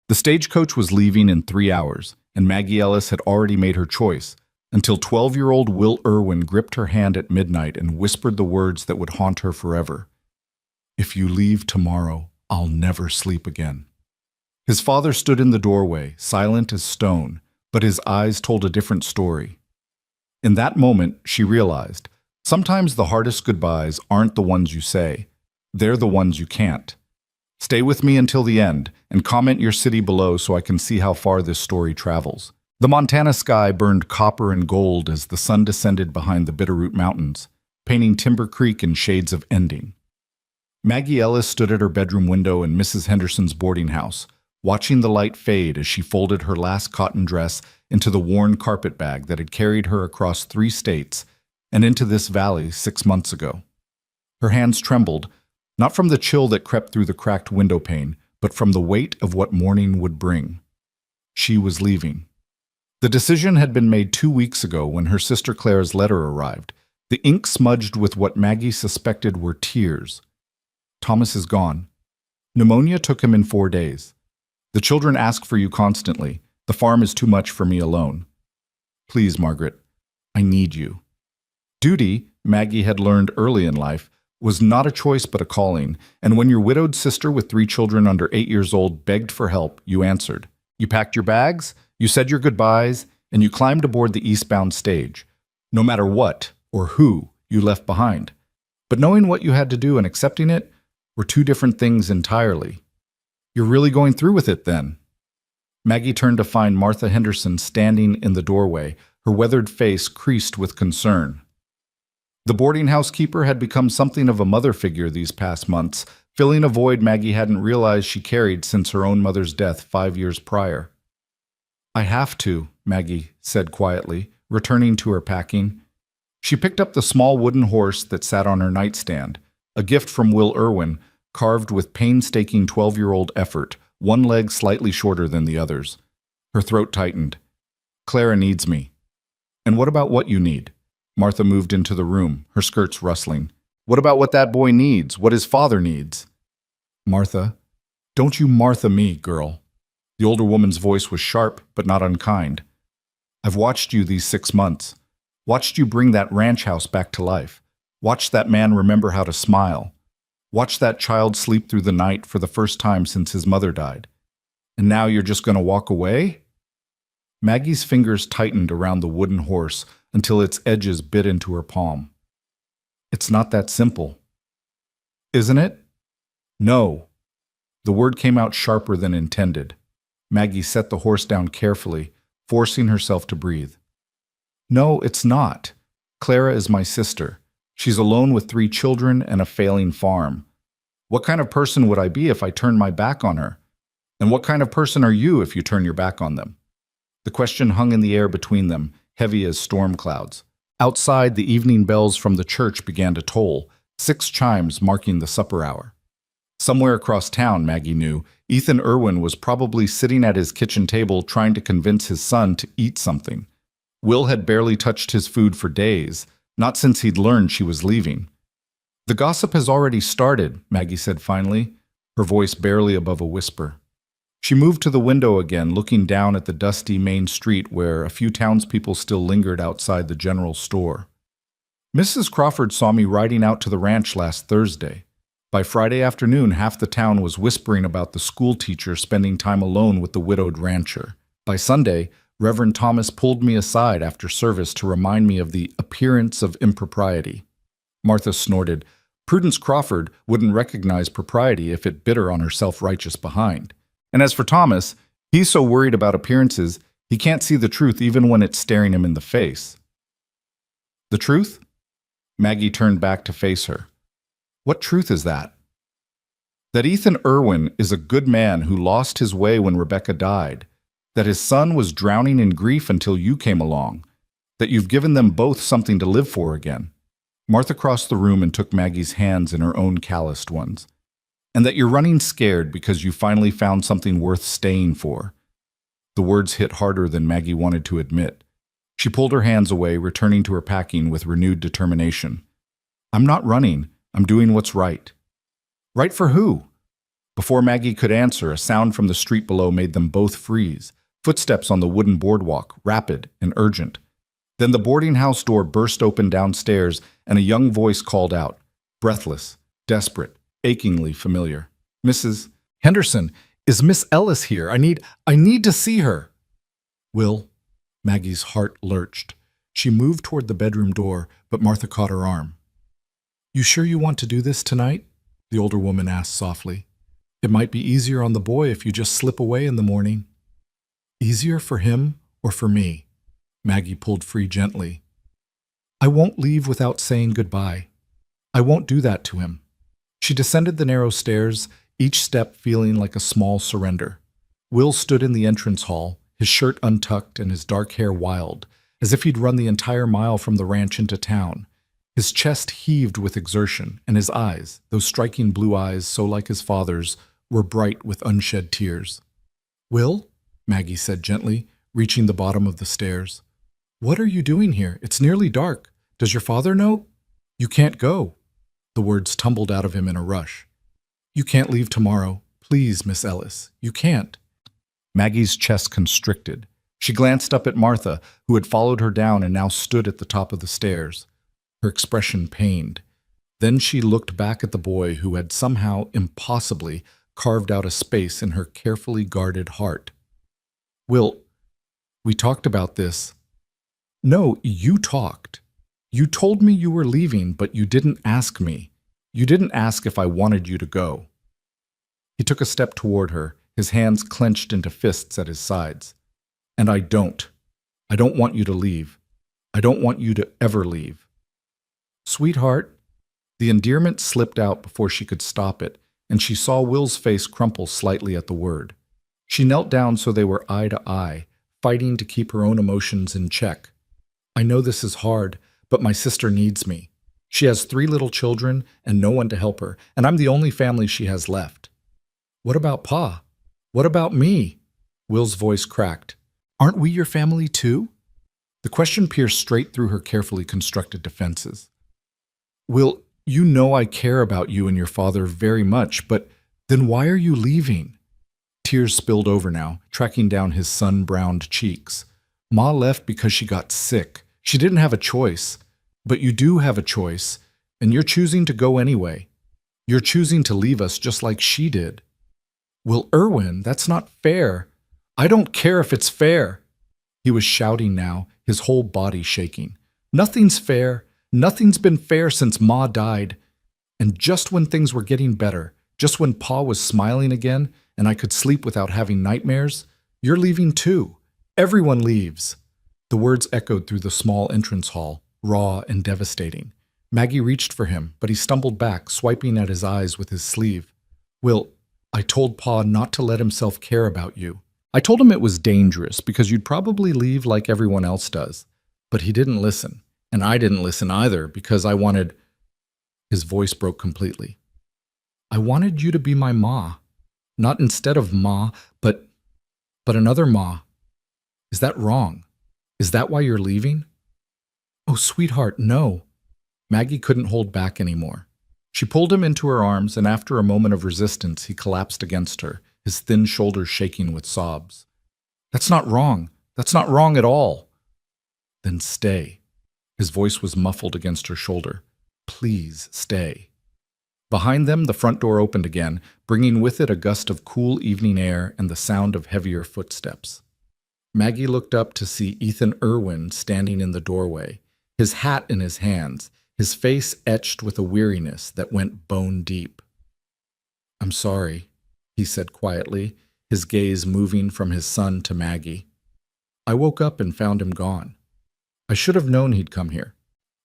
The stagecoach was leaving in 3 hours, and Maggie Ellis had already made her choice, until 12-year-old Will Irwin gripped her hand at midnight and whispered the words that would haunt her forever. "If you leave tomorrow, I'll never sleep again." His father stood in the doorway, silent as stone, but his eyes told a different story. In that moment, she realized, sometimes the hardest goodbyes aren't the ones you say, they're the ones you can't. Stay with me until the end, and comment your city below so I can see how far this story travels. The Montana sky burned copper and gold as the sun descended behind the Bitterroot Mountains, painting Timber Creek in shades of ending. Maggie Ellis stood at her bedroom window in Mrs. Henderson's boarding house, watching the light fade as she folded her last cotton dress into the worn carpet bag that had carried her across 3 states and into this valley 6 months ago. Her hands trembled, not from the chill that crept through the cracked window pane, but from the weight of what morning would bring. She was leaving. The decision had been made 2 weeks ago when her sister Claire's letter arrived, the ink smudged with what Maggie suspected were tears. Thomas is gone. Pneumonia took him in 4 days. The children ask for you constantly. The farm is too much for me alone. Please, Margaret, I need you. Duty, Maggie had learned early in life, was not a choice but a calling, and when your widowed sister with 3 children under 8 years old begged for help, you answered. You packed your bags, you said your goodbyes, and you climbed aboard the eastbound stage, no matter what or who you left behind. But knowing what you had to do and accepting it were 2 different things entirely. You're really going through with it, then? Maggie turned to find Martha Henderson standing in the doorway, her weathered face creased with concern. The boarding house keeper had become something of a mother figure these past months, filling a void Maggie hadn't realized she carried since her own mother's death 5 years prior. I have to, Maggie said quietly, returning to her packing. She picked up the small wooden horse that sat on her nightstand, a gift from Will Irwin, carved with painstaking 12-year-old effort, one leg slightly shorter than the others. Her throat tightened. Clara needs me. And what about what you need? Martha moved into the room, her skirts rustling. What about what that boy needs, what his father needs? Martha, don't you Martha me, girl. The older woman's voice was sharp, but not unkind. I've watched you these 6 months. Watched you bring that ranch house back to life. Watched that man remember how to smile. Watched that child sleep through the night for the first time since his mother died. And now you're just going to walk away? Maggie's fingers tightened around the wooden horse until its edges bit into her palm. It's not that simple. Isn't it? No. The word came out sharper than intended. Maggie set the horse down carefully, forcing herself to breathe. No, it's not. Clara is my sister. She's alone with 3 children and a failing farm. What kind of person would I be if I turned my back on her? And what kind of person are you if you turn your back on them? The question hung in the air between them, heavy as storm clouds. Outside, the evening bells from the church began to toll, 6 chimes marking the supper hour. Somewhere across town, Maggie knew, Ethan Irwin was probably sitting at his kitchen table trying to convince his son to eat something. Will had barely touched his food for days, not since he'd learned she was leaving. The gossip has already started, Maggie said finally, her voice barely above a whisper. She moved to the window again, looking down at the dusty main street where a few townspeople still lingered outside the general store. Mrs. Crawford saw me riding out to the ranch last Thursday. By Friday afternoon, half the town was whispering about the school teacher spending time alone with the widowed rancher. By Sunday, Reverend Thomas pulled me aside after service to remind me of the appearance of impropriety. Martha snorted. Prudence Crawford wouldn't recognize propriety if it bit her on her self-righteous behind. And as for Thomas, he's so worried about appearances, he can't see the truth even when it's staring him in the face. The truth? Maggie turned back to face her. What truth is that? That Ethan Irwin is a good man who lost his way when Rebecca died. That his son was drowning in grief until you came along. That you've given them both something to live for again. Martha crossed the room and took Maggie's hands in her own calloused ones. And that you're running scared because you finally found something worth staying for. The words hit harder than Maggie wanted to admit. She pulled her hands away, returning to her packing with renewed determination. I'm not running. I'm doing what's right. Right for who? Before Maggie could answer, a sound from the street below made them both freeze. Footsteps on the wooden boardwalk, rapid and urgent. Then the boarding house door burst open downstairs, and a young voice called out, breathless, desperate, achingly familiar. "Mrs. Henderson, is Miss Ellis here? I need to see her." "Will?" Maggie's heart lurched. She moved toward the bedroom door, but Martha caught her arm. "You sure you want to do this tonight?" the older woman asked softly. "It might be easier on the boy if you just slip away in the morning." "Easier for him or for me?" Maggie pulled free gently. "I won't leave without saying goodbye. I won't do that to him." She descended the narrow stairs, each step feeling like a small surrender. Will stood in the entrance hall, his shirt untucked and his dark hair wild, as if he'd run the entire mile from the ranch into town. His chest heaved with exertion, and his eyes, those striking blue eyes so like his father's, were bright with unshed tears. "Will?" Maggie said gently, reaching the bottom of the stairs. "What are you doing here? It's nearly dark. Does your father know?" "You can't go." The words tumbled out of him in a rush. "You can't leave tomorrow. Please, Miss Ellis. You can't." Maggie's chest constricted. She glanced up at Martha, who had followed her down and now stood at the top of the stairs. Her expression pained. Then she looked back at the boy who had somehow, impossibly, carved out a space in her carefully guarded heart. "Will, we talked about this." "No, you talked. You told me you were leaving, but you didn't ask me. You didn't ask if I wanted you to go." He took a step toward her, his hands clenched into fists at his sides. "And I don't. I don't want you to leave. I don't want you to ever leave." "Sweetheart," the endearment slipped out before she could stop it, and she saw Will's face crumple slightly at the word. She knelt down so they were eye to eye, fighting to keep her own emotions in check. "I know this is hard, but my sister needs me. She has 3 little children and no one to help her, and I'm the only family she has left." "What about Pa? What about me?" Will's voice cracked. "Aren't we your family too?" The question pierced straight through her carefully constructed defenses. "Will, you know I care about you and your father very much, but then why are you leaving?" Tears spilled over now, tracking down his sun-browned cheeks. "Ma left because she got sick. She didn't have a choice. But you do have a choice, and you're choosing to go anyway. You're choosing to leave us just like she did." "Will, Irwin, that's not fair. I don't care if it's fair." He was shouting now, his whole body shaking. "Nothing's fair. Nothing's been fair since Ma died. And just when things were getting better, just when Pa was smiling again, and I could sleep without having nightmares, you're leaving too. Everyone leaves." The words echoed through the small entrance hall, raw and devastating. Maggie reached for him, but he stumbled back, swiping at his eyes with his sleeve. "Will, I told Pa not to let himself care about you. I told him it was dangerous because you'd probably leave like everyone else does. But he didn't listen, and I didn't listen either because I wanted—" His voice broke completely. "I wanted you to be my Ma. Not instead of Ma, but another Ma. Is that wrong? Is that why you're leaving?" "Oh, sweetheart, no." Maggie couldn't hold back anymore. She pulled him into her arms, and after a moment of resistance, he collapsed against her, his thin shoulders shaking with sobs. "That's not wrong. That's not wrong at all." "Then stay." His voice was muffled against her shoulder. "Please stay." Behind them, the front door opened again, bringing with it a gust of cool evening air and the sound of heavier footsteps. Maggie looked up to see Ethan Irwin standing in the doorway, his hat in his hands, his face etched with a weariness that went bone deep. "I'm sorry," he said quietly, his gaze moving from his son to Maggie. "I woke up and found him gone. I should have known he'd come here."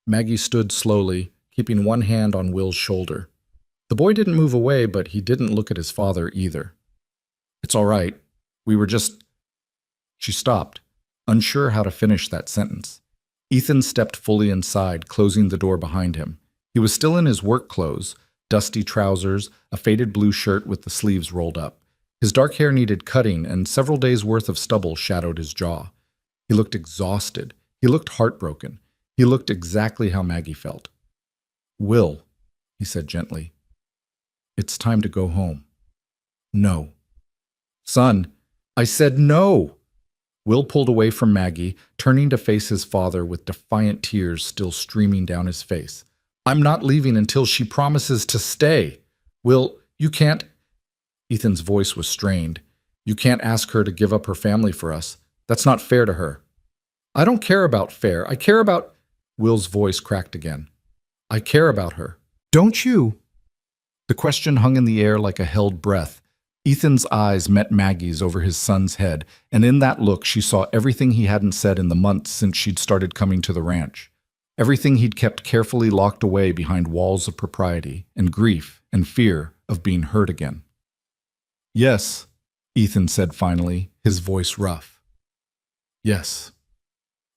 Maggie stood slowly, keeping one hand on Will's shoulder. The boy didn't move away, but he didn't look at his father either. "It's all right. We were just—" She stopped, unsure how to finish that sentence. Ethan stepped fully inside, closing the door behind him. He was still in his work clothes, dusty trousers, a faded blue shirt with the sleeves rolled up. His dark hair needed cutting, and several days' worth of stubble shadowed his jaw. He looked exhausted. He looked heartbroken. He looked exactly how Maggie felt. "Will," he said gently, "it's time to go home." No. Son, I said no. Will pulled away from Maggie, turning to face his father with defiant tears still streaming down his face. I'm not leaving until she promises to stay. Will, you can't. Ethan's voice was strained. You can't ask her to give up her family for us. That's not fair to her. I don't care about fair. I care about. Will's voice cracked again. I care about her. Don't you? The question hung in the air like a held breath. Ethan's eyes met Maggie's over his son's head, and in that look she saw everything he hadn't said in the months since she'd started coming to the ranch. Everything he'd kept carefully locked away behind walls of propriety and grief and fear of being hurt again. Yes, Ethan said finally, his voice rough. Yes,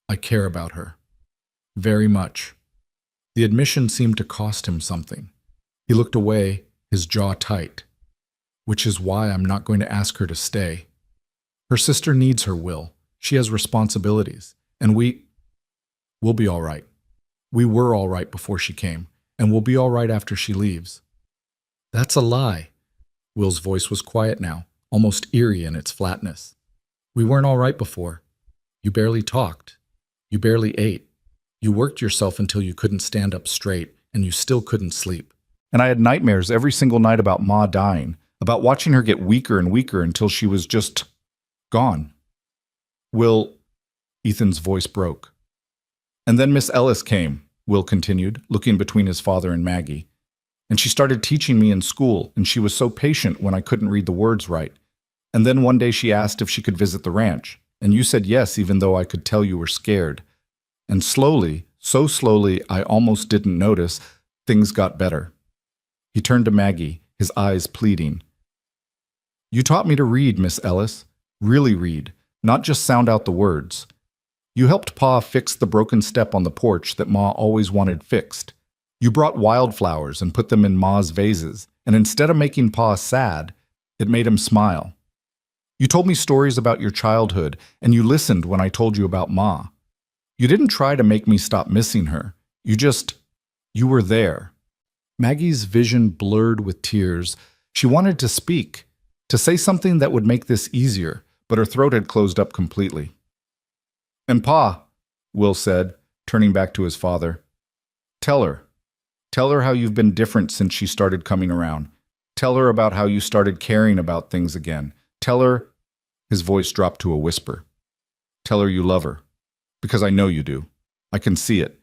I care about her. Very much. The admission seemed to cost him something. He looked away, his jaw tight. Which is why I'm not going to ask her to stay. Her sister needs her, Will. She has responsibilities. And we'll be all right. We were all right before she came, and we'll be all right after she leaves. That's a lie. Will's voice was quiet now, almost eerie in its flatness. We weren't all right before. You barely talked. You barely ate. You worked yourself until you couldn't stand up straight, and you still couldn't sleep. And I had nightmares every single night about Ma dying, about watching her get weaker and weaker until she was just gone. Will, Ethan's voice broke. And then Miss Ellis came, Will continued, looking between his father and Maggie. And she started teaching me in school, and she was so patient when I couldn't read the words right. And then one day she asked if she could visit the ranch, and you said yes even though I could tell you were scared. And slowly, so slowly I almost didn't notice, things got better. He turned to Maggie, his eyes pleading. You taught me to read, Miss Ellis. Really read, not just sound out the words. You helped Pa fix the broken step on the porch that Ma always wanted fixed. You brought wildflowers and put them in Ma's vases, and instead of making Pa sad, it made him smile. You told me stories about your childhood, and you listened when I told you about Ma. You didn't try to make me stop missing her. You were there. Maggie's vision blurred with tears. She wanted to speak, to say something that would make this easier, but her throat had closed up completely. And Pa, Will said, turning back to his father, tell her how you've been different since she started coming around. Tell her about how you started caring about things again. Tell her, his voice dropped to a whisper. Tell her you love her, because I know you do. I can see it.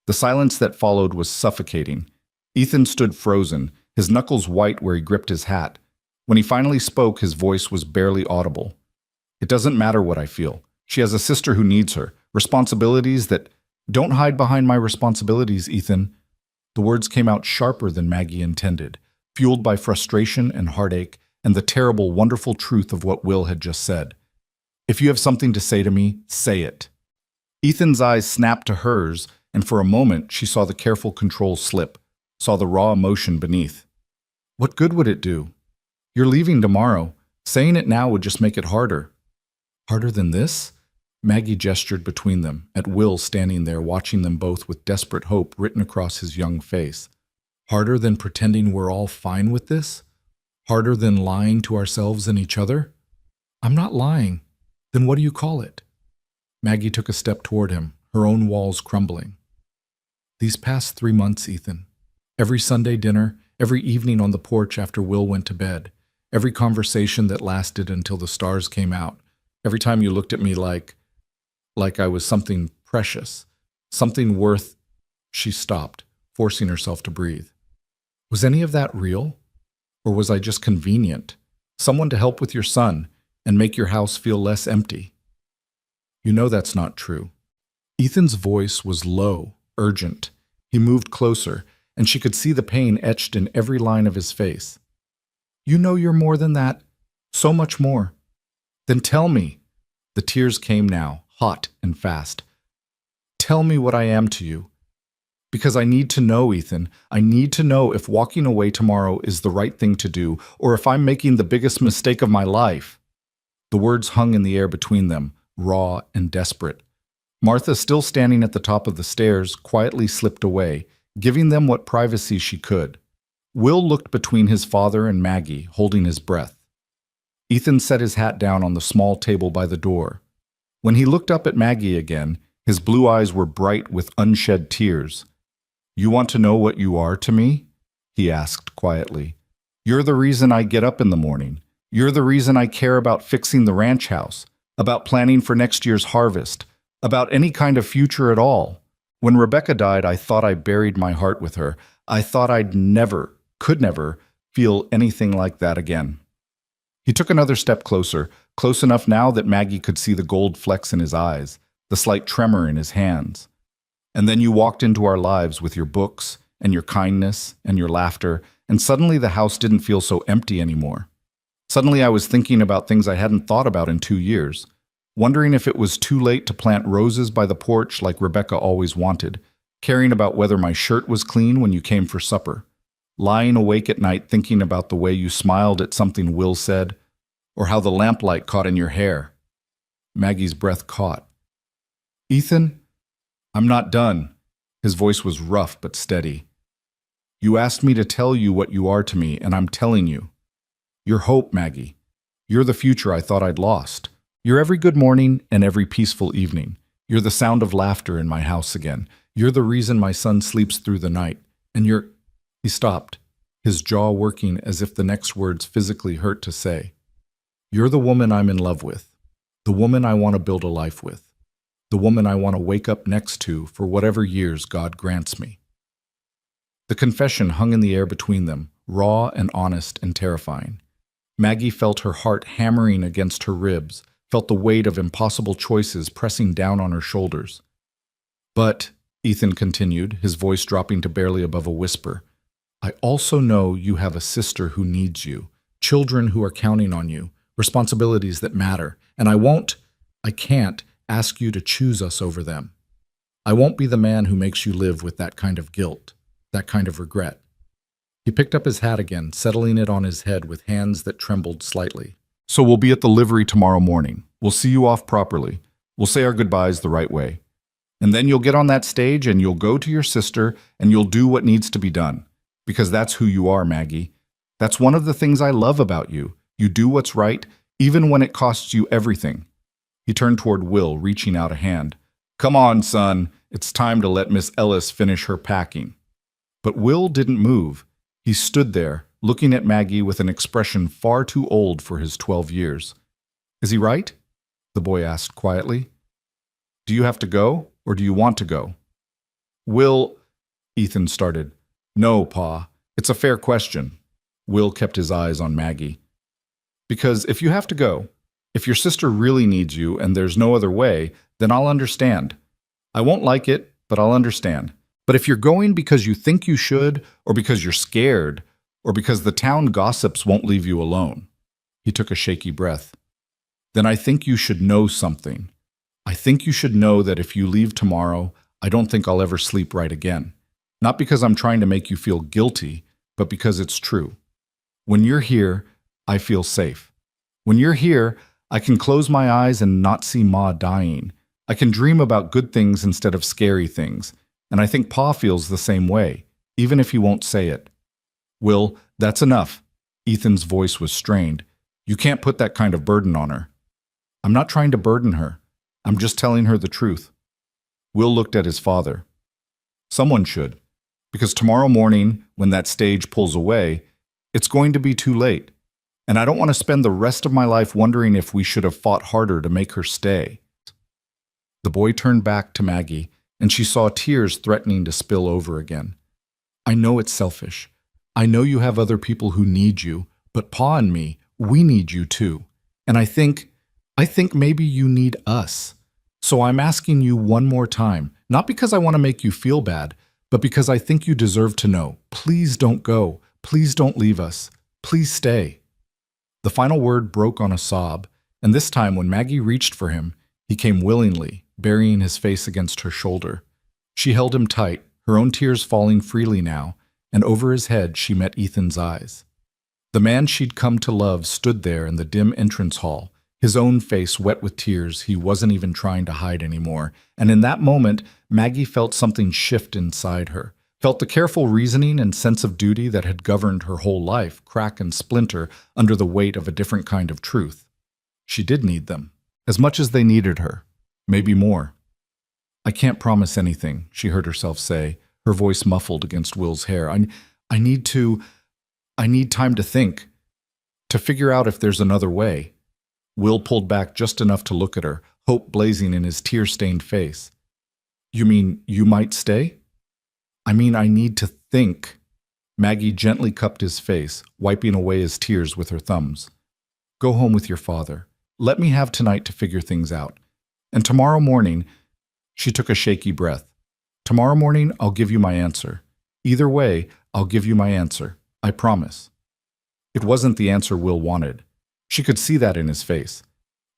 The silence that followed was suffocating. Ethan stood frozen, his knuckles white where he gripped his hat. When he finally spoke, his voice was barely audible. It doesn't matter what I feel. She has a sister who needs her. Responsibilities that... Don't hide behind my responsibilities, Ethan. The words came out sharper than Maggie intended, fueled by frustration and heartache and the terrible, wonderful truth of what Will had just said. If you have something to say to me, say it. Ethan's eyes snapped to hers, and for a moment she saw the careful control slip, saw the raw emotion beneath. What good would it do? You're leaving tomorrow. Saying it now would just make it harder. Harder than this? Maggie gestured between them, at Will standing there watching them both with desperate hope written across his young face. Harder than pretending we're all fine with this? Harder than lying to ourselves and each other? I'm not lying. Then what do you call it? Maggie took a step toward him, her own walls crumbling. These past 3 months, Ethan. Every Sunday dinner, every evening on the porch after Will went to bed, every conversation that lasted until the stars came out, every time you looked at me like I was something precious, something worth... She stopped, forcing herself to breathe. Was any of that real? Or was I just convenient? Someone to help with your son and make your house feel less empty? You know that's not true. Ethan's voice was low, urgent. He moved closer, and she could see the pain etched in every line of his face. You know you're more than that, so much more. Then tell me. The tears came now, hot and fast. Tell me what I am to you. Because I need to know, Ethan. I need to know if walking away tomorrow is the right thing to do, or if I'm making the biggest mistake of my life. The words hung in the air between them, raw and desperate. Martha, still standing at the top of the stairs, quietly slipped away, giving them what privacy she could. Will looked between his father and Maggie, holding his breath. Ethan set his hat down on the small table by the door. When he looked up at Maggie again, his blue eyes were bright with unshed tears. "You want to know what you are to me?" he asked quietly. "You're the reason I get up in the morning. You're the reason I care about fixing the ranch house, about planning for next year's harvest, about any kind of future at all. When Rebecca died, I thought I buried my heart with her. I thought I'd never, could never, feel anything like that again." He took another step closer, close enough now that Maggie could see the gold flecks in his eyes, the slight tremor in his hands. "And then you walked into our lives with your books, and your kindness, and your laughter, and suddenly the house didn't feel so empty anymore. Suddenly I was thinking about things I hadn't thought about in 2 years, wondering if it was too late to plant roses by the porch like Rebecca always wanted, caring about whether my shirt was clean when you came for supper, lying awake at night thinking about the way you smiled at something Will said, or how the lamplight caught in your hair." Maggie's breath caught. "Ethan, I'm not done." His voice was rough but steady. "You asked me to tell you what you are to me, and I'm telling you. You're hope, Maggie. You're the future I thought I'd lost. You're every good morning and every peaceful evening. You're the sound of laughter in my house again. You're the reason my son sleeps through the night. And you're—" He stopped, his jaw working as if the next words physically hurt to say. "You're the woman I'm in love with, the woman I want to build a life with, the woman I want to wake up next to for whatever years God grants me." The confession hung in the air between them, raw and honest and terrifying. Maggie felt her heart hammering against her ribs, felt the weight of impossible choices pressing down on her shoulders. "But," Ethan continued, his voice dropping to barely above a whisper, "I also know you have a sister who needs you, children who are counting on you, responsibilities that matter, and I can't ask you to choose us over them. I won't be the man who makes you live with that kind of guilt, that kind of regret." He picked up his hat again, settling it on his head with hands that trembled slightly. "So we'll be at the livery tomorrow morning. We'll see you off properly. We'll say our goodbyes the right way. And then you'll get on that stage and you'll go to your sister and you'll do what needs to be done. Because that's who you are, Maggie. That's one of the things I love about you. You do what's right, even when it costs you everything." He turned toward Will, reaching out a hand. "Come on, son. It's time to let Miss Ellis finish her packing." But Will didn't move. He stood there, looking at Maggie with an expression far too old for his 12 years. "Is he right?" the boy asked quietly. "Do you have to go, or do you want to go?" "Will," Ethan started. "No, Pa. It's a fair question." Will kept his eyes on Maggie. "Because if you have to go, if your sister really needs you and there's no other way, then I'll understand. I won't like it, but I'll understand. But if you're going because you think you should, or because you're scared, or because the town gossips won't leave you alone," he took a shaky breath, "then I think you should know something. I think you should know that if you leave tomorrow, I don't think I'll ever sleep right again. Not because I'm trying to make you feel guilty, but because it's true. When you're here, I feel safe. When you're here, I can close my eyes and not see Ma dying. I can dream about good things instead of scary things. And I think Pa feels the same way, even if he won't say it." "Will, that's enough." Ethan's voice was strained. "You can't put that kind of burden on her." "I'm not trying to burden her. I'm just telling her the truth." Will looked at his father. "Someone should. Because tomorrow morning, when that stage pulls away, it's going to be too late. And I don't want to spend the rest of my life wondering if we should have fought harder to make her stay." The boy turned back to Maggie, and she saw tears threatening to spill over again. "I know it's selfish. I know you have other people who need you, but Pa and me, we need you too. And I think maybe you need us. So I'm asking you one more time, not because I want to make you feel bad, but because I think you deserve to know. Please don't go. Please don't leave us. Please stay." The final word broke on a sob, and this time when Maggie reached for him, he came willingly, burying his face against her shoulder. She held him tight, her own tears falling freely now, and over his head she met Ethan's eyes. The man she'd come to love stood there in the dim entrance hall, his own face wet with tears he wasn't even trying to hide anymore, and in that moment Maggie felt something shift inside her, felt the careful reasoning and sense of duty that had governed her whole life crack and splinter under the weight of a different kind of truth. She did need them, as much as they needed her, maybe more. I can't promise anything, she heard herself say, her voice muffled against Will's hair. I need time to think, to figure out if there's another way. Will pulled back just enough to look at her, hope blazing in his tear-stained face. You mean you might stay? I mean, I need to think. Maggie gently cupped his face, wiping away his tears with her thumbs. Go home with your father. Let me have tonight to figure things out. And tomorrow morning, she took a shaky breath. Tomorrow morning, I'll give you my answer. Either way, I'll give you my answer. I promise. It wasn't the answer Will wanted. She could see that in his face.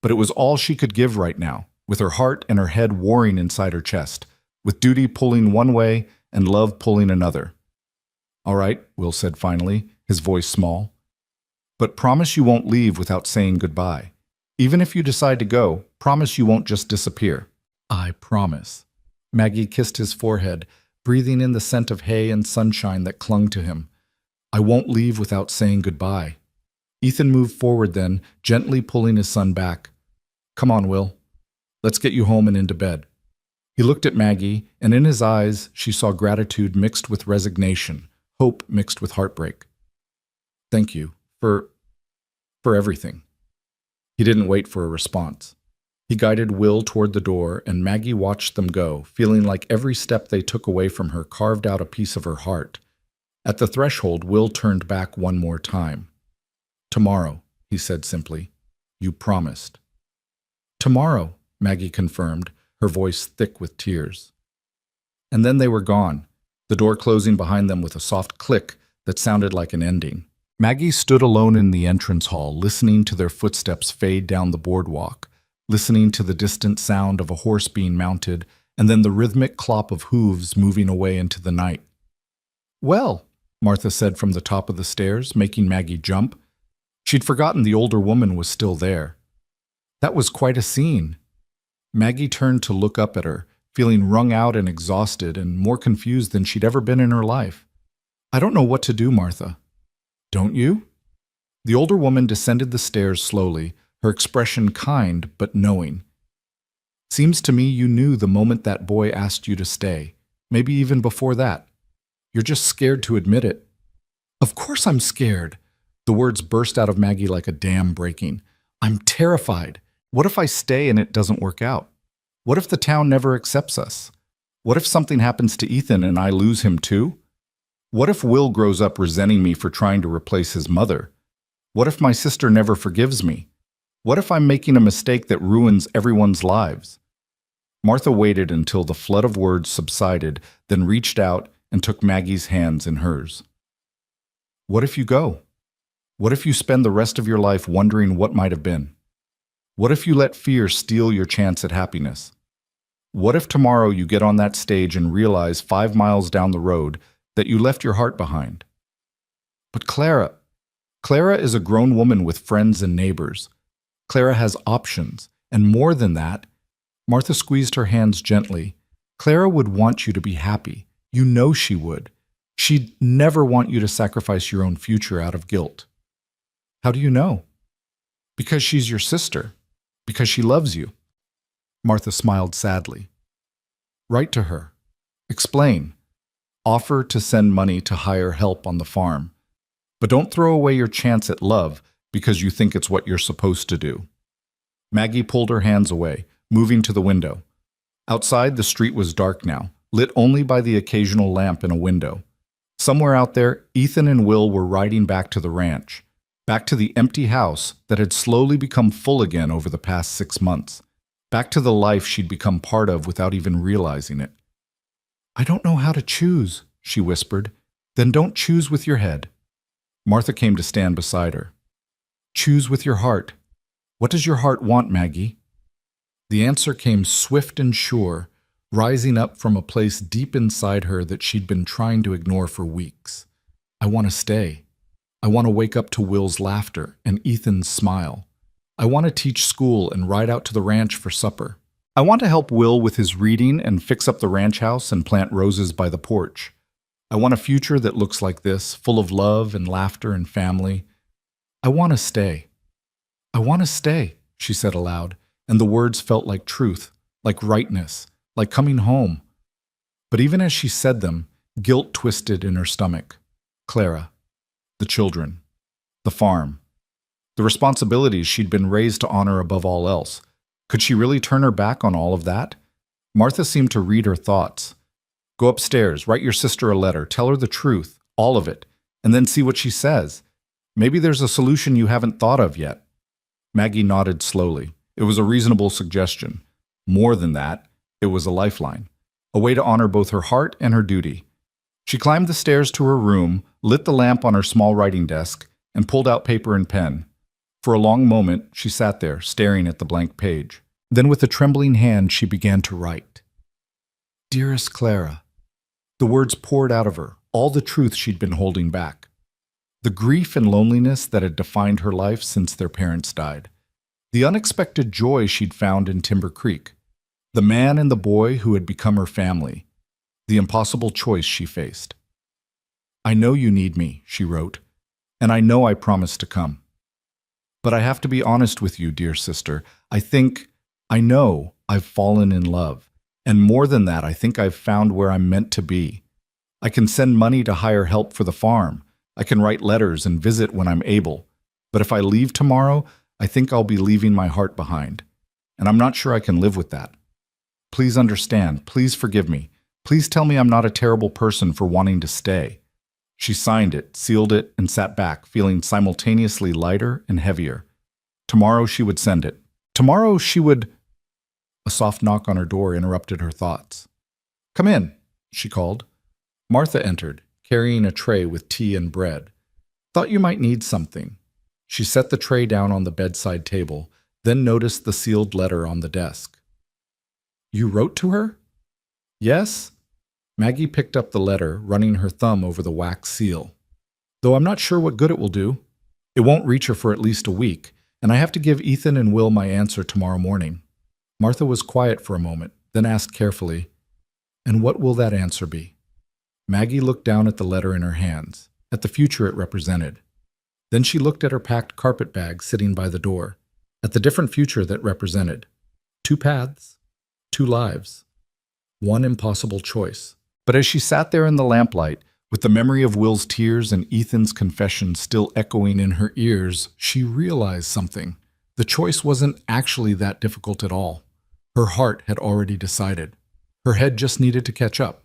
But it was all she could give right now, with her heart and her head warring inside her chest, with duty pulling one way and love pulling another. All right, Will said finally, his voice small. But promise you won't leave without saying goodbye. Even if you decide to go, promise you won't just disappear. I promise. Maggie kissed his forehead, breathing in the scent of hay and sunshine that clung to him. I won't leave without saying goodbye. Ethan moved forward then, gently pulling his son back. Come on, Will. Let's get you home and into bed. He looked at Maggie, and in his eyes she saw gratitude mixed with resignation, hope mixed with heartbreak. Thank you for everything. He didn't wait for a response. He guided Will toward the door, and Maggie watched them go, feeling like every step they took away from her carved out a piece of her heart. At the threshold, Will turned back one more time. Tomorrow, he said simply. You promised. Tomorrow, Maggie confirmed, her voice thick with tears. And then they were gone, the door closing behind them with a soft click that sounded like an ending. Maggie stood alone in the entrance hall, listening to their footsteps fade down the boardwalk, listening to the distant sound of a horse being mounted, and then the rhythmic clop of hooves moving away into the night. Well, Martha said from the top of the stairs, making Maggie jump. She'd forgotten the older woman was still there. That was quite a scene. Maggie turned to look up at her, feeling wrung out and exhausted and more confused than she'd ever been in her life. I don't know what to do, Martha. Don't you? The older woman descended the stairs slowly, her expression kind but knowing. Seems to me you knew the moment that boy asked you to stay, maybe even before that. You're just scared to admit it. Of course I'm scared. The words burst out of Maggie like a dam breaking. I'm terrified. What if I stay and it doesn't work out? What if the town never accepts us? What if something happens to Ethan and I lose him too? What if Will grows up resenting me for trying to replace his mother? What if my sister never forgives me? What if I'm making a mistake that ruins everyone's lives? Martha waited until the flood of words subsided, then reached out and took Maggie's hands in hers. What if you go? What if you spend the rest of your life wondering what might have been? What if you let fear steal your chance at happiness? What if tomorrow you get on that stage and realize 5 miles down the road that you left your heart behind? But Clara is a grown woman with friends and neighbors. Clara has options, and more than that, Martha squeezed her hands gently. Clara would want you to be happy. You know she would. She'd never want you to sacrifice your own future out of guilt. How do you know? Because she's your sister. Because she loves you. Martha smiled sadly. Write to her. Explain. Offer to send money to hire help on the farm. But don't throw away your chance at love because you think it's what you're supposed to do. Maggie pulled her hands away, moving to the window. Outside, the street was dark now, lit only by the occasional lamp in a window. Somewhere out there, Ethan and Will were riding back to the ranch, back to the empty house that had slowly become full again over the past 6 months, back to the life she'd become part of without even realizing it. I don't know how to choose, she whispered. Then don't choose with your head. Martha came to stand beside her. Choose with your heart. What does your heart want, Maggie? The answer came swift and sure, rising up from a place deep inside her that she'd been trying to ignore for weeks. I want to stay. I want to wake up to Will's laughter and Ethan's smile. I want to teach school and ride out to the ranch for supper. I want to help Will with his reading and fix up the ranch house and plant roses by the porch. I want a future that looks like this, full of love and laughter and family. I want to stay. I want to stay, she said aloud, and the words felt like truth, like rightness, like coming home. But even as she said them, guilt twisted in her stomach. Clara, the children, the farm, the responsibilities she'd been raised to honor above all else. Could she really turn her back on all of that? Martha seemed to read her thoughts. Go upstairs, write your sister a letter, tell her the truth, all of it, and then see what she says. Maybe there's a solution you haven't thought of yet. Maggie nodded slowly. It was a reasonable suggestion. More than that, it was a lifeline, a way to honor both her heart and her duty. She climbed the stairs to her room, lit the lamp on her small writing desk, and pulled out paper and pen. For a long moment, she sat there, staring at the blank page. Then with a trembling hand, she began to write. Dearest Clara. The words poured out of her, all the truth she'd been holding back. The grief and loneliness that had defined her life since their parents died. The unexpected joy she'd found in Timber Creek. The man and the boy who had become her family. The impossible choice she faced. I know you need me, she wrote, and I know I promised to come. But I have to be honest with you, dear sister. I know I've fallen in love. And more than that, I think I've found where I'm meant to be. I can send money to hire help for the farm. I can write letters and visit when I'm able. But if I leave tomorrow, I think I'll be leaving my heart behind. And I'm not sure I can live with that. Please understand. Please forgive me. Please tell me I'm not a terrible person for wanting to stay. She signed it, sealed it, and sat back, feeling simultaneously lighter and heavier. Tomorrow she would send it. Tomorrow she would... A soft knock on her door interrupted her thoughts. Come in, she called. Martha entered, carrying a tray with tea and bread. Thought you might need something. She set the tray down on the bedside table, then noticed the sealed letter on the desk. You wrote to her? Yes. Maggie picked up the letter, running her thumb over the wax seal. Though I'm not sure what good it will do. It won't reach her for at least a week, and I have to give Ethan and Will my answer tomorrow morning. Martha was quiet for a moment, then asked carefully, And what will that answer be? Maggie looked down at the letter in her hands, at the future it represented. Then she looked at her packed carpet bag sitting by the door, at the different future that represented. 2 paths, 2 lives, 1 impossible choice. But as she sat there in the lamplight, with the memory of Will's tears and Ethan's confession still echoing in her ears, she realized something. The choice wasn't actually that difficult at all. Her heart had already decided. Her head just needed to catch up.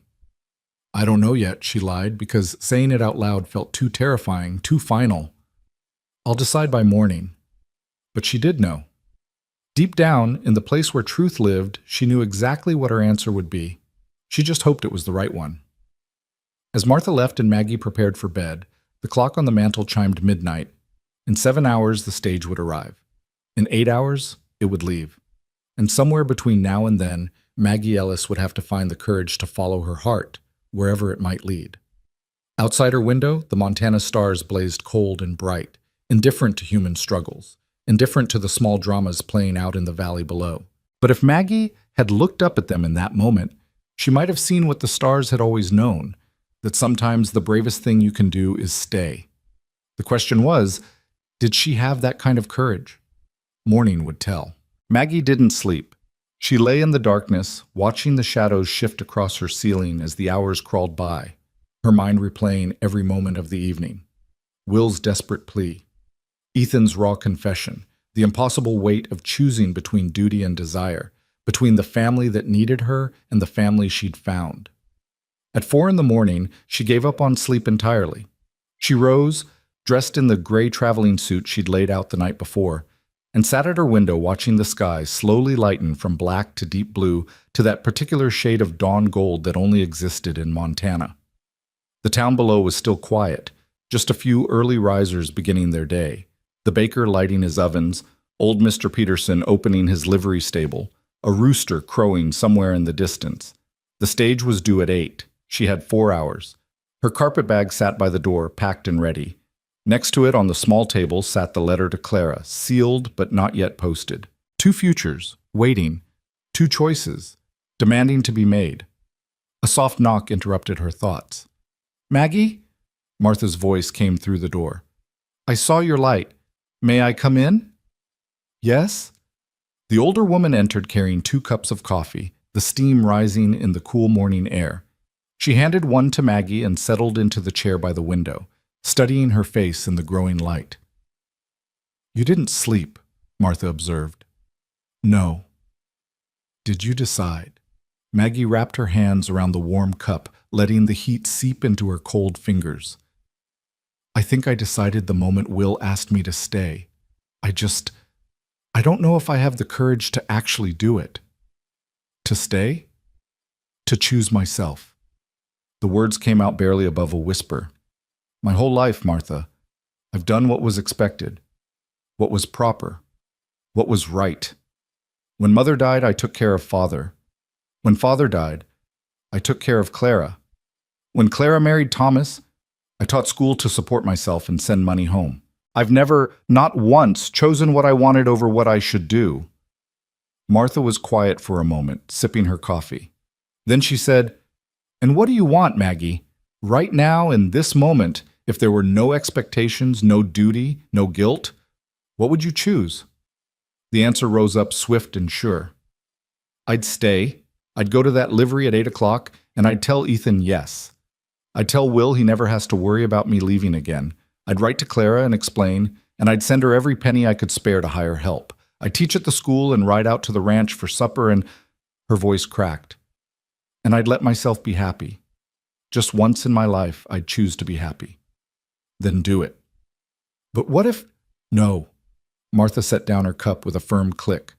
I don't know yet, she lied, because saying it out loud felt too terrifying, too final. I'll decide by morning. But she did know. Deep down, in the place where truth lived, she knew exactly what her answer would be. She just hoped it was the right one. As Martha left and Maggie prepared for bed, the clock on the mantel chimed midnight. In 7 hours, the stage would arrive. In 8 hours, it would leave. And somewhere between now and then, Maggie Ellis would have to find the courage to follow her heart, wherever it might lead. Outside her window, the Montana stars blazed cold and bright, indifferent to human struggles, indifferent to the small dramas playing out in the valley below. But if Maggie had looked up at them in that moment, she might have seen what the stars had always known, that sometimes the bravest thing you can do is stay. The question was, did she have that kind of courage? Morning would tell. Maggie didn't sleep. She lay in the darkness, watching the shadows shift across her ceiling as the hours crawled by, her mind replaying every moment of the evening. Will's desperate plea, Ethan's raw confession, the impossible weight of choosing between duty and desire, between the family that needed her and the family she'd found. At 4 a.m, she gave up on sleep entirely. She rose, dressed in the gray traveling suit she'd laid out the night before, and sat at her window watching the sky slowly lighten from black to deep blue to that particular shade of dawn gold that only existed in Montana. The town below was still quiet, just a few early risers beginning their day, the baker lighting his ovens, old Mr. Peterson opening his livery stable, a rooster crowing somewhere in the distance. The stage was due at 8. She had 4 hours. Her carpetbag sat by the door, packed and ready. Next to it on the small table sat the letter to Clara, sealed but not yet posted. 2 futures, waiting. 2 choices, demanding to be made. A soft knock interrupted her thoughts. Maggie? Martha's voice came through the door. I saw your light. May I come in? Yes? The older woman entered carrying 2 cups of coffee, the steam rising in the cool morning air. She handed one to Maggie and settled into the chair by the window, studying her face in the growing light. You didn't sleep, Martha observed. No. Did you decide? Maggie wrapped her hands around the warm cup, letting the heat seep into her cold fingers. I think I decided the moment Will asked me to stay. I don't know if I have the courage to actually do it. To stay? To choose myself. The words came out barely above a whisper. My whole life, Martha, I've done what was expected, what was proper, what was right. When Mother died, I took care of Father. When Father died, I took care of Clara. When Clara married Thomas, I taught school to support myself and send money home. I've never, not once, chosen what I wanted over what I should do. Martha was quiet for a moment, sipping her coffee. Then she said, And what do you want, Maggie? Right now, in this moment, if there were no expectations, no duty, no guilt, what would you choose? The answer rose up swift and sure. I'd stay. I'd go to that livery at 8 o'clock, and I'd tell Ethan yes. I'd tell Will he never has to worry about me leaving again. I'd write to Clara and explain, and I'd send her every penny I could spare to hire help. I'd teach at the school and ride out to the ranch for supper, and her voice cracked. And I'd let myself be happy. Just once in my life, I'd choose to be happy. Then do it. But what if... No. Martha set down her cup with a firm click.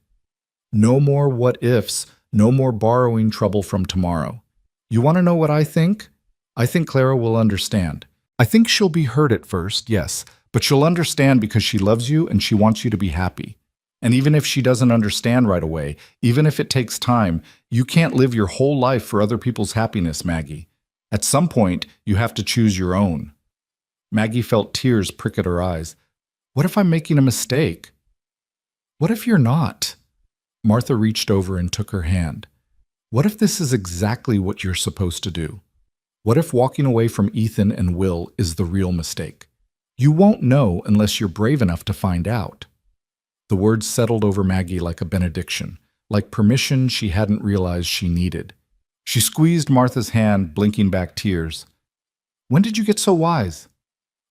No more what-ifs, no more borrowing trouble from tomorrow. You want to know what I think? I think Clara will understand. I think she'll be hurt at first, yes, but she'll understand because she loves you and she wants you to be happy. And even if she doesn't understand right away, even if it takes time, you can't live your whole life for other people's happiness, Maggie. At some point, you have to choose your own. Maggie felt tears prick at her eyes. What if I'm making a mistake? What if you're not? Martha reached over and took her hand. What if this is exactly what you're supposed to do? What if walking away from Ethan and Will is the real mistake? You won't know unless you're brave enough to find out. The words settled over Maggie like a benediction, like permission she hadn't realized she needed. She squeezed Martha's hand, blinking back tears. When did you get so wise?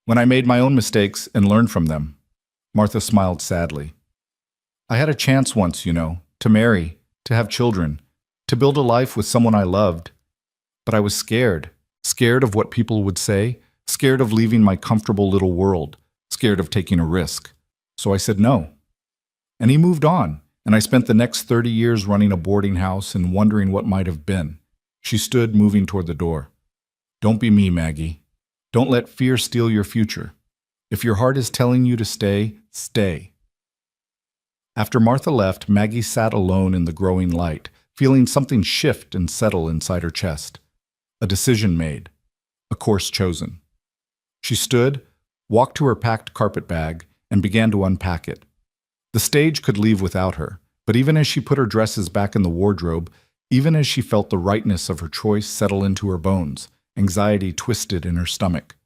When I made my own mistakes and learned from them. Martha smiled sadly. I had a chance once, to marry, to have children, to build a life with someone I loved. But I was scared of what people would say, scared of leaving my comfortable little world, scared of taking a risk. So I said no. And he moved on, and I spent the next 30 years running a boarding house and wondering what might have been. She stood, moving toward the door. Don't be me, Maggie. Don't let fear steal your future. If your heart is telling you to stay, stay. After Martha left, Maggie sat alone in the growing light, feeling something shift and settle inside her chest. A decision made. A course chosen. She stood, walked to her packed carpet bag, and began to unpack it. The stage could leave without her, but even as she put her dresses back in the wardrobe, even as she felt the rightness of her choice settle into her bones, anxiety twisted in her stomach.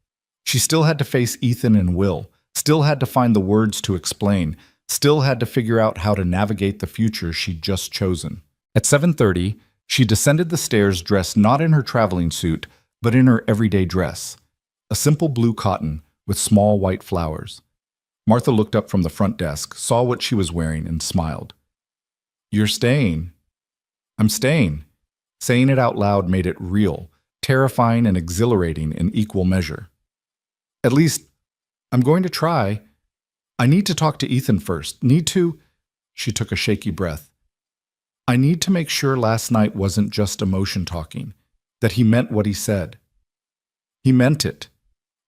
She still had to face Ethan and Will, still had to find the words to explain, still had to figure out how to navigate the future she'd just chosen. At 7:30, she descended the stairs dressed not in her traveling suit, but in her everyday dress, a simple blue cotton with small white flowers. Martha looked up from the front desk, saw what she was wearing, and smiled. You're staying. I'm staying. Saying it out loud made it real, terrifying and exhilarating in equal measure. At least, I'm going to try. I need to talk to Ethan first. She took a shaky breath. I need to make sure last night wasn't just emotion talking, that he meant what he said. He meant it.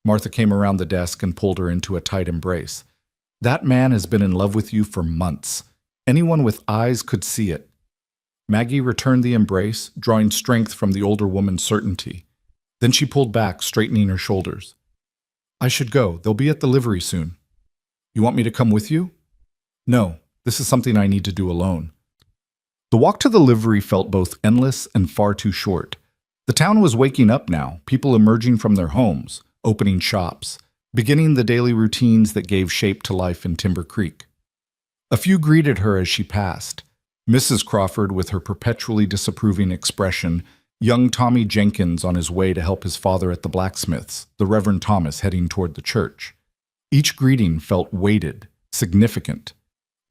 Martha came around the desk and pulled her into a tight embrace. That man has been in love with you for months. Anyone with eyes could see it. Maggie returned the embrace, drawing strength from the older woman's certainty. Then she pulled back, straightening her shoulders. I should go. They'll be at the livery soon. You want me to come with you? No, this is something I need to do alone. The walk to the livery felt both endless and far too short. The town was waking up now, people emerging from their homes, opening shops, beginning the daily routines that gave shape to life in Timber Creek. A few greeted her as she passed. Mrs. Crawford with her perpetually disapproving expression, young Tommy Jenkins on his way to help his father at the blacksmith's, the Reverend Thomas heading toward the church. Each greeting felt weighted, significant.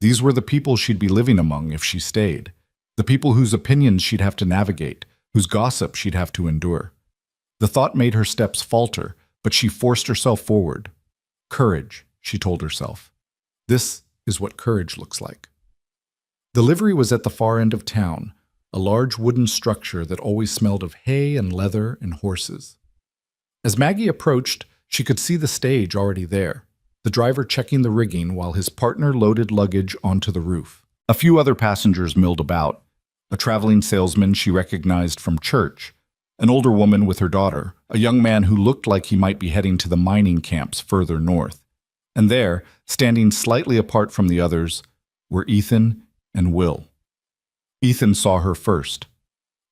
These were the people she'd be living among if she stayed, the people whose opinions she'd have to navigate, whose gossip she'd have to endure. The thought made her steps falter, but she forced herself forward. Courage, she told herself. This is what courage looks like. The livery was at the far end of town, a large wooden structure that always smelled of hay and leather and horses. As Maggie approached, she could see the stage already there, the driver checking the rigging while his partner loaded luggage onto the roof. A few other passengers milled about, a traveling salesman she recognized from church, an older woman with her daughter, a young man who looked like he might be heading to the mining camps further north. And there, standing slightly apart from the others, were Ethan and Will. Ethan saw her first.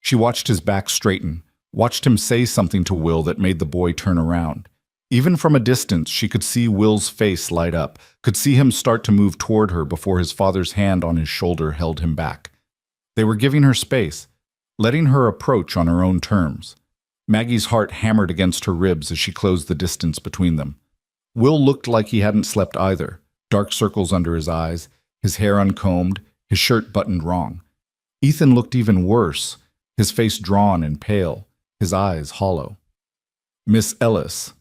She watched his back straighten, watched him say something to Will that made the boy turn around. Even from a distance, she could see Will's face light up, could see him start to move toward her before his father's hand on his shoulder held him back. They were giving her space, letting her approach on her own terms. Maggie's heart hammered against her ribs as she closed the distance between them. Will looked like he hadn't slept either, dark circles under his eyes, his hair uncombed, his shirt buttoned wrong. Ethan looked even worse, his face drawn and pale, his eyes hollow. Miss Ellis.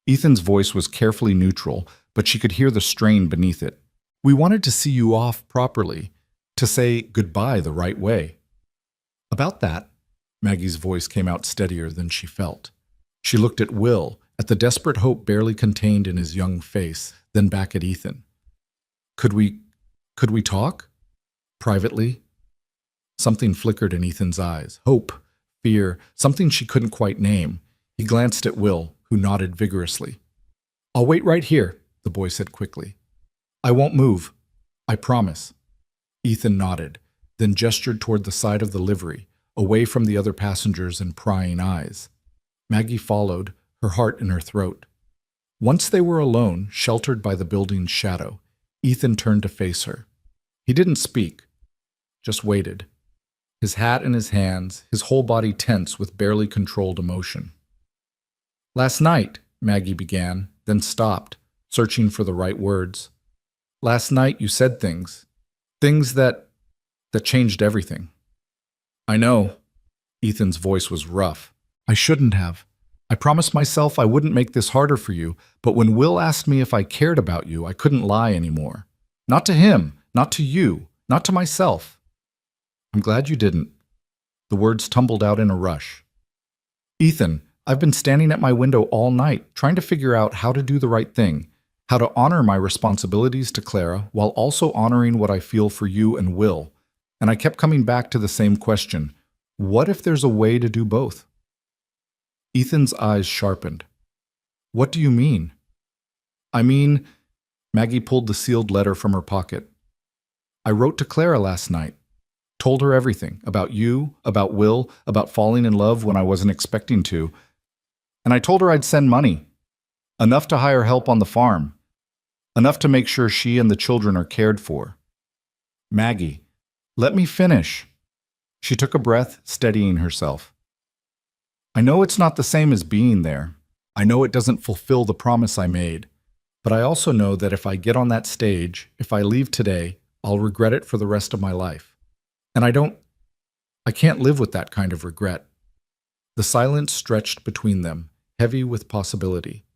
Ethan's voice was carefully neutral, but she could hear the strain beneath it. We wanted to see you off properly, to say goodbye the right way. About that, Maggie's voice came out steadier than she felt. She looked at Will, at the desperate hope barely contained in his young face, then back at Ethan. Could we talk? Privately? Something flickered in Ethan's eyes. Hope, fear, something she couldn't quite name. He glanced at Will, who nodded vigorously. I'll wait right here, the boy said quickly. I won't move. I promise. Ethan nodded, then gestured toward the side of the livery, away from the other passengers and prying eyes. Maggie followed, her heart in her throat. Once they were alone, sheltered by the building's shadow, Ethan turned to face her. He didn't speak, just waited, his hat in his hands, his whole body tense with barely controlled emotion. Last night, Maggie began, then stopped, searching for the right words. Last night you said things that changed everything. I know. Ethan's voice was rough. I shouldn't have. I promised myself I wouldn't make this harder for you, but when Will asked me if I cared about you, I couldn't lie anymore. Not to him, not to you, not to myself. I'm glad you didn't. The words tumbled out in a rush. Ethan, I've been standing at my window all night, trying to figure out how to do the right thing, how to honor my responsibilities to Clara while also honoring what I feel for you and Will. And I kept coming back to the same question. What if there's a way to do both? Ethan's eyes sharpened. What do you mean? I mean, Maggie pulled the sealed letter from her pocket. I wrote to Clara last night. Told her everything, about you, about Will, about falling in love when I wasn't expecting to. And I told her I'd send money. Enough to hire help on the farm. Enough to make sure she and the children are cared for. Maggie, let me finish. She took a breath, steadying herself. I know it's not the same as being there. I know it doesn't fulfill the promise I made. But I also know that if I get on that stage, if I leave today, I'll regret it for the rest of my life. And I can't live with that kind of regret. The silence stretched between them, heavy with possibility.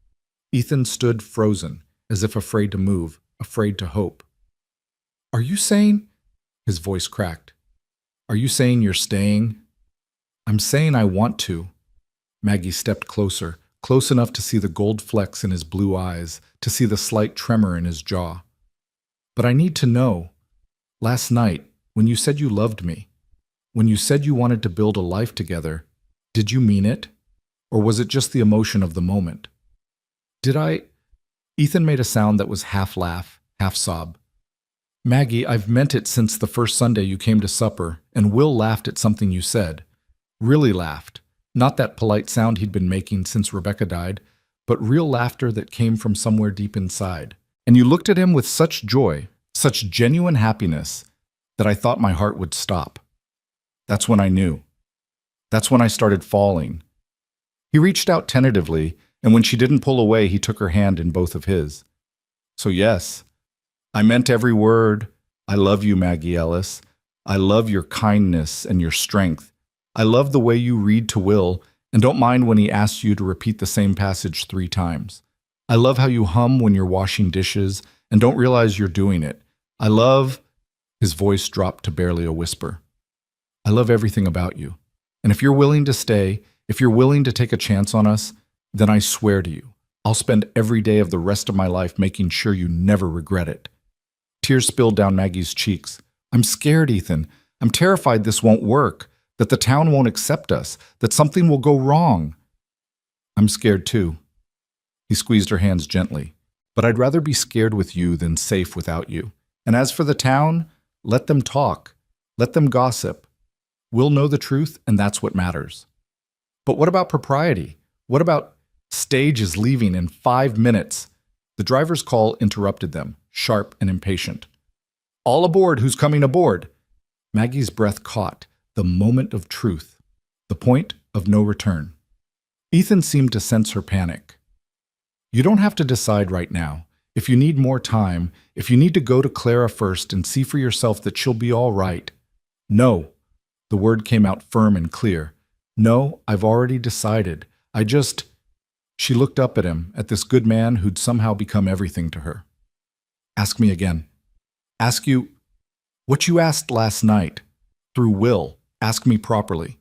Ethan stood frozen, as if afraid to move, afraid to hope. Are you saying? His voice cracked. Are you saying you're staying? I'm saying I want to. Maggie stepped closer, close enough to see the gold flecks in his blue eyes, to see the slight tremor in his jaw. But I need to know. Last night, when you said you loved me, when you said you wanted to build a life together, did you mean it? Or was it just the emotion of the moment? Did I? Ethan made a sound that was half laugh, half sob. Maggie, I've meant it since the first Sunday you came to supper, and Will laughed at something you said. Really laughed. Not that polite sound he'd been making since Rebecca died, but real laughter that came from somewhere deep inside. And you looked at him with such joy, such genuine happiness, that I thought my heart would stop. That's when I knew. That's when I started falling. He reached out tentatively, and when she didn't pull away, he took her hand in both of his. So yes, I meant every word. I love you, Maggie Ellis. I love your kindness and your strength. I love the way you read to Will and don't mind when he asks you to repeat the same passage 3 times. I love how you hum when you're washing dishes and don't realize you're doing it. I love... His voice dropped to barely a whisper. I love everything about you. And if you're willing to stay, if you're willing to take a chance on us, then I swear to you, I'll spend every day of the rest of my life making sure you never regret it. Tears spilled down Maggie's cheeks. I'm scared, Ethan. I'm terrified this won't work, that the town won't accept us, that something will go wrong. I'm scared too. He squeezed her hands gently. But I'd rather be scared with you than safe without you. And as for the town, let them talk. Let them gossip. We'll know the truth, and that's what matters. But what about propriety? What about stage is leaving in 5 minutes? The driver's call interrupted them, sharp and impatient. All aboard, who's coming aboard? Maggie's breath caught, the moment of truth, the point of no return. Ethan seemed to sense her panic. You don't have to decide right now. If you need more time, if you need to go to Clara first and see for yourself that she'll be all right. No. The word came out firm and clear. No, I've already decided. She looked up at him, at this good man who'd somehow become everything to her. Ask me again. Ask you what you asked last night. Through Will. Ask me properly.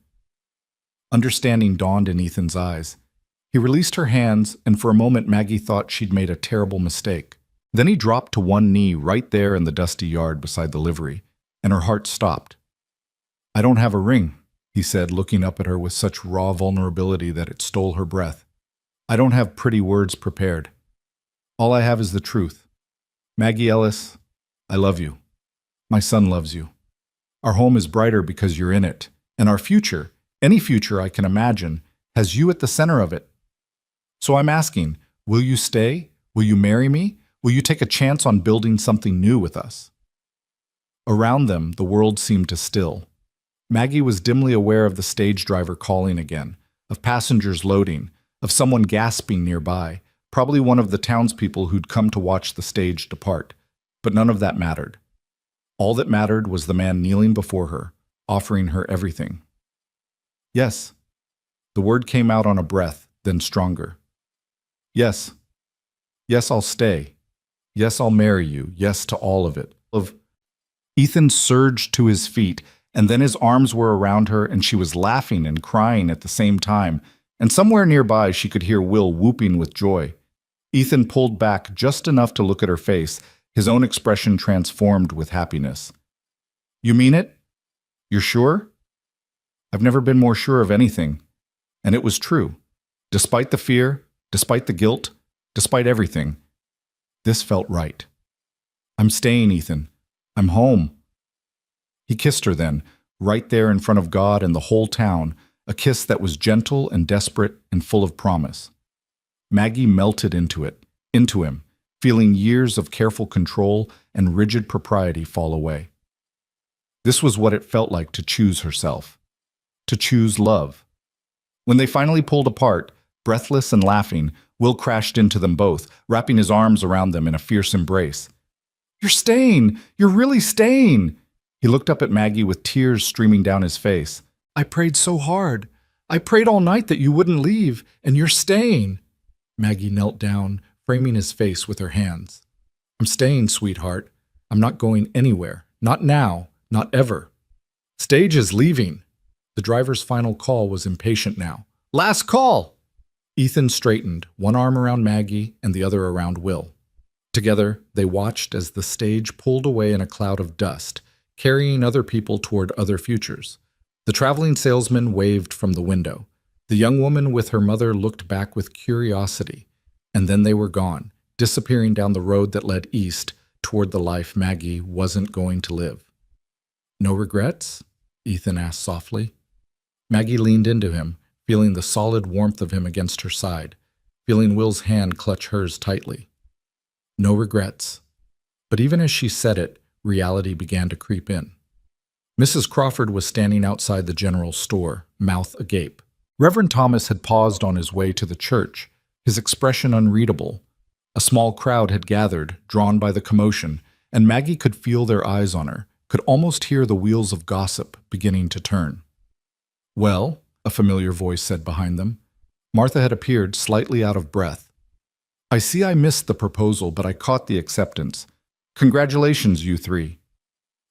Understanding dawned in Ethan's eyes. He released her hands, and for a moment Maggie thought she'd made a terrible mistake. Then he dropped to one knee right there in the dusty yard beside the livery, and her heart stopped. I don't have a ring, he said, looking up at her with such raw vulnerability that it stole her breath. I don't have pretty words prepared. All I have is the truth. Maggie Ellis, I love you. My son loves you. Our home is brighter because you're in it, and our future, any future I can imagine, has you at the center of it. So I'm asking, will you stay? Will you marry me? Will you take a chance on building something new with us? Around them, the world seemed to still. Maggie was dimly aware of the stage driver calling again, of passengers loading, of someone gasping nearby, probably one of the townspeople who'd come to watch the stage depart. But none of that mattered. All that mattered was the man kneeling before her, offering her everything. Yes. The word came out on a breath, then stronger. Yes. Yes, I'll stay. Yes, I'll marry you. Yes to all of it. Ethan surged to his feet, and then his arms were around her, and she was laughing and crying at the same time, and somewhere nearby she could hear Will whooping with joy. Ethan pulled back just enough to look at her face, his own expression transformed with happiness. You mean it? You're sure? I've never been more sure of anything. And it was true. Despite the fear, despite the guilt, despite everything, this felt right. I'm staying, Ethan. I'm home. He kissed her then, right there in front of God and the whole town, a kiss that was gentle and desperate and full of promise. Maggie melted into him, feeling years of careful control and rigid propriety fall away. This was what it felt like to choose herself, to choose love. When they finally pulled apart, breathless and laughing, Will crashed into them both, wrapping his arms around them in a fierce embrace. You're staying! You're really staying! He looked up at Maggie with tears streaming down his face. I prayed so hard. I prayed all night that you wouldn't leave, and you're staying. Maggie knelt down, framing his face with her hands. I'm staying, sweetheart. I'm not going anywhere. Not now. Not ever. Stage is leaving. The driver's final call was impatient now. Last call! Ethan straightened, one arm around Maggie and the other around Will. Together, they watched as the stage pulled away in a cloud of dust, carrying other people toward other futures. The traveling salesman waved from the window. The young woman with her mother looked back with curiosity, and then they were gone, disappearing down the road that led east toward the life Maggie wasn't going to live. No regrets? Ethan asked softly. Maggie leaned into him, feeling the solid warmth of him against her side, feeling Will's hand clutch hers tightly. No regrets. But even as she said it, reality began to creep in. Mrs. Crawford was standing outside the general store, mouth agape. Reverend Thomas had paused on his way to the church, his expression unreadable. A small crowd had gathered, drawn by the commotion, and Maggie could feel their eyes on her, could almost hear the wheels of gossip beginning to turn. "Well," a familiar voice said behind them. Martha had appeared, slightly out of breath. "I see I missed the proposal, but I caught the acceptance. Congratulations, you three."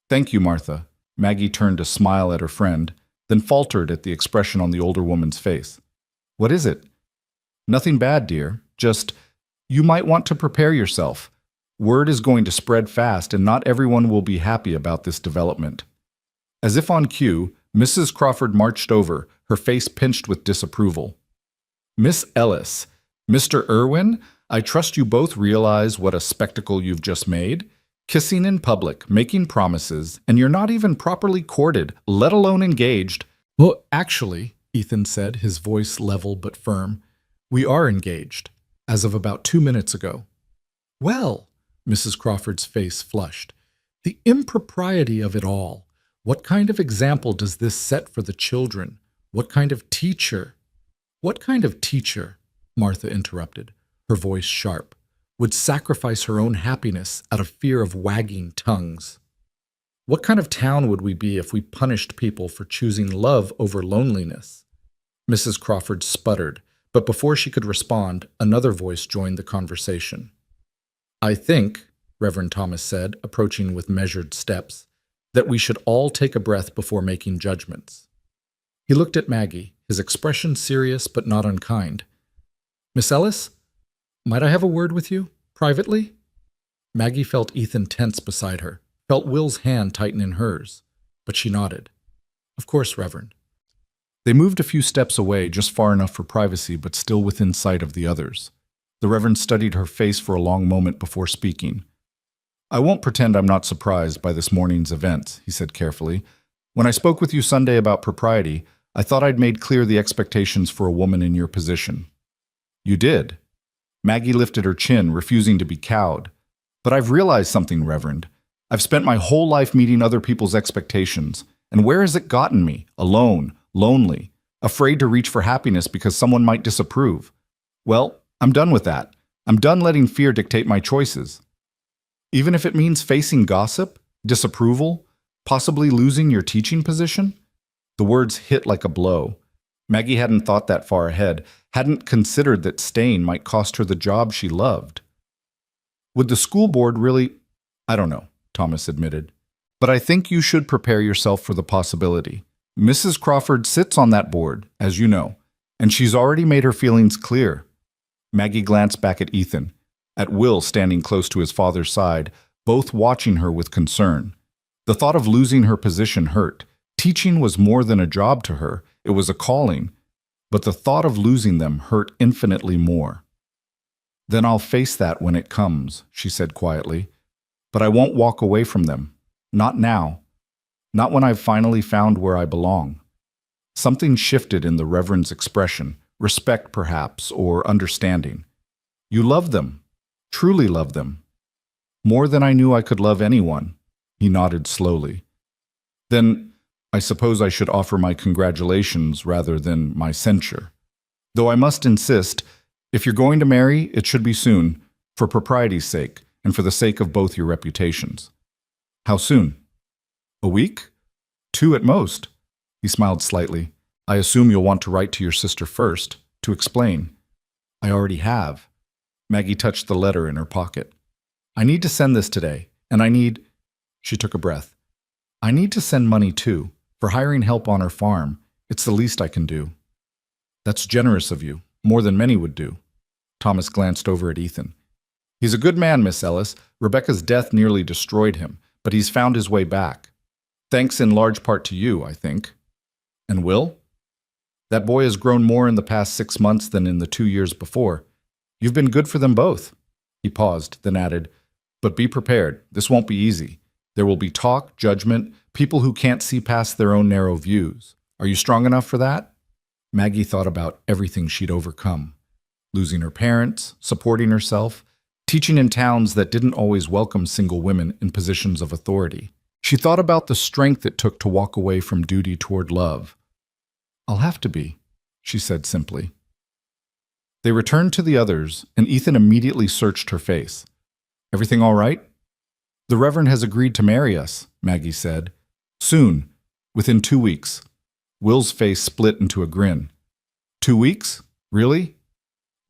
"Thank you, Martha." Maggie turned to smile at her friend, then faltered at the expression on the older woman's face. "What is it?" "Nothing bad, dear. Just, you might want to prepare yourself. Word is going to spread fast, and not everyone will be happy about this development." As if on cue, Mrs. Crawford marched over, her face pinched with disapproval. "Miss Ellis, Mr. Irwin, I trust you both realize what a spectacle you've just made. Kissing in public, making promises, and you're not even properly courted, let alone engaged." "Well, actually," Ethan said, his voice level but firm, "we are engaged, as of about 2 minutes ago." "Well," Mrs. Crawford's face flushed, "the impropriety of it all. What kind of example does this set for the children? What kind of teacher?" "What kind of teacher," Martha interrupted, her voice sharp, "would sacrifice her own happiness out of fear of wagging tongues? What kind of town would we be if we punished people for choosing love over loneliness?" Mrs. Crawford sputtered, but before she could respond, another voice joined the conversation. "I think," Reverend Thomas said, approaching with measured steps, "that we should all take a breath before making judgments." He looked at Maggie, his expression serious but not unkind. "Miss Ellis, might I have a word with you, privately?" Maggie felt Ethan tense beside her, felt Will's hand tighten in hers, but she nodded. "Of course, Reverend." They moved a few steps away, just far enough for privacy, but still within sight of the others. The Reverend studied her face for a long moment before speaking. "I won't pretend I'm not surprised by this morning's events," he said carefully. "When I spoke with you Sunday about propriety, I thought I'd made clear the expectations for a woman in your position." "You did." Maggie lifted her chin, refusing to be cowed. "But I've realized something, Reverend. I've spent my whole life meeting other people's expectations, and where has it gotten me? Alone, lonely, afraid to reach for happiness because someone might disapprove. Well, I'm done with that. I'm done letting fear dictate my choices. Even if it means facing gossip, disapproval, possibly losing your teaching position?" The words hit like a blow. Maggie hadn't thought that far ahead, hadn't considered that staying might cost her the job she loved. "Would the school board really—" "I don't know," Thomas admitted. "But I think you should prepare yourself for the possibility. Mrs. Crawford sits on that board, as you know, and she's already made her feelings clear." Maggie glanced back at Ethan, at Will standing close to his father's side, both watching her with concern. The thought of losing her position hurt. Teaching was more than a job to her, it was a calling, but the thought of losing them hurt infinitely more. "Then I'll face that when it comes," she said quietly. "But I won't walk away from them. Not now. Not when I've finally found where I belong." Something shifted in the Reverend's expression, respect perhaps, or understanding. "You love them, truly love them." "More than I knew I could love anyone," he nodded slowly. "Then I suppose I should offer my congratulations rather than my censure. Though I must insist, if you're going to marry, it should be soon, for propriety's sake, and for the sake of both your reputations." "How soon?" "A week? 2 at most." He smiled slightly. "I assume you'll want to write to your sister first, to explain." "I already have." Maggie touched the letter in her pocket. "I need to send this today, and I need—" She took a breath. "I need to send money too, for hiring help on her farm. It's the least I can do." "That's generous of you, more than many would do." Thomas glanced over at Ethan. "He's a good man, Miss Ellis. Rebecca's death nearly destroyed him, but he's found his way back. Thanks in large part to you, I think." "And Will?" "That boy has grown more in the past 6 months than in the 2 years before. You've been good for them both." He paused, then added, "But be prepared. This won't be easy. There will be talk, judgment, people who can't see past their own narrow views. Are you strong enough for that?" Maggie thought about everything she'd overcome. Losing her parents, supporting herself, teaching in towns that didn't always welcome single women in positions of authority. She thought about the strength it took to walk away from duty toward love. "I'll have to be," she said simply. They returned to the others, and Ethan immediately searched her face. "Everything all right?" "The Reverend has agreed to marry us," Maggie said. "Soon, within 2 weeks." Will's face split into a grin. 2 weeks? Really?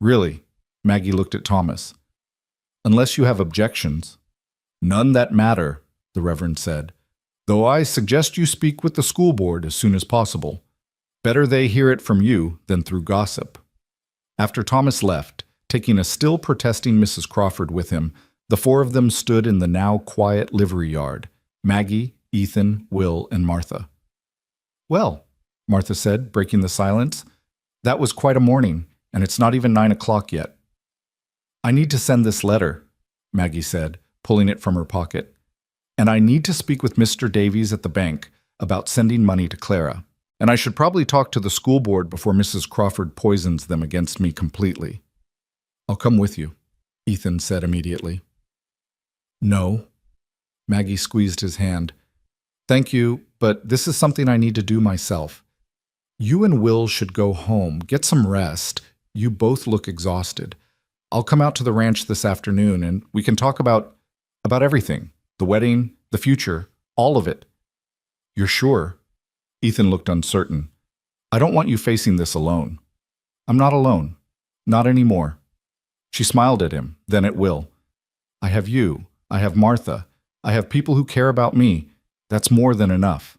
Really. Maggie looked at Thomas. "Unless you have objections." "None that matter," the Reverend said, "though I suggest you speak with the school board as soon as possible. Better they hear it from you than through gossip." After Thomas left, taking a still protesting Mrs. Crawford with him, the four of them stood in the now quiet livery yard: Maggie, Ethan, Will, and Martha. "Well," Martha said, breaking the silence, "that was quite a morning, and it's not even 9 o'clock yet." "I need to send this letter," Maggie said, pulling it from her pocket. "And I need to speak with Mr. Davies at the bank about sending money to Clara. And I should probably talk to the school board before Mrs. Crawford poisons them against me completely." "I'll come with you," Ethan said immediately. "No." Maggie squeezed his hand. "Thank you, but this is something I need to do myself. You and Will should go home, get some rest. You both look exhausted. I'll come out to the ranch this afternoon, and we can talk about everything. The wedding, the future, all of it." "You're sure?" Ethan looked uncertain. "I don't want you facing this alone." "I'm not alone. Not anymore." She smiled at him, then at Will. "I have you. I have Martha. I have people who care about me. That's more than enough."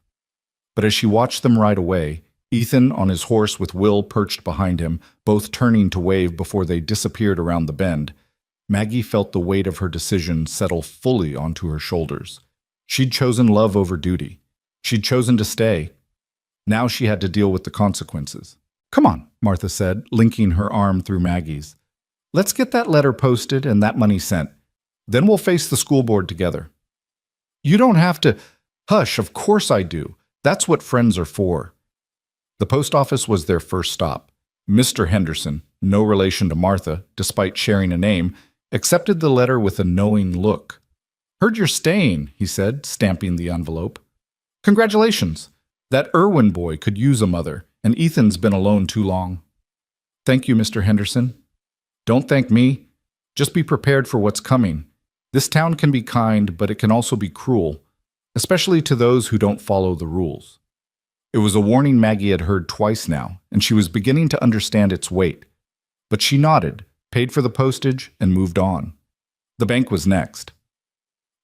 But as she watched them ride away, Ethan on his horse with Will perched behind him, both turning to wave before they disappeared around the bend, Maggie felt the weight of her decision settle fully onto her shoulders. She'd chosen love over duty. She'd chosen to stay. Now she had to deal with the consequences. "Come on," Martha said, linking her arm through Maggie's. "Let's get that letter posted and that money sent. Then we'll face the school board together." "You don't have to—" "Hush, of course I do. That's what friends are for." The post office was their first stop. Mr. Henderson, no relation to Martha, despite sharing a name, accepted the letter with a knowing look. "Heard you're staying," he said, stamping the envelope. "Congratulations. That Irwin boy could use a mother, and Ethan's been alone too long." "Thank you, Mr. Henderson." "Don't thank me. Just be prepared for what's coming. This town can be kind, but it can also be cruel, especially to those who don't follow the rules." It was a warning Maggie had heard twice now, and she was beginning to understand its weight. But she nodded, paid for the postage, and moved on. The bank was next.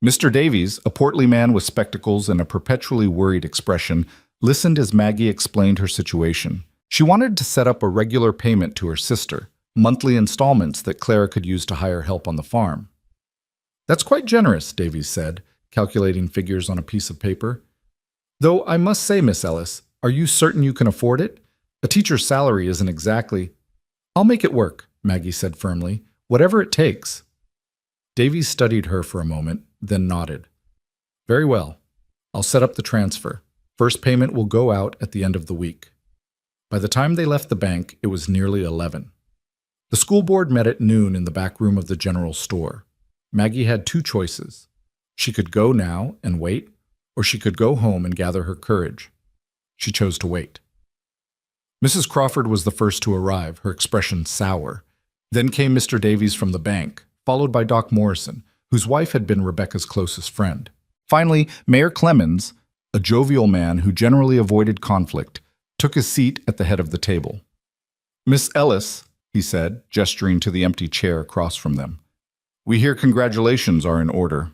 Mr. Davies, a portly man with spectacles and a perpetually worried expression, listened as Maggie explained her situation. She wanted to set up a regular payment to her sister, monthly installments that Clara could use to hire help on the farm. "That's quite generous," Davies said, calculating figures on a piece of paper. "Though I must say, Miss Ellis, are you certain you can afford it? A teacher's salary isn't exactly—" "I'll make it work," Maggie said firmly. "Whatever it takes." Davies studied her for a moment, then nodded. "Very well. I'll set up the transfer. First payment will go out at the end of the week." By the time they left the bank, it was nearly 11. The school board met at noon in the back room of the general store. Maggie had two choices. She could go now and wait, or she could go home and gather her courage. She chose to wait. Mrs. Crawford was the first to arrive, her expression sour. Then came Mr. Davies from the bank, followed by Doc Morrison, whose wife had been Rebecca's closest friend. Finally, Mayor Clemens, a jovial man who generally avoided conflict, took his seat at the head of the table. "Miss Ellis," he said, gesturing to the empty chair across from them, "we hear congratulations are in order."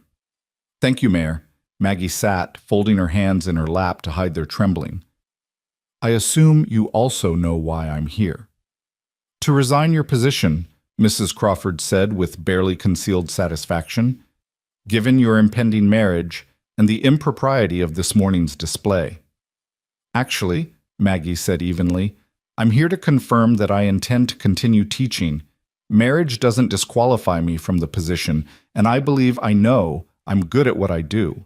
"Thank you, Mayor." Maggie sat, folding her hands in her lap to hide their trembling. "I assume you also know why I'm here." "To resign your position," Mrs. Crawford said with barely concealed satisfaction, "given your impending marriage and the impropriety of this morning's display." "Actually," Maggie said evenly, "I'm here to confirm that I intend to continue teaching. Marriage doesn't disqualify me from the position, and I believe I know I'm good at what I do."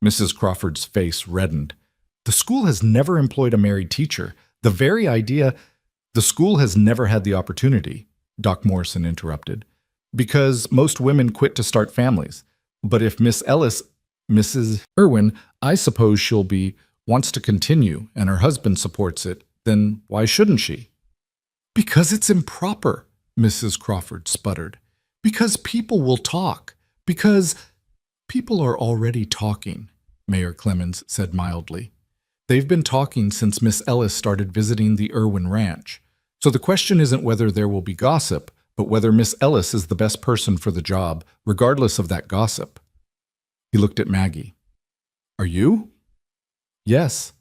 Mrs. Crawford's face reddened. "The school has never employed a married teacher. The very idea, the school has never had the opportunity, Doc Morrison interrupted, because most women quit to start families. But if Mrs. Irwin, I suppose wants to continue and her husband supports it, then why shouldn't she? Because it's improper, Mrs. Crawford sputtered. Because people will talk. Because people are already talking, Mayor Clemens said mildly. They've been talking since Miss Ellis started visiting the Irwin Ranch. So the question isn't whether there will be gossip, but whether Miss Ellis is the best person for the job, regardless of that gossip. He looked at Maggie. Are you? Yes.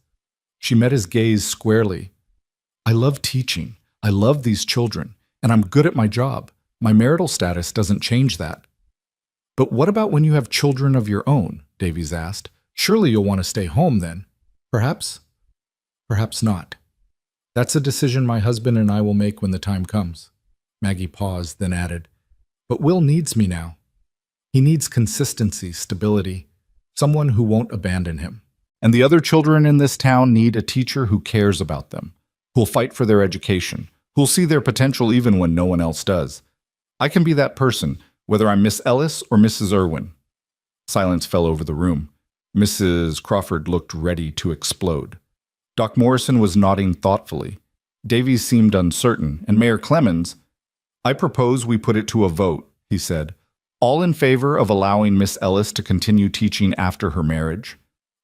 She met his gaze squarely. I love teaching. I love these children, and I'm good at my job. My marital status doesn't change that. But what about when you have children of your own? Davies asked. Surely you'll want to stay home then. Perhaps. Perhaps not. That's a decision my husband and I will make when the time comes. Maggie paused, then added, but Will needs me now. He needs consistency, stability, someone who won't abandon him. And the other children in this town need a teacher who cares about them, who'll fight for their education, who'll see their potential even when no one else does. I can be that person, whether I'm Miss Ellis or Mrs. Irwin. Silence fell over the room. Mrs. Crawford looked ready to explode. Doc Morrison was nodding thoughtfully. Davies seemed uncertain, and Mayor Clemens, I propose we put it to a vote, he said. All in favor of allowing Miss Ellis to continue teaching after her marriage?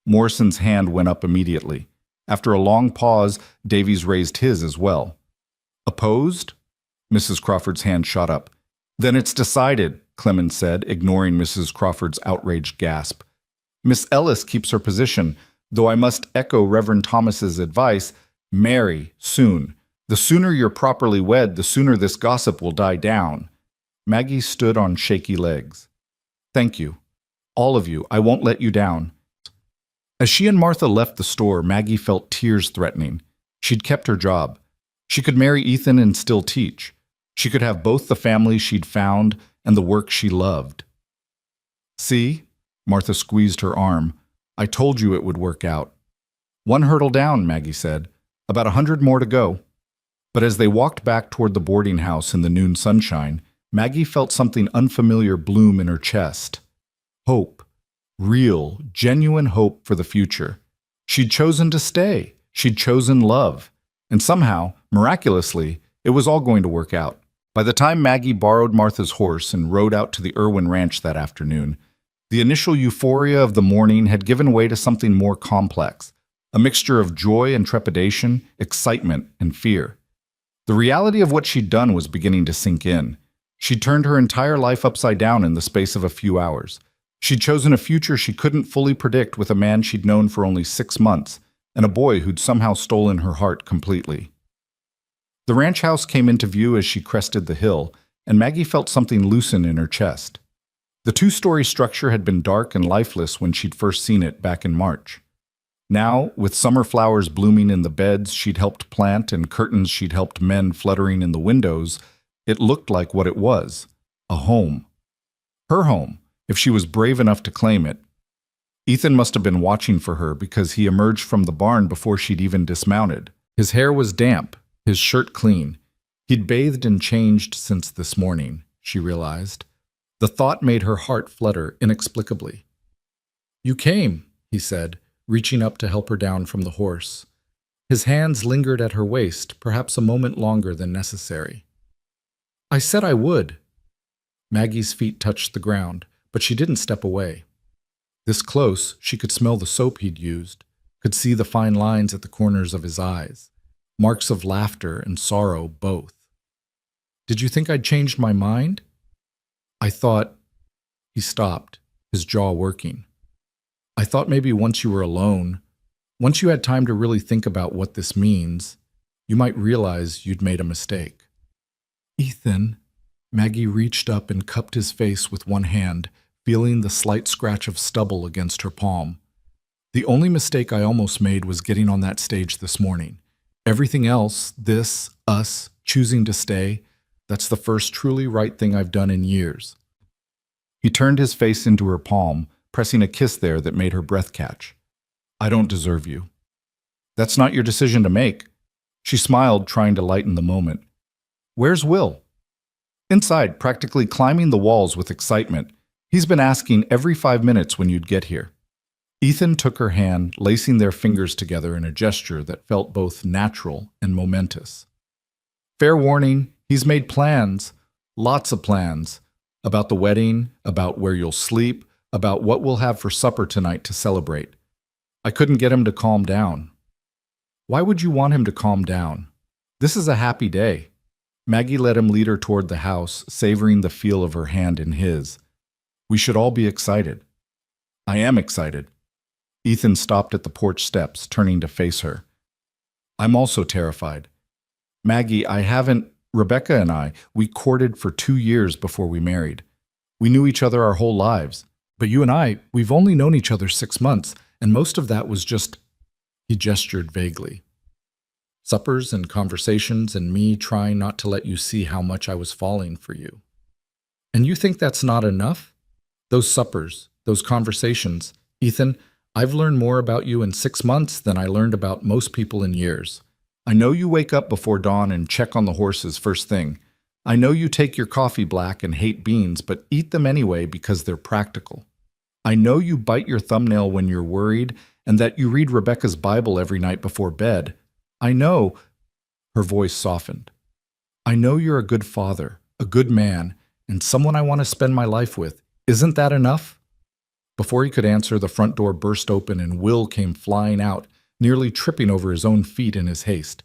Morrison's hand went up immediately. After a long pause, Davies raised his as well. Opposed? Mrs. Crawford's hand shot up. Then it's decided, Clemens said, ignoring Mrs. Crawford's outraged gasp. Miss Ellis keeps her position, though I must echo Reverend Thomas's advice, marry soon. The sooner you're properly wed, the sooner this gossip will die down. Maggie stood on shaky legs. Thank you. All of you. I won't let you down. As she and Martha left the store, Maggie felt tears threatening. She'd kept her job. She could marry Ethan and still teach. She could have both the family she'd found and the work she loved. See? Martha squeezed her arm. I told you it would work out. One hurdle down, Maggie said. About 100 more to go. But as they walked back toward the boarding house in the noon sunshine, Maggie felt something unfamiliar bloom in her chest. Hope. Real, genuine hope for the future. She'd chosen to stay. She'd chosen love. And somehow, miraculously, it was all going to work out. By the time Maggie borrowed Martha's horse and rode out to the Irwin Ranch that afternoon, the initial euphoria of the morning had given way to something more complex, a mixture of joy and trepidation, excitement and fear. The reality of what she'd done was beginning to sink in. She'd turned her entire life upside down in the space of a few hours. She'd chosen a future she couldn't fully predict with a man she'd known for only 6 months, and a boy who'd somehow stolen her heart completely. The ranch house came into view as she crested the hill, and Maggie felt something loosen in her chest. The 2-story structure had been dark and lifeless when she'd first seen it back in March. Now, with summer flowers blooming in the beds she'd helped plant and curtains she'd helped mend fluttering in the windows, it looked like what it was, a home. Her home, if she was brave enough to claim it. Ethan must have been watching for her because he emerged from the barn before she'd even dismounted. His hair was damp, his shirt clean. He'd bathed and changed since this morning, she realized. The thought made her heart flutter inexplicably. You came, he said, reaching up to help her down from the horse. His hands lingered at her waist, perhaps a moment longer than necessary. I said I would. Maggie's feet touched the ground, but she didn't step away. This close, she could smell the soap he'd used, could see the fine lines at the corners of his eyes, marks of laughter and sorrow both. Did you think I'd changed my mind? I thought... He stopped, his jaw working. I thought maybe once you were alone, once you had time to really think about what this means, you might realize you'd made a mistake. Ethan, Maggie reached up and cupped his face with one hand, feeling the slight scratch of stubble against her palm. The only mistake I almost made was getting on that stage this morning. Everything else, this, us, choosing to stay, that's the first truly right thing I've done in years. He turned his face into her palm, pressing a kiss there that made her breath catch. I don't deserve you. That's not your decision to make. She smiled, trying to lighten the moment. Where's Will? Inside, practically climbing the walls with excitement. He's been asking every 5 minutes when you'd get here. Ethan took her hand, lacing their fingers together in a gesture that felt both natural and momentous. Fair warning, he's made plans, lots of plans, about the wedding, about where you'll sleep, about what we'll have for supper tonight to celebrate. I couldn't get him to calm down. Why would you want him to calm down? This is a happy day. Maggie let him lead her toward the house, savoring the feel of her hand in his. We should all be excited. I am excited. Ethan stopped at the porch steps, turning to face her. I'm also terrified. Maggie, Rebecca and I, we courted for 2 years before we married. We knew each other our whole lives. But you and I, we've only known each other 6 months, and most of that was just, he gestured vaguely. Suppers and conversations and me trying not to let you see how much I was falling for you. And you think that's not enough? Those suppers, those conversations, Ethan, I've learned more about you in 6 months than I learned about most people in years. I know you wake up before dawn and check on the horses first thing. I know you take your coffee black and hate beans, but eat them anyway because they're practical. I know you bite your thumbnail when you're worried and that you read Rebecca's Bible every night before bed. I know, her voice softened. I know you're a good father, a good man, and someone I want to spend my life with. Isn't that enough? Before he could answer, the front door burst open and Will came flying out, nearly tripping over his own feet in his haste.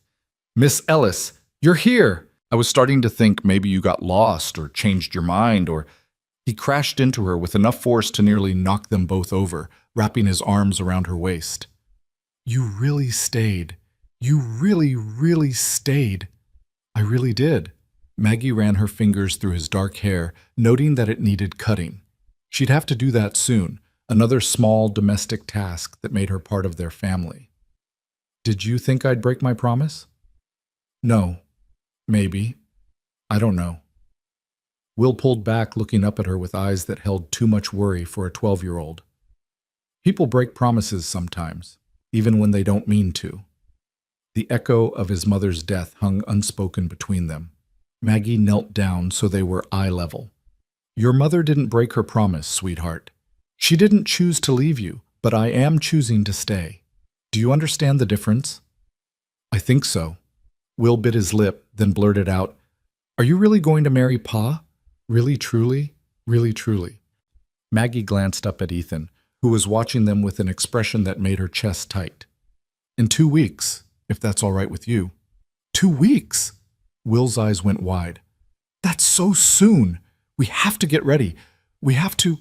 Miss Ellis, you're here! I was starting to think maybe you got lost or changed your mind or... He crashed into her with enough force to nearly knock them both over, wrapping his arms around her waist. You really stayed. You really, really stayed. I really did. Maggie ran her fingers through his dark hair, noting that it needed cutting. She'd have to do that soon, another small domestic task that made her part of their family. Did you think I'd break my promise? No. Maybe. I don't know. Will pulled back, looking up at her with eyes that held too much worry for a 12-year-old. People break promises sometimes, even when they don't mean to. The echo of his mother's death hung unspoken between them. Maggie knelt down so they were eye level. Your mother didn't break her promise, sweetheart. She didn't choose to leave you, but I am choosing to stay. Do you understand the difference? I think so. Will bit his lip, then blurted out, Are you really going to marry Pa? Really, truly? Really, truly? Maggie glanced up at Ethan, who was watching them with an expression that made her chest tight. In 2 weeks, if that's all right with you. 2 weeks? Will's eyes went wide. That's so soon. We have to get ready. We have to...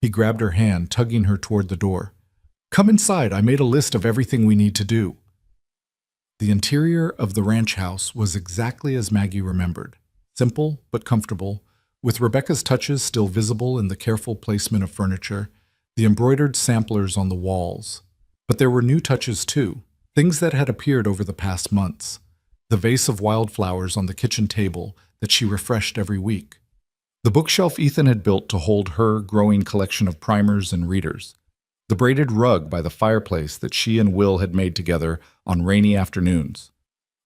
He grabbed her hand, tugging her toward the door. Come inside. I made a list of everything we need to do. The interior of the ranch house was exactly as Maggie remembered. Simple but comfortable, with Rebecca's touches still visible in the careful placement of furniture, the embroidered samplers on the walls. But there were new touches too, things that had appeared over the past months. The vase of wildflowers on the kitchen table that she refreshed every week. The bookshelf Ethan had built to hold her growing collection of primers and readers. The braided rug by the fireplace that she and Will had made together on rainy afternoons.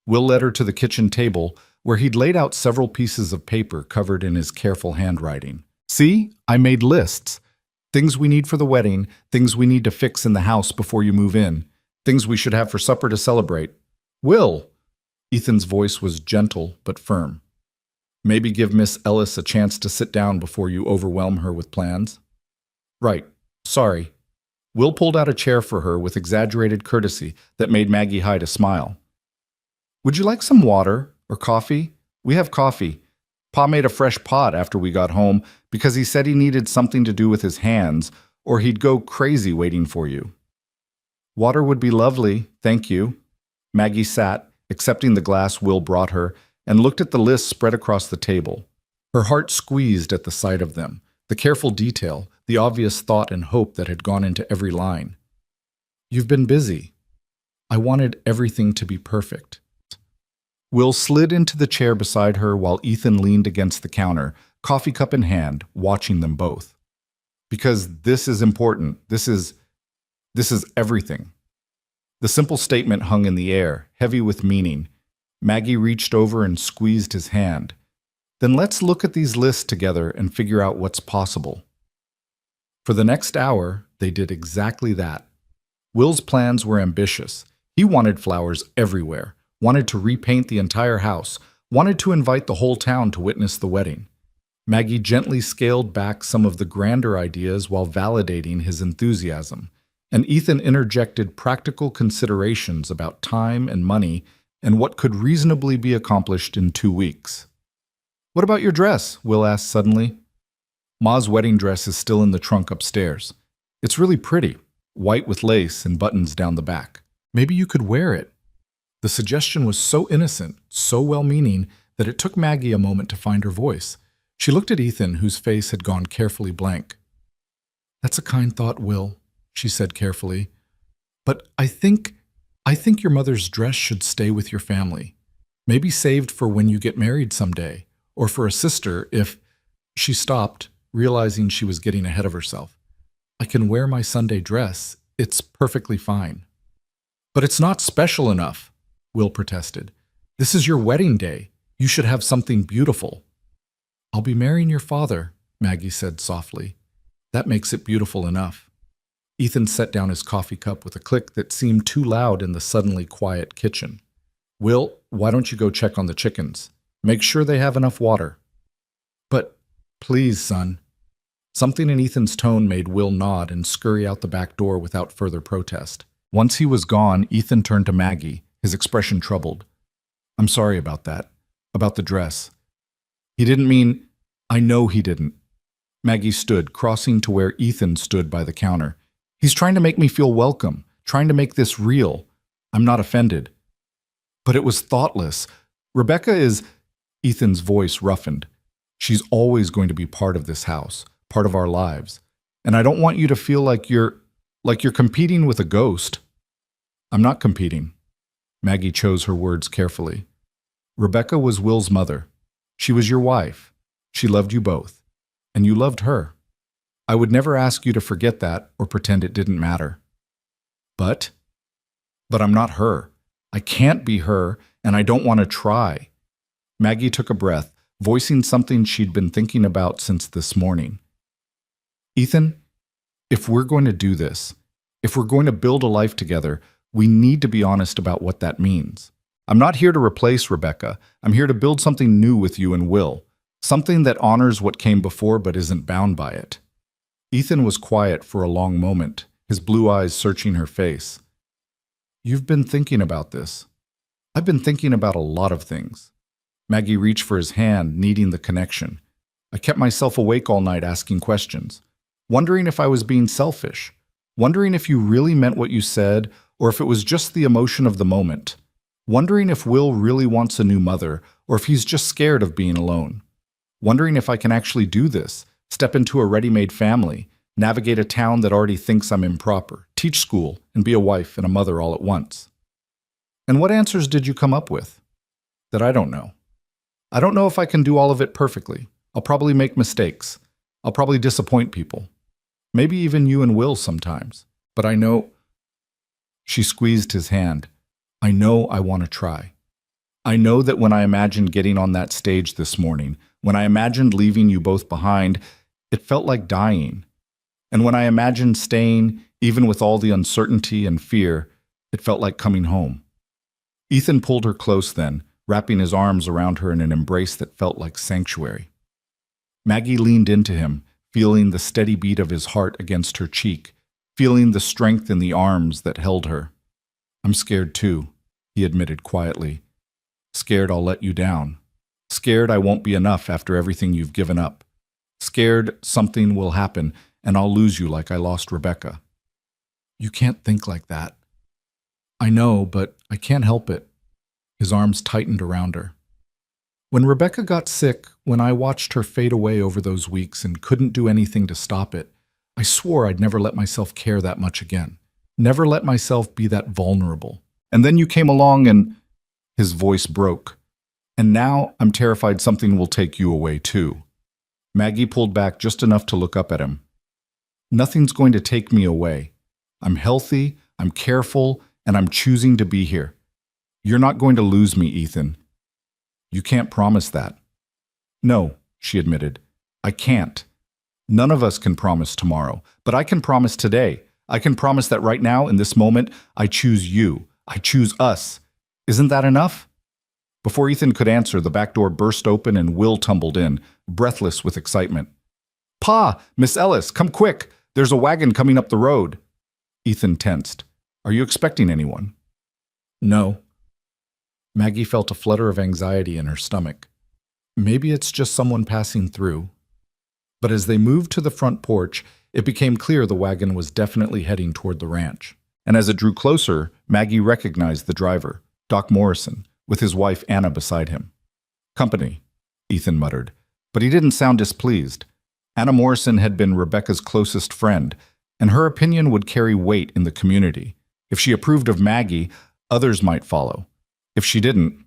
Will led her to the kitchen table, where he'd laid out several pieces of paper covered in his careful handwriting. See, I made lists. Things we need for the wedding, things we need to fix in the house before you move in, things we should have for supper to celebrate. Will! Ethan's voice was gentle but firm. Maybe give Miss Ellis a chance to sit down before you overwhelm her with plans. Right. Sorry. Will pulled out a chair for her with exaggerated courtesy that made Maggie hide a smile. Would you like some water? Or coffee? We have coffee. Pa made a fresh pot after we got home because he said he needed something to do with his hands or he'd go crazy waiting for you. Water would be lovely, thank you. Maggie sat, accepting the glass Will brought her, and looked at the list spread across the table. Her heart squeezed at the sight of them, the careful detail, the obvious thought and hope that had gone into every line. You've been busy. I wanted everything to be perfect. Will slid into the chair beside her while Ethan leaned against the counter, coffee cup in hand, watching them both. Because this is important. This is everything. The simple statement hung in the air, heavy with meaning, Maggie reached over and squeezed his hand. Then let's look at these lists together and figure out what's possible. For the next hour, they did exactly that. Will's plans were ambitious. He wanted flowers everywhere, wanted to repaint the entire house, wanted to invite the whole town to witness the wedding. Maggie gently scaled back some of the grander ideas while validating his enthusiasm, and Ethan interjected practical considerations about time and money and what could reasonably be accomplished in 2 weeks. "What about your dress?" Will asked suddenly. "Ma's wedding dress is still in the trunk upstairs. It's really pretty, white with lace and buttons down the back. Maybe you could wear it." The suggestion was so innocent, so well-meaning, that it took Maggie a moment to find her voice. She looked at Ethan, whose face had gone carefully blank. "That's a kind thought, Will," she said carefully. "But I think your mother's dress should stay with your family. Maybe saved for when you get married someday, or for a sister if—" She stopped, realizing she was getting ahead of herself. "I can wear my Sunday dress. It's perfectly fine." "But it's not special enough," Will protested. "This is your wedding day. You should have something beautiful." "I'll be marrying your father," Maggie said softly. "That makes it beautiful enough." Ethan set down his coffee cup with a click that seemed too loud in the suddenly quiet kitchen. "Will, why don't you go check on the chickens? Make sure they have enough water." "But, please, son." Something in Ethan's tone made Will nod and scurry out the back door without further protest. Once he was gone, Ethan turned to Maggie, his expression troubled. "I'm sorry about that. About the dress. He didn't mean—" "I know he didn't." Maggie stood, crossing to where Ethan stood by the counter. "He's trying to make me feel welcome, trying to make this real. I'm not offended." "But it was thoughtless. Rebecca is—" Ethan's voice roughened. "She's always going to be part of this house, part of our lives. And I don't want you to feel like you're competing with a ghost." "I'm not competing." Maggie chose her words carefully. "Rebecca was Will's mother. She was your wife. She loved you both. And you loved her. I would never ask you to forget that or pretend it didn't matter." But I'm not her. I can't be her, and I don't want to try." Maggie took a breath, voicing something she'd been thinking about since this morning. "Ethan, if we're going to do this, if we're going to build a life together, we need to be honest about what that means. I'm not here to replace Rebecca. I'm here to build something new with you and Will, something that honors what came before but isn't bound by it." Ethan was quiet for a long moment, his blue eyes searching her face. "You've been thinking about this." "I've been thinking about a lot of things." Maggie reached for his hand, needing the connection. "I kept myself awake all night asking questions, wondering if I was being selfish, wondering if you really meant what you said or if it was just the emotion of the moment, wondering if Will really wants a new mother or if he's just scared of being alone, wondering if I can actually do this, step into a ready-made family, navigate a town that already thinks I'm improper, teach school, and be a wife and a mother all at once." "And what answers did you come up with?" "That I don't know. I don't know if I can do all of it perfectly. I'll probably make mistakes. I'll probably disappoint people. Maybe even you and Will sometimes. But I know—" She squeezed his hand. "I know I want to try. I know that when I imagined getting on that stage this morning, when I imagined leaving you both behind, it felt like dying. And when I imagined staying, even with all the uncertainty and fear, it felt like coming home." Ethan pulled her close then, wrapping his arms around her in an embrace that felt like sanctuary. Maggie leaned into him, feeling the steady beat of his heart against her cheek, feeling the strength in the arms that held her. "I'm scared too," he admitted quietly. "Scared I'll let you down. Scared I won't be enough after everything you've given up. Scared something will happen and I'll lose you like I lost Rebecca." "You can't think like that." "I know, but I can't help it." His arms tightened around her. "When Rebecca got sick, when I watched her fade away over those weeks and couldn't do anything to stop it, I swore I'd never let myself care that much again. Never let myself be that vulnerable. And then you came along and—" His voice broke. "And now I'm terrified something will take you away too." Maggie pulled back just enough to look up at him. "Nothing's going to take me away. I'm healthy, I'm careful, and I'm choosing to be here. You're not going to lose me, Ethan. You can't promise that. No, she admitted. I can't. None of us can promise tomorrow, but I can promise today. I can promise that right now, in this moment, I choose you. I choose us. Isn't that enough? Before Ethan could answer, the back door burst open and Will tumbled in, breathless with excitement. Pa! Miss Ellis, come quick! There's a wagon coming up the road. Ethan tensed. Are you expecting anyone? No. Maggie felt a flutter of anxiety in her stomach. Maybe it's just someone passing through. But as they moved to the front porch, it became clear the wagon was definitely heading toward the ranch. And as it drew closer, Maggie recognized the driver, Doc Morrison, with his wife Anna beside him. Company, Ethan muttered, but he didn't sound displeased. Anna Morrison had been Rebecca's closest friend, and her opinion would carry weight in the community. If she approved of Maggie, others might follow. If she didn't,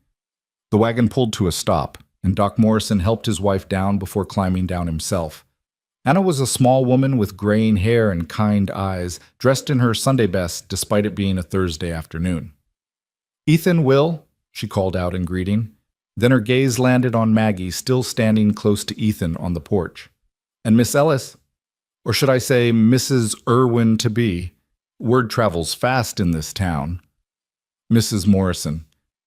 the wagon pulled to a stop, and Doc Morrison helped his wife down before climbing down himself. Anna was a small woman with graying hair and kind eyes, dressed in her Sunday best despite it being a Thursday afternoon. Ethan, Will, she called out in greeting. Then her gaze landed on Maggie, still standing close to Ethan on the porch. And Miss Ellis, or should I say Mrs. Irwin-to-be. Word travels fast in this town. Mrs. Morrison.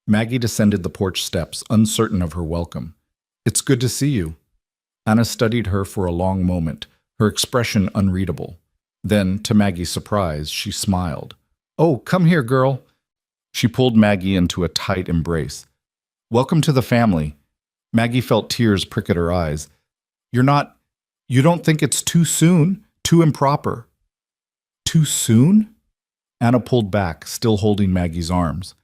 Maggie descended the porch steps, uncertain of her welcome. It's good to see you. Anna studied her for a long moment, her expression unreadable. Then, to Maggie's surprise, she smiled. Oh, come here, girl. She pulled Maggie into a tight embrace. Welcome to the family. Maggie felt tears prick at her eyes. You don't think it's too soon? Too improper? Too soon? Anna pulled back, still holding Maggie's arms.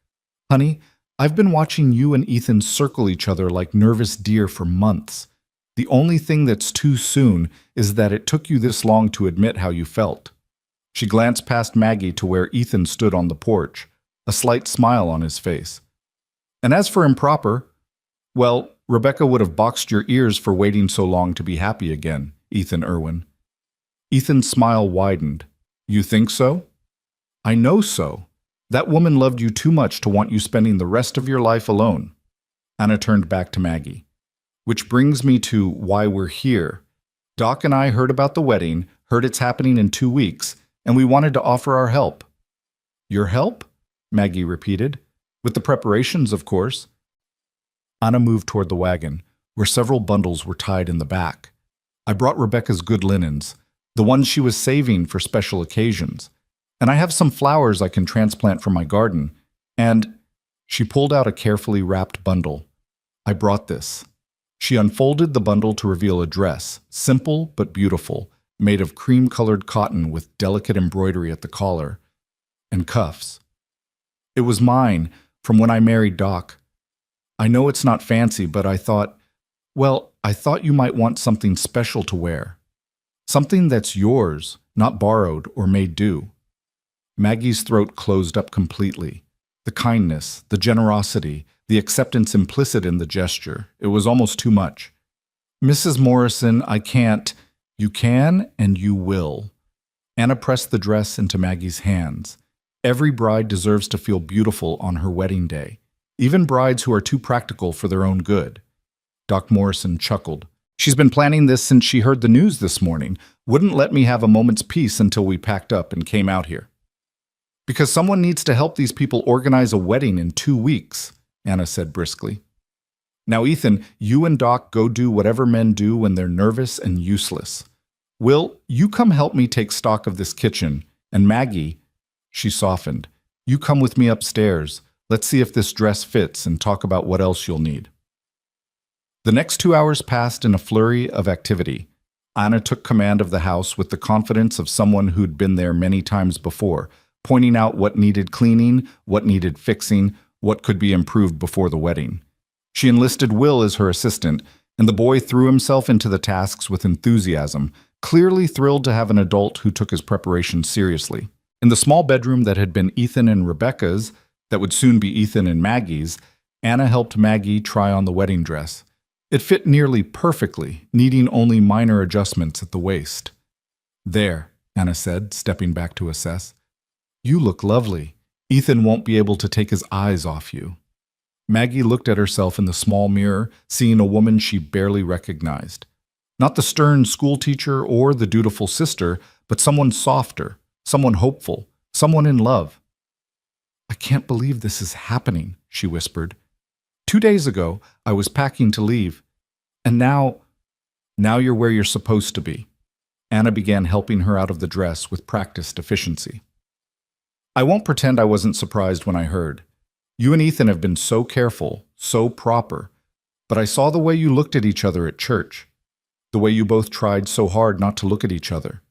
Honey, I've been watching you and Ethan circle each other like nervous deer for months. The only thing that's too soon is that it took you this long to admit how you felt. She glanced past Maggie to where Ethan stood on the porch, a slight smile on his face. And as for improper, well, Rebecca would have boxed your ears for waiting so long to be happy again, Ethan Irwin. Ethan's smile widened. You think so? I know so. That woman loved you too much to want you spending the rest of your life alone. Anna turned back to Maggie. Which brings me to why we're here. Doc and I heard about the wedding, heard it's happening in 2 weeks, and we wanted to offer our help. Your help? Maggie repeated. With the preparations, of course. Anna moved toward the wagon, where several bundles were tied in the back. I brought Rebecca's good linens, the ones she was saving for special occasions. And I have some flowers I can transplant from my garden. And she pulled out a carefully wrapped bundle. I brought this. She unfolded the bundle to reveal a dress, simple but beautiful, made of cream-colored cotton with delicate embroidery at the collar, and cuffs. It was mine from when I married Doc. I know it's not fancy, but I thought you might want something special to wear. Something that's yours, not borrowed or made due. Maggie's throat closed up completely. The kindness, the generosity, the acceptance implicit in the gesture. It was almost too much. Mrs. Morrison, I can't. You can and you will. Anna pressed the dress into Maggie's hands. Every bride deserves to feel beautiful on her wedding day, even brides who are too practical for their own good. Doc Morrison chuckled. She's been planning this since she heard the news this morning. Wouldn't let me have a moment's peace until we packed up and came out here. Because someone needs to help these people organize a wedding in 2 weeks, Anna said briskly. Now, Ethan, you and Doc go do whatever men do when they're nervous and useless. Will, you come help me take stock of this kitchen, and Maggie, she softened, you come with me upstairs. Let's see if this dress fits and talk about what else you'll need. The next 2 hours passed in a flurry of activity. Anna took command of the house with the confidence of someone who'd been there many times before, pointing out what needed cleaning, what needed fixing, what could be improved before the wedding. She enlisted Will as her assistant, and the boy threw himself into the tasks with enthusiasm, clearly thrilled to have an adult who took his preparation seriously. In the small bedroom that had been Ethan and Rebecca's, that would soon be Ethan and Maggie's, Anna helped Maggie try on the wedding dress. It fit nearly perfectly, needing only minor adjustments at the waist. There, Anna said, stepping back to assess. You look lovely. Ethan won't be able to take his eyes off you. Maggie looked at herself in the small mirror, seeing a woman she barely recognized. Not the stern schoolteacher or the dutiful sister, but someone softer, someone hopeful, someone in love. I can't believe this is happening, she whispered. 2 days ago, I was packing to leave, and now you're where you're supposed to be. Anna began helping her out of the dress with practiced efficiency. I won't pretend I wasn't surprised when I heard. You and Ethan have been so careful, so proper, but I saw the way you looked at each other at church, the way you both tried so hard not to look at each other.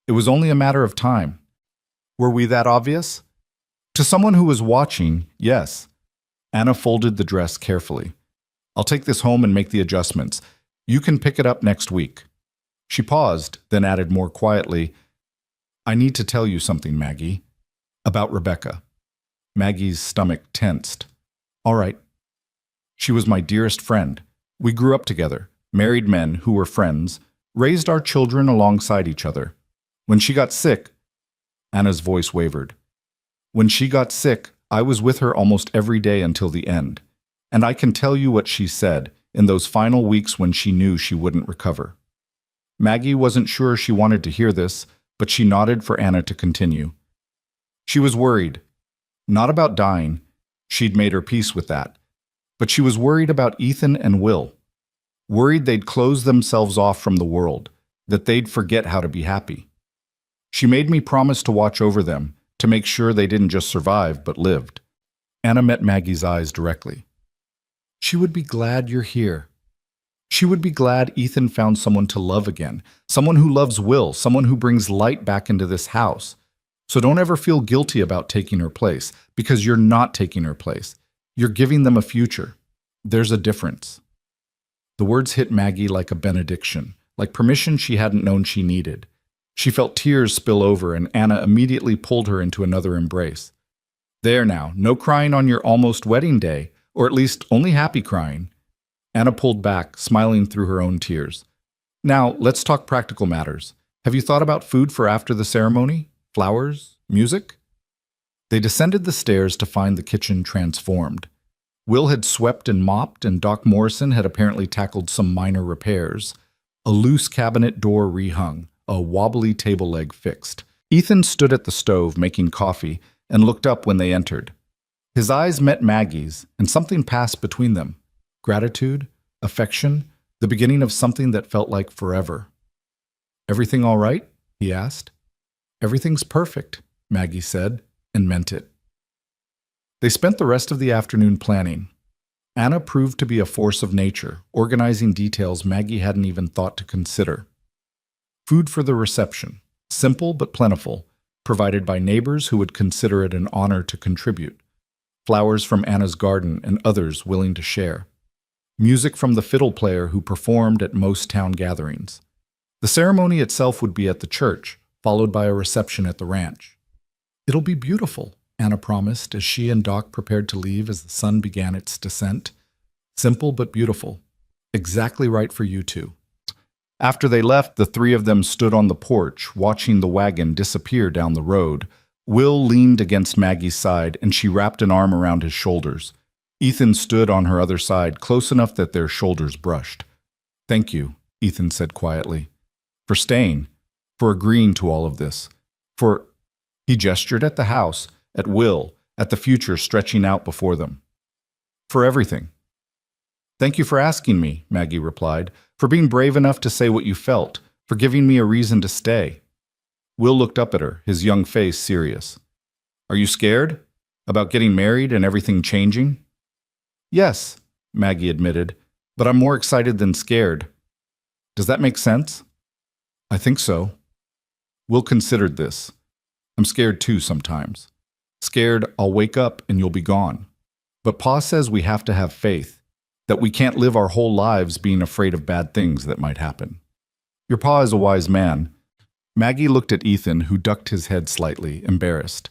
It was only a matter of time. Were we that obvious? To someone who was watching, yes. Anna folded the dress carefully. I'll take this home and make the adjustments. You can pick it up next week. She paused, then added more quietly, I need to tell you something, Maggie. About Rebecca. Maggie's stomach tensed. All right. She was my dearest friend. We grew up together, married men who were friends, raised our children alongside each other. When she got sick, Anna's voice wavered. When she got sick, I was with her almost every day until the end. And I can tell you what she said in those final weeks when she knew she wouldn't recover. Maggie wasn't sure she wanted to hear this, but she nodded for Anna to continue. She was worried. Not about dying. She'd made her peace with that. But she was worried about Ethan and Will. Worried they'd close themselves off from the world, that they'd forget how to be happy. She made me promise to watch over them, to make sure they didn't just survive, but lived. Anna met Maggie's eyes directly. She would be glad you're here. She would be glad Ethan found someone to love again, someone who loves Will, someone who brings light back into this house. So don't ever feel guilty about taking her place, because you're not taking her place. You're giving them a future. There's a difference. The words hit Maggie like a benediction, like permission she hadn't known she needed. She felt tears spill over, and Anna immediately pulled her into another embrace. There now, no crying on your almost wedding day, or at least only happy crying. Anna pulled back, smiling through her own tears. Now, let's talk practical matters. Have you thought about food for after the ceremony? Flowers? Music? They descended the stairs to find the kitchen transformed. Will had swept and mopped, and Doc Morrison had apparently tackled some minor repairs. A loose cabinet door rehung, a wobbly table leg fixed. Ethan stood at the stove making coffee and looked up when they entered. His eyes met Maggie's, and something passed between them. Gratitude, affection, the beginning of something that felt like forever. Everything all right? He asked. Everything's perfect, Maggie said, and meant it. They spent the rest of the afternoon planning. Anna proved to be a force of nature, organizing details Maggie hadn't even thought to consider. Food for the reception, simple but plentiful, provided by neighbors who would consider it an honor to contribute. Flowers from Anna's garden and others willing to share. Music from the fiddle player who performed at most town gatherings. The ceremony itself would be at the church, followed by a reception at the ranch. It'll be beautiful, Anna promised as she and Doc prepared to leave as the sun began its descent. Simple but beautiful. Exactly right for you two. After they left, the three of them stood on the porch, watching the wagon disappear down the road. Will leaned against Maggie's side, and she wrapped an arm around his shoulders. Ethan stood on her other side, close enough that their shoulders brushed. Thank you, Ethan said quietly, for staying, for agreeing to all of this, for... He gestured at the house, at Will, at the future stretching out before them. For everything. Thank you for asking me, Maggie replied, for being brave enough to say what you felt, for giving me a reason to stay. Will looked up at her, his young face serious. Are you scared? About getting married and everything changing? Yes, Maggie admitted, but I'm more excited than scared. Does that make sense? I think so. Will considered this. I'm scared too sometimes. Scared I'll wake up and you'll be gone. But Pa says we have to have faith, that we can't live our whole lives being afraid of bad things that might happen. Your Pa is a wise man. Maggie looked at Ethan, who ducked his head slightly, embarrassed.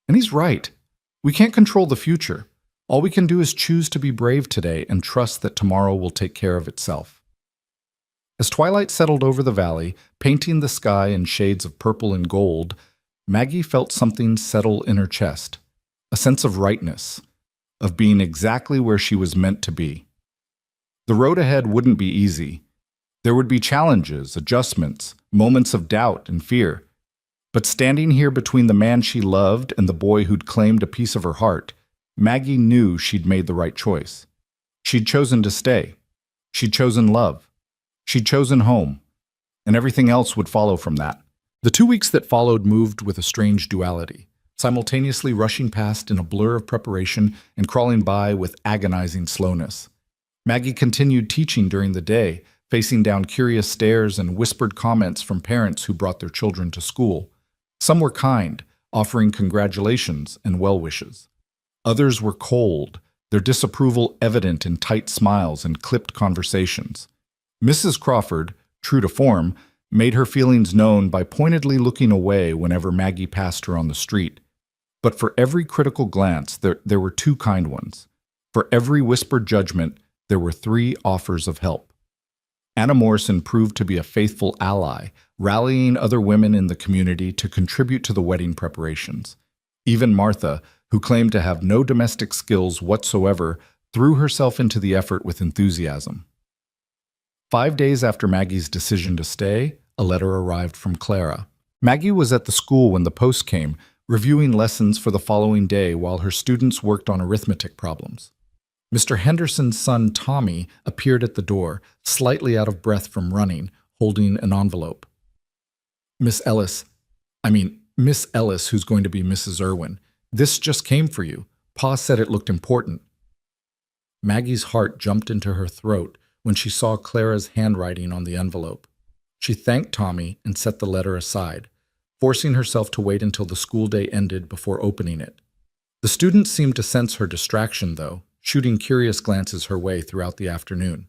And he's right. We can't control the future. All we can do is choose to be brave today and trust that tomorrow will take care of itself. As twilight settled over the valley, painting the sky in shades of purple and gold, Maggie felt something settle in her chest. a sense of rightness, of being exactly where she was meant to be. The road ahead wouldn't be easy. There would be challenges, adjustments, moments of doubt and fear. But standing here between the man she loved and the boy who'd claimed a piece of her heart, Maggie knew she'd made the right choice. She'd chosen to stay. She'd chosen love. She'd chosen home. And everything else would follow from that. The 2 weeks that followed moved with a strange duality, simultaneously rushing past in a blur of preparation and crawling by with agonizing slowness. Maggie continued teaching during the day, facing down curious stares and whispered comments from parents who brought their children to school. Some were kind, offering congratulations and well wishes. Others were cold, their disapproval evident in tight smiles and clipped conversations. Mrs. Crawford, true to form, made her feelings known by pointedly looking away whenever Maggie passed her on the street. But for every critical glance, there were 2 kind ones. For every whispered judgment, there were 3 offers of help. Anna Morrison proved to be a faithful ally, rallying other women in the community to contribute to the wedding preparations. Even Martha, who claimed to have no domestic skills whatsoever, threw herself into the effort with enthusiasm. 5 days after Maggie's decision to stay, a letter arrived from Clara. Maggie was at the school when the post came, reviewing lessons for the following day while her students worked on arithmetic problems. Mr. Henderson's son, Tommy, appeared at the door, slightly out of breath from running, holding an envelope. Miss Ellis, who's going to be Mrs. Irwin, this just came for you. Pa said it looked important. Maggie's heart jumped into her throat when she saw Clara's handwriting on the envelope. She thanked Tommy and set the letter aside, forcing herself to wait until the school day ended before opening it. The students seemed to sense her distraction, though, shooting curious glances her way throughout the afternoon.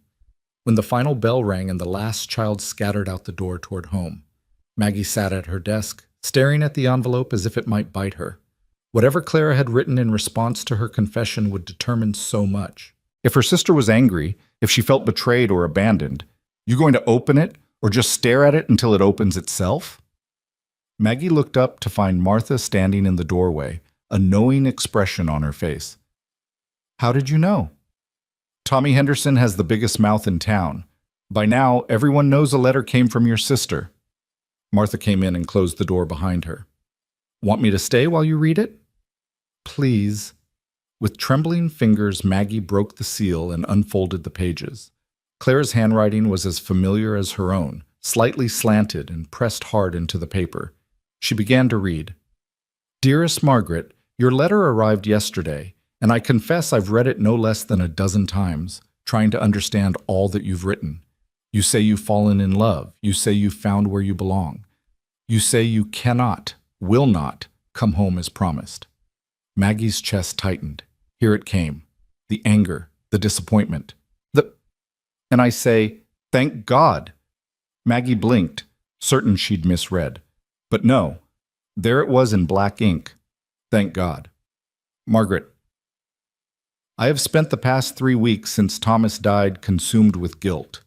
When the final bell rang and the last child scattered out the door toward home, Maggie sat at her desk, staring at the envelope as if it might bite her. Whatever Clara had written in response to her confession would determine so much. If her sister was angry, if she felt betrayed or abandoned, you going to open it or just stare at it until it opens itself? Maggie looked up to find Martha standing in the doorway, a knowing expression on her face. How did you know? Tommy Henderson has the biggest mouth in town. By now, everyone knows a letter came from your sister. Martha came in and closed the door behind her. Want me to stay while you read it? Please. With trembling fingers, Maggie broke the seal and unfolded the pages. Clara's handwriting was as familiar as her own, slightly slanted and pressed hard into the paper. She began to read. Dearest Margaret, your letter arrived yesterday, and I confess I've read it no less than a dozen times, trying to understand all that you've written. You say you've fallen in love. You say you've found where you belong. You say you cannot, will not, come home as promised. Maggie's chest tightened. Here it came. The anger, the disappointment. And I say, thank God. Maggie blinked, certain she'd misread. But no, there it was in black ink. Thank God. Margaret, I have spent the past 3 weeks since Thomas died consumed with guilt.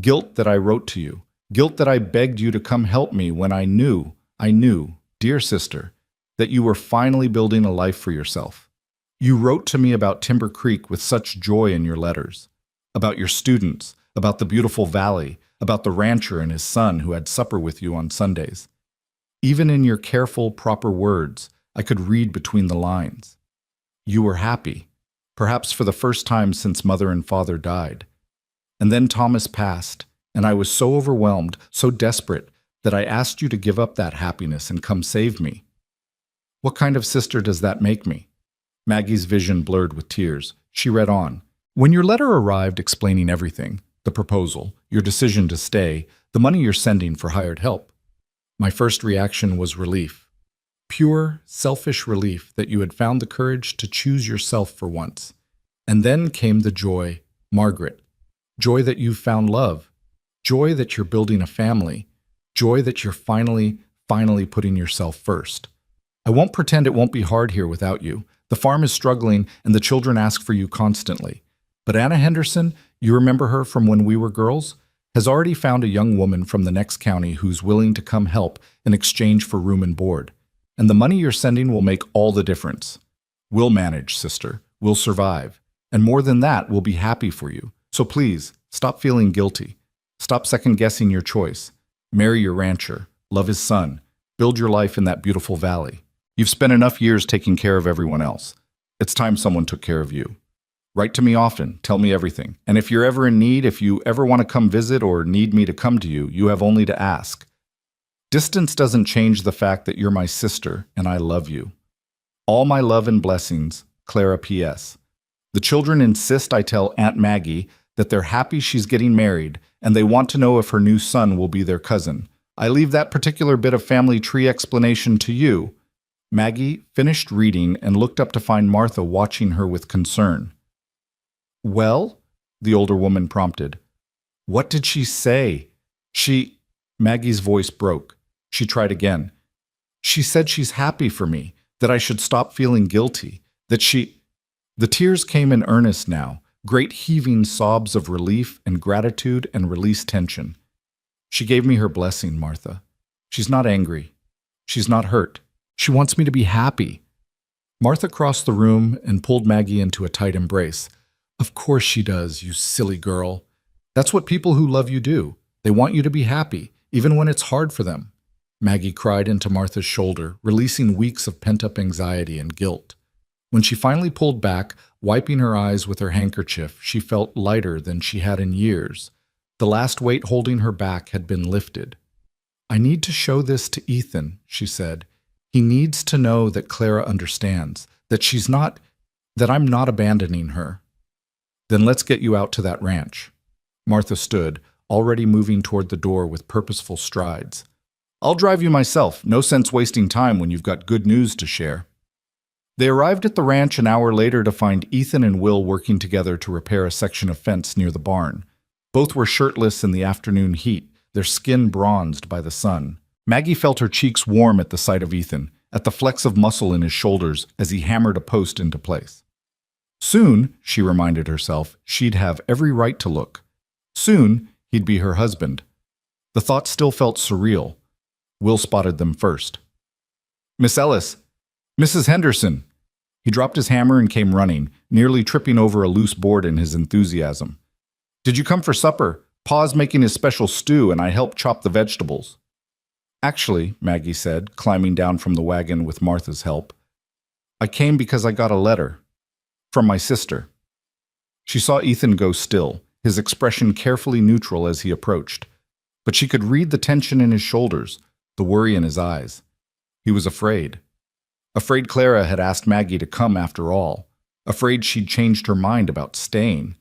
Guilt that I wrote to you. Guilt that I begged you to come help me when I knew, dear sister, that you were finally building a life for yourself. You wrote to me about Timber Creek with such joy in your letters, about your students, about the beautiful valley, about the rancher and his son who had supper with you on Sundays. Even in your careful, proper words, I could read between the lines. You were happy, perhaps for the first time since Mother and Father died. And then Thomas passed, and I was so overwhelmed, so desperate, that I asked you to give up that happiness and come save me. What kind of sister does that make me? Maggie's vision blurred with tears. She read on. When your letter arrived explaining everything, the proposal, your decision to stay, the money you're sending for hired help, my first reaction was relief. Pure, selfish relief that you had found the courage to choose yourself for once. And then came the joy, Margaret. Joy that you've found love. Joy that you're building a family. Joy that you're finally putting yourself first. I won't pretend it won't be hard here without you. The farm is struggling and the children ask for you constantly. But Anna Henderson, you remember her from when we were girls, has already found a young woman from the next county who's willing to come help in exchange for room and board. And the money you're sending will make all the difference. We'll manage, sister. We'll survive. And more than that, we'll be happy for you. So please, stop feeling guilty. Stop second-guessing your choice. Marry your rancher. Love his son. Build your life in that beautiful valley. You've spent enough years taking care of everyone else. It's time someone took care of you. Write to me often. Tell me everything. And if you're ever in need, if you ever want to come visit or need me to come to you, you have only to ask. Distance doesn't change the fact that you're my sister and I love you. All my love and blessings, Clara P.S. The children insist I tell Aunt Maggie that they're happy she's getting married and they want to know if her new son will be their cousin. I leave that particular bit of family tree explanation to you. Maggie finished reading and looked up to find Martha watching her with concern. Well? The older woman prompted. What did she say? Maggie's voice broke. She tried again. She said she's happy for me, that I should stop feeling guilty, that she... The tears came in earnest now, great heaving sobs of relief and gratitude and released tension. She gave me her blessing, Martha. She's not angry. She's not hurt. She wants me to be happy. Martha crossed the room and pulled Maggie into a tight embrace. Of course she does, you silly girl. That's what people who love you do. They want you to be happy, even when it's hard for them. Maggie cried into Martha's shoulder, releasing weeks of pent-up anxiety and guilt. When she finally pulled back, wiping her eyes with her handkerchief, she felt lighter than she had in years. The last weight holding her back had been lifted. I need to show this to Ethan, she said. He needs to know that Clara understands, that I'm not abandoning her. Then let's get you out to that ranch. Martha stood, already moving toward the door with purposeful strides. I'll drive you myself. No sense wasting time when you've got good news to share. They arrived at the ranch an hour later to find Ethan and Will working together to repair a section of fence near the barn. Both were shirtless in the afternoon heat, their skin bronzed by the sun. Maggie felt her cheeks warm at the sight of Ethan, at the flex of muscle in his shoulders as he hammered a post into place. Soon, she reminded herself, she'd have every right to look. Soon, he'd be her husband. The thought still felt surreal. Will spotted them first. Miss Ellis! Mrs. Henderson! He dropped his hammer and came running, nearly tripping over a loose board in his enthusiasm. Did you come for supper? Pa's making his special stew and I helped chop the vegetables. Actually, Maggie said, climbing down from the wagon with Martha's help, I came because I got a letter. From my sister. She saw Ethan go still, his expression carefully neutral as he approached. But she could read the tension in his shoulders, the worry in his eyes. He was afraid. Afraid Clara had asked Maggie to come after all. Afraid she'd changed her mind about staying.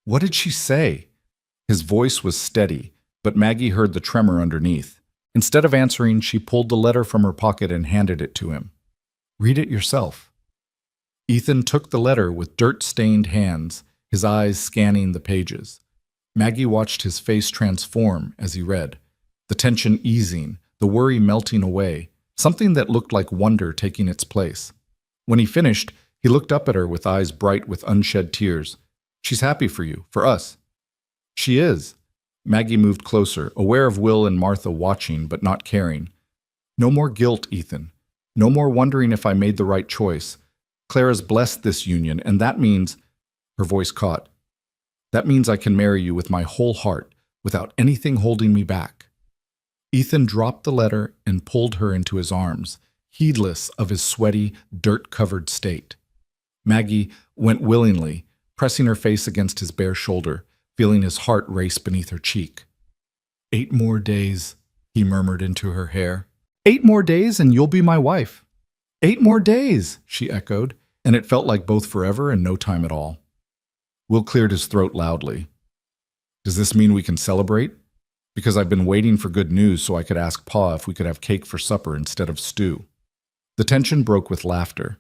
What did she say? His voice was steady, but Maggie heard the tremor underneath. Instead of answering, she pulled the letter from her pocket and handed it to him. Read it yourself. Ethan took the letter with dirt-stained hands, his eyes scanning the pages. Maggie watched his face transform as he read, the tension easing, the worry melting away, something that looked like wonder taking its place. When he finished, he looked up at her with eyes bright with unshed tears. She's happy for you, for us. She is. Maggie moved closer, aware of Will and Martha watching but not caring. No more guilt, Ethan. No more wondering if I made the right choice. Clara's blessed this union, and that means, her voice caught, that means I can marry you with my whole heart, without anything holding me back. Ethan dropped the letter and pulled her into his arms, heedless of his sweaty, dirt-covered state. Maggie went willingly, pressing her face against his bare shoulder, feeling his heart race beneath her cheek. 8 more days, he murmured into her hair. 8 more days and you'll be my wife. 8 more days, she echoed, and it felt like both forever and no time at all. Will cleared his throat loudly. Does this mean we can celebrate? Because I've been waiting for good news so I could ask Pa if we could have cake for supper instead of stew. The tension broke with laughter.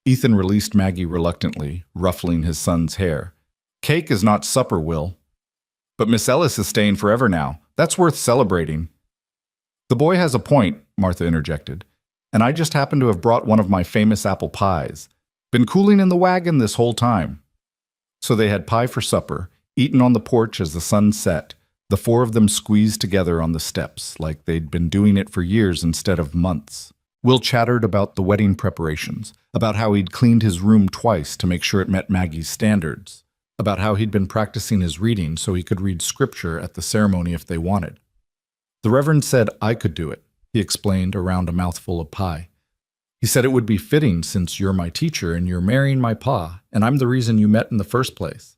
Ethan released Maggie reluctantly, ruffling his son's hair. Cake is not supper, Will. But Miss Ellis is staying forever now. That's worth celebrating. The boy has a point, Martha interjected. And I just happen to have brought one of my famous apple pies. Been cooling in the wagon this whole time. So they had pie for supper, eaten on the porch as the sun set, the 4 of them squeezed together on the steps, like they'd been doing it for years instead of months. Will chattered about the wedding preparations, about how he'd cleaned his room twice to make sure it met Maggie's standards, about how he'd been practicing his reading so he could read scripture at the ceremony if they wanted. The Reverend said I could do it, he explained around a mouthful of pie. He said it would be fitting since you're my teacher and you're marrying my pa, and I'm the reason you met in the first place.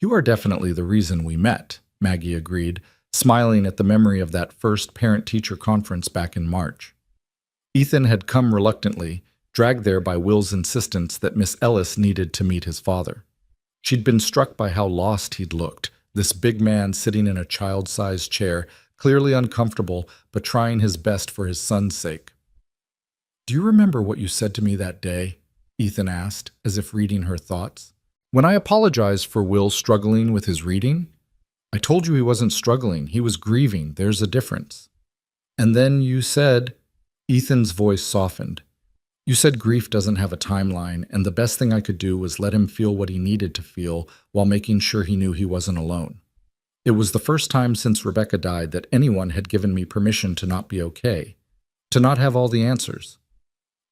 You are definitely the reason we met, Maggie agreed, smiling at the memory of that first parent-teacher conference back in March. Ethan had come reluctantly, dragged there by Will's insistence that Miss Ellis needed to meet his father. She'd been struck by how lost he'd looked, this big man sitting in a child-sized chair, clearly uncomfortable, but trying his best for his son's sake. "Do you remember what you said to me that day?" Ethan asked, as if reading her thoughts. "When I apologized for Will struggling with his reading? I told you he wasn't struggling, he was grieving, there's a difference. And then you said—" Ethan's voice softened. "You said grief doesn't have a timeline, and the best thing I could do was let him feel what he needed to feel while making sure he knew he wasn't alone. It was the first time since Rebecca died that anyone had given me permission to not be okay, to not have all the answers.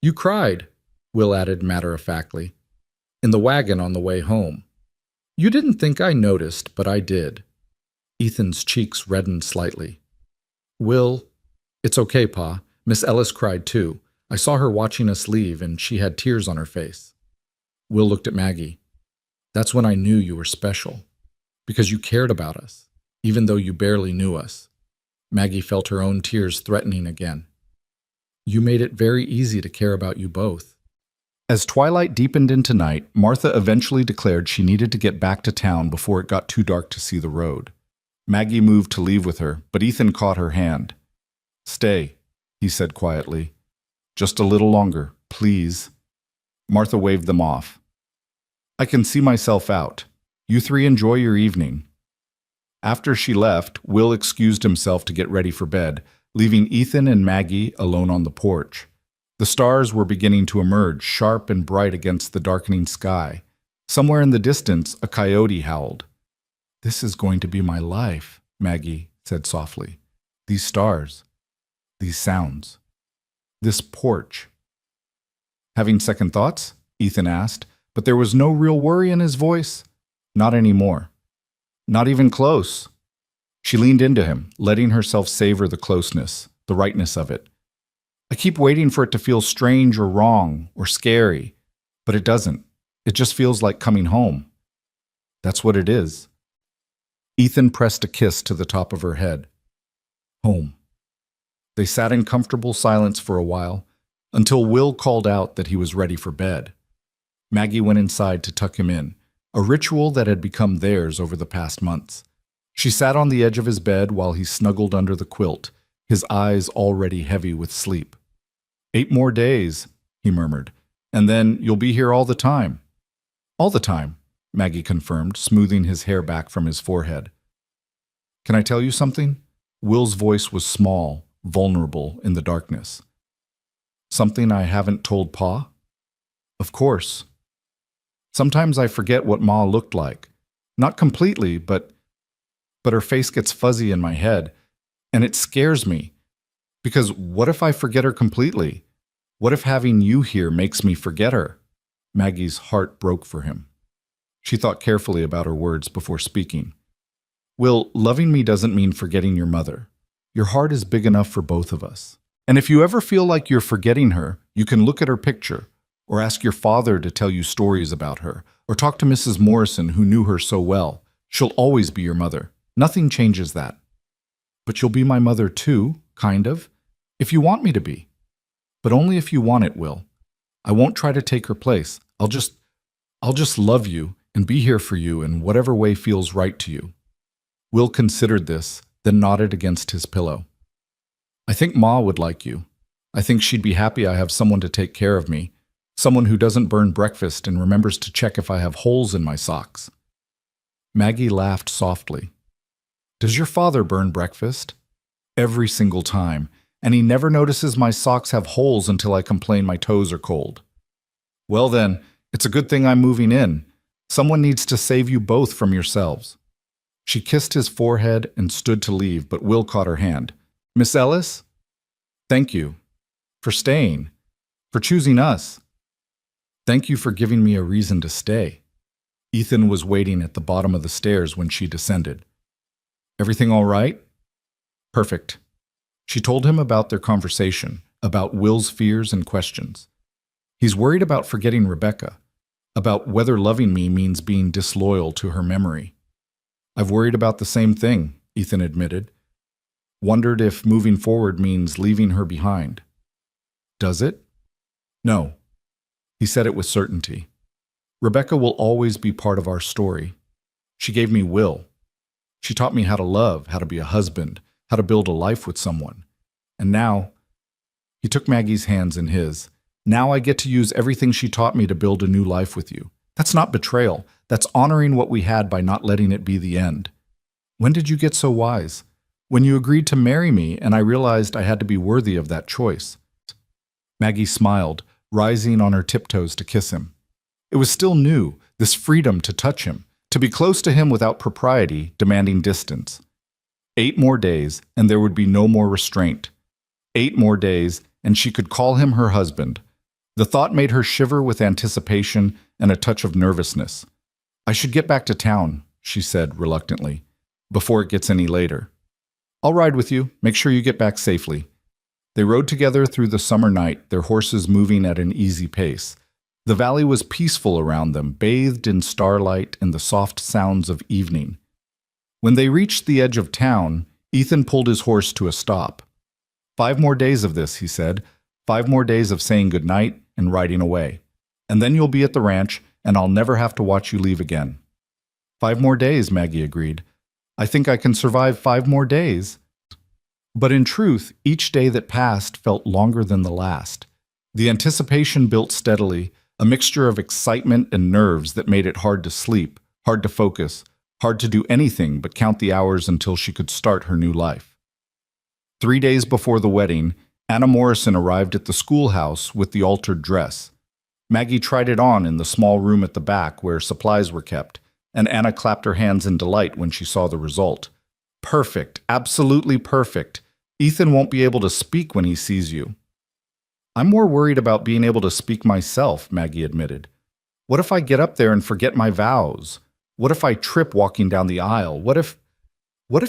You cried," Will added matter-of-factly, "in the wagon on the way home. You didn't think I noticed, but I did." Ethan's cheeks reddened slightly. "Will, it's okay, Pa. Miss Ellis cried too. I saw her watching us leave, and she had tears on her face." Will looked at Maggie. "That's when I knew you were special. Because you cared about us, even though you barely knew us." Maggie felt her own tears threatening again. "You made it very easy to care about you both." As twilight deepened into night, Martha eventually declared she needed to get back to town before it got too dark to see the road. Maggie moved to leave with her, but Ethan caught her hand. "Stay," he said quietly. "Just a little longer, please." Martha waved them off. "I can see myself out. You three enjoy your evening." After she left, Will excused himself to get ready for bed, leaving Ethan and Maggie alone on the porch. The stars were beginning to emerge, sharp and bright against the darkening sky. Somewhere in the distance, a coyote howled. "This is going to be my life," Maggie said softly. "These stars, these sounds, this porch." "Having second thoughts?" Ethan asked, but there was no real worry in his voice. Not anymore. Not even close. She leaned into him, letting herself savor the closeness, the rightness of it. "I keep waiting for it to feel strange or wrong or scary, but it doesn't. It just feels like coming home. That's what it is." Ethan pressed a kiss to the top of her head. Home. They sat in comfortable silence for a while, until Will called out that he was ready for bed. Maggie went inside to tuck him in, a ritual that had become theirs over the past months. She sat on the edge of his bed while he snuggled under the quilt, his eyes already heavy with sleep. 8 more days, he murmured, "and then you'll be here all the time." "All the time," Maggie confirmed, smoothing his hair back from his forehead. "Can I tell you something?" Will's voice was small, vulnerable in the darkness. "Something I haven't told Pa?" "Of course. Sometimes I forget what Ma looked like. Not completely, but her face gets fuzzy in my head, and it scares me. Because what if I forget her completely? What if having you here makes me forget her?" Maggie's heart broke for him. She thought carefully about her words before speaking. "Will, loving me doesn't mean forgetting your mother. Your heart is big enough for both of us. And if you ever feel like you're forgetting her, you can look at her picture, or ask your father to tell you stories about her, or talk to Mrs. Morrison, who knew her so well. She'll always be your mother. Nothing changes that. But you'll be my mother too, kind of, if you want me to be. But only if you want it, Will. I won't try to take her place. I'll just love you and be here for you in whatever way feels right to you." Will considered this, then nodded against his pillow. "I think Ma would like you. I think she'd be happy I have someone to take care of me, someone who doesn't burn breakfast and remembers to check if I have holes in my socks." Maggie laughed softly. "Does your father burn breakfast?" "Every single time, and he never notices my socks have holes until I complain my toes are cold." "Well then, it's a good thing I'm moving in. Someone needs to save you both from yourselves." She kissed his forehead and stood to leave, but Will caught her hand. "Miss Ellis? Thank you. For staying. For choosing us. Thank you for giving me a reason to stay. Ethan was waiting at the bottom of the stairs when she descended. Everything all right? Perfect. She told him about their conversation, about Will's fears and questions. He's worried about forgetting Rebecca, about whether loving me means being disloyal to her memory. I've worried about the same thing, Ethan admitted. Wondered if moving forward means leaving her behind. Does it? No. He said it with certainty. Rebecca will always be part of our story. She gave me Will. She taught me how to love, how to be a husband, how to build a life with someone. And now, he took Maggie's hands in his. Now I get to use everything she taught me to build a new life with you. That's not betrayal. That's honoring what we had by not letting it be the end. When did you get so wise? When you agreed to marry me and I realized I had to be worthy of that choice. Maggie smiled, rising on her tiptoes to kiss him. It was still new, this freedom to touch him, to be close to him without propriety, demanding distance. 8 more days, and there would be no more restraint. 8 more days, and she could call him her husband. The thought made her shiver with anticipation and a touch of nervousness. I should get back to town, she said reluctantly, before it gets any later. I'll ride with you. Make sure you get back safely. They rode together through the summer night, their horses moving at an easy pace. The valley was peaceful around them, bathed in starlight and the soft sounds of evening. When they reached the edge of town, Ethan pulled his horse to a stop. 5 more days of this, he said. 5 more days of saying goodnight and riding away. And then you'll be at the ranch, and I'll never have to watch you leave again. 5 more days, Maggie agreed. I think I can survive 5 more days. But in truth, each day that passed felt longer than the last. The anticipation built steadily, a mixture of excitement and nerves that made it hard to sleep, hard to focus, hard to do anything but count the hours until she could start her new life. 3 days before the wedding, Anna Morrison arrived at the schoolhouse with the altered dress. Maggie tried it on in the small room at the back where supplies were kept, and Anna clapped her hands in delight when she saw the result. Perfect, absolutely perfect. Ethan won't be able to speak when he sees you. I'm more worried about being able to speak myself, Maggie admitted. What if I get up there and forget my vows? What if I trip walking down the aisle? What if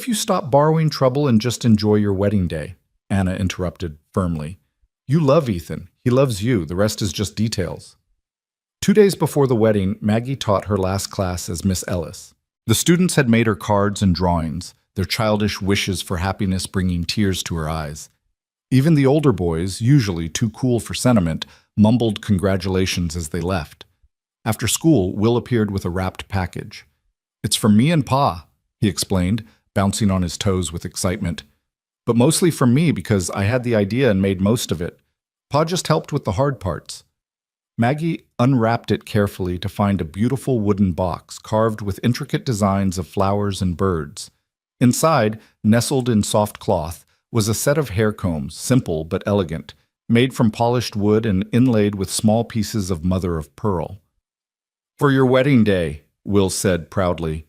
you stop borrowing trouble and just enjoy your wedding day? Anna interrupted firmly. You love Ethan. He loves you. The rest is just details. 2 days before the wedding, Maggie taught her last class as Miss Ellis. The students had made her cards and drawings, their childish wishes for happiness bringing tears to her eyes. Even the older boys, usually too cool for sentiment, mumbled congratulations as they left. After school, Will appeared with a wrapped package. It's from me and Pa, he explained, bouncing on his toes with excitement. But mostly from me because I had the idea and made most of it. Pa just helped with the hard parts. Maggie unwrapped it carefully to find a beautiful wooden box carved with intricate designs of flowers and birds. Inside, nestled in soft cloth, was a set of hair combs, simple but elegant, made from polished wood and inlaid with small pieces of mother-of-pearl. For your wedding day, Will said proudly.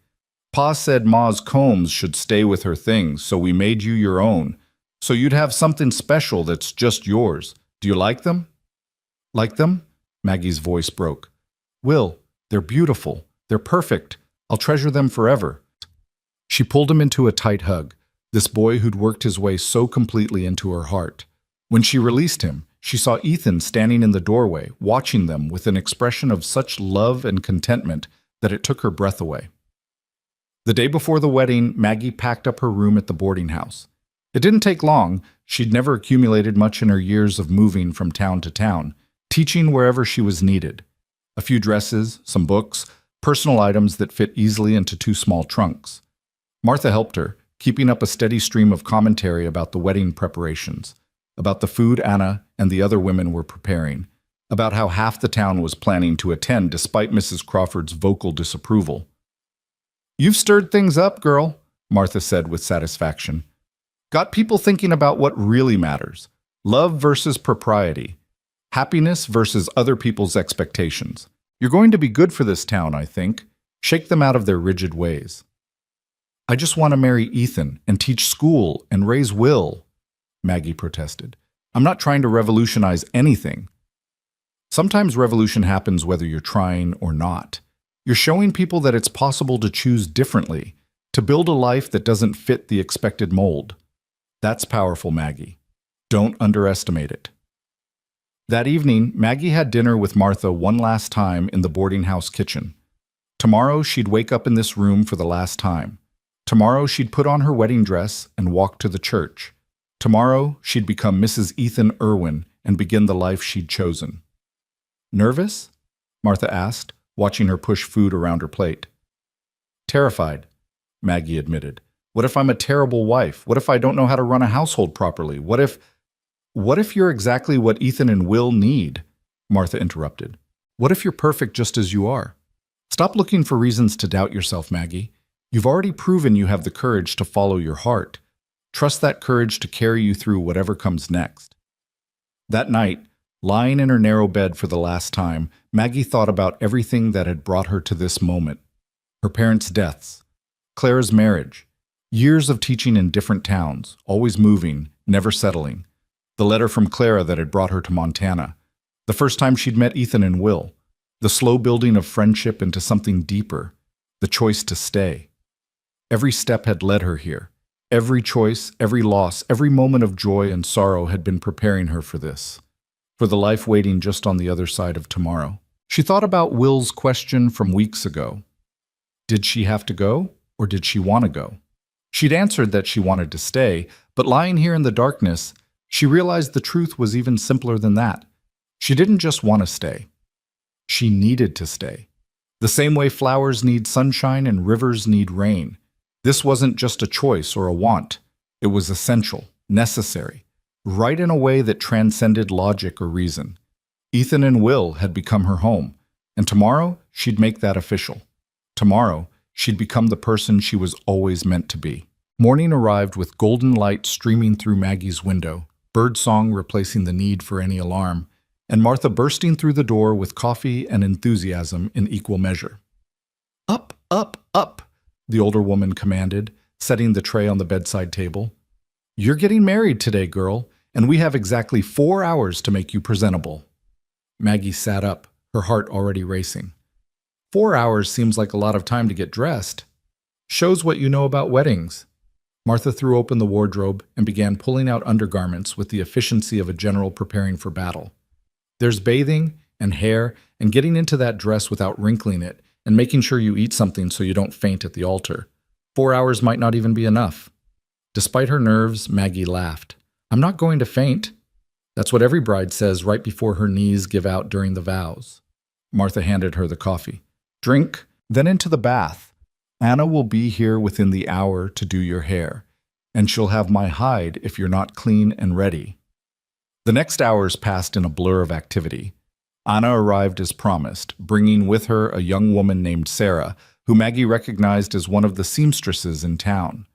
Pa said Ma's combs should stay with her things, so we made you your own. So you'd have something special that's just yours. Do you like them? Like them? Maggie's voice broke. Will, they're beautiful. They're perfect. I'll treasure them forever. She pulled him into a tight hug, this boy who'd worked his way so completely into her heart. When she released him, she saw Ethan standing in the doorway, watching them with an expression of such love and contentment that it took her breath away. The day before the wedding, Maggie packed up her room at the boarding house. It didn't take long. She'd never accumulated much in her years of moving from town to town, teaching wherever she was needed. A few dresses, some books, personal items that fit easily into 2 small trunks. Martha helped her, keeping up a steady stream of commentary about the wedding preparations, about the food Anna and the other women were preparing, about how half the town was planning to attend despite Mrs. Crawford's vocal disapproval. You've stirred things up, girl, Martha said with satisfaction. Got people thinking about what really matters. Love versus propriety. Happiness versus other people's expectations. You're going to be good for this town, I think. Shake them out of their rigid ways. I just want to marry Ethan and teach school and raise Will, Maggie protested. I'm not trying to revolutionize anything. Sometimes revolution happens whether you're trying or not. You're showing people that it's possible to choose differently, to build a life that doesn't fit the expected mold. That's powerful, Maggie. Don't underestimate it. That evening, Maggie had dinner with Martha one last time in the boarding house kitchen. Tomorrow, she'd wake up in this room for the last time. Tomorrow, she'd put on her wedding dress and walk to the church. Tomorrow, she'd become Mrs. Ethan Irwin and begin the life she'd chosen. Nervous? Martha asked, watching her push food around her plate. Terrified, Maggie admitted. What if I'm a terrible wife? What if I don't know how to run a household properly? What if you're exactly what Ethan and Will need? Martha interrupted. What if you're perfect just as you are? Stop looking for reasons to doubt yourself, Maggie. You've already proven you have the courage to follow your heart. Trust that courage to carry you through whatever comes next. That night, lying in her narrow bed for the last time, Maggie thought about everything that had brought her to this moment. Her parents' deaths, Clara's marriage, years of teaching in different towns, always moving, never settling, the letter from Clara that had brought her to Montana, the first time she'd met Ethan and Will, the slow building of friendship into something deeper, the choice to stay. Every step had led her here. Every choice, every loss, every moment of joy and sorrow had been preparing her for this, for the life waiting just on the other side of tomorrow. She thought about Will's question from weeks ago. Did she have to go, or did she want to go? She'd answered that she wanted to stay, but lying here in the darkness, she realized the truth was even simpler than that. She didn't just want to stay. She needed to stay. The same way flowers need sunshine and rivers need rain. This wasn't just a choice or a want. It was essential, necessary, right in a way that transcended logic or reason. Ethan and Will had become her home, and tomorrow she'd make that official. Tomorrow, she'd become the person she was always meant to be. Morning arrived with golden light streaming through Maggie's window, birdsong replacing the need for any alarm, and Martha bursting through the door with coffee and enthusiasm in equal measure. Up, up, up, the older woman commanded, setting the tray on the bedside table. You're getting married today, girl, and we have exactly 4 hours to make you presentable. Maggie sat up, her heart already racing. 4 hours seems like a lot of time to get dressed. Shows what you know about weddings. Martha threw open the wardrobe and began pulling out undergarments with the efficiency of a general preparing for battle. There's bathing and hair and getting into that dress without wrinkling it and making sure you eat something so you don't faint at the altar. 4 hours might not even be enough. Despite her nerves, Maggie laughed. I'm not going to faint. That's what every bride says right before her knees give out during the vows. Martha handed her the coffee. Drink, then into the bath. Anna will be here within the hour to do your hair, and she'll have my hide if you're not clean and ready. The next hours passed in a blur of activity. Anna arrived as promised, bringing with her a young woman named Sarah, who Maggie recognized as one of the seamstresses in town.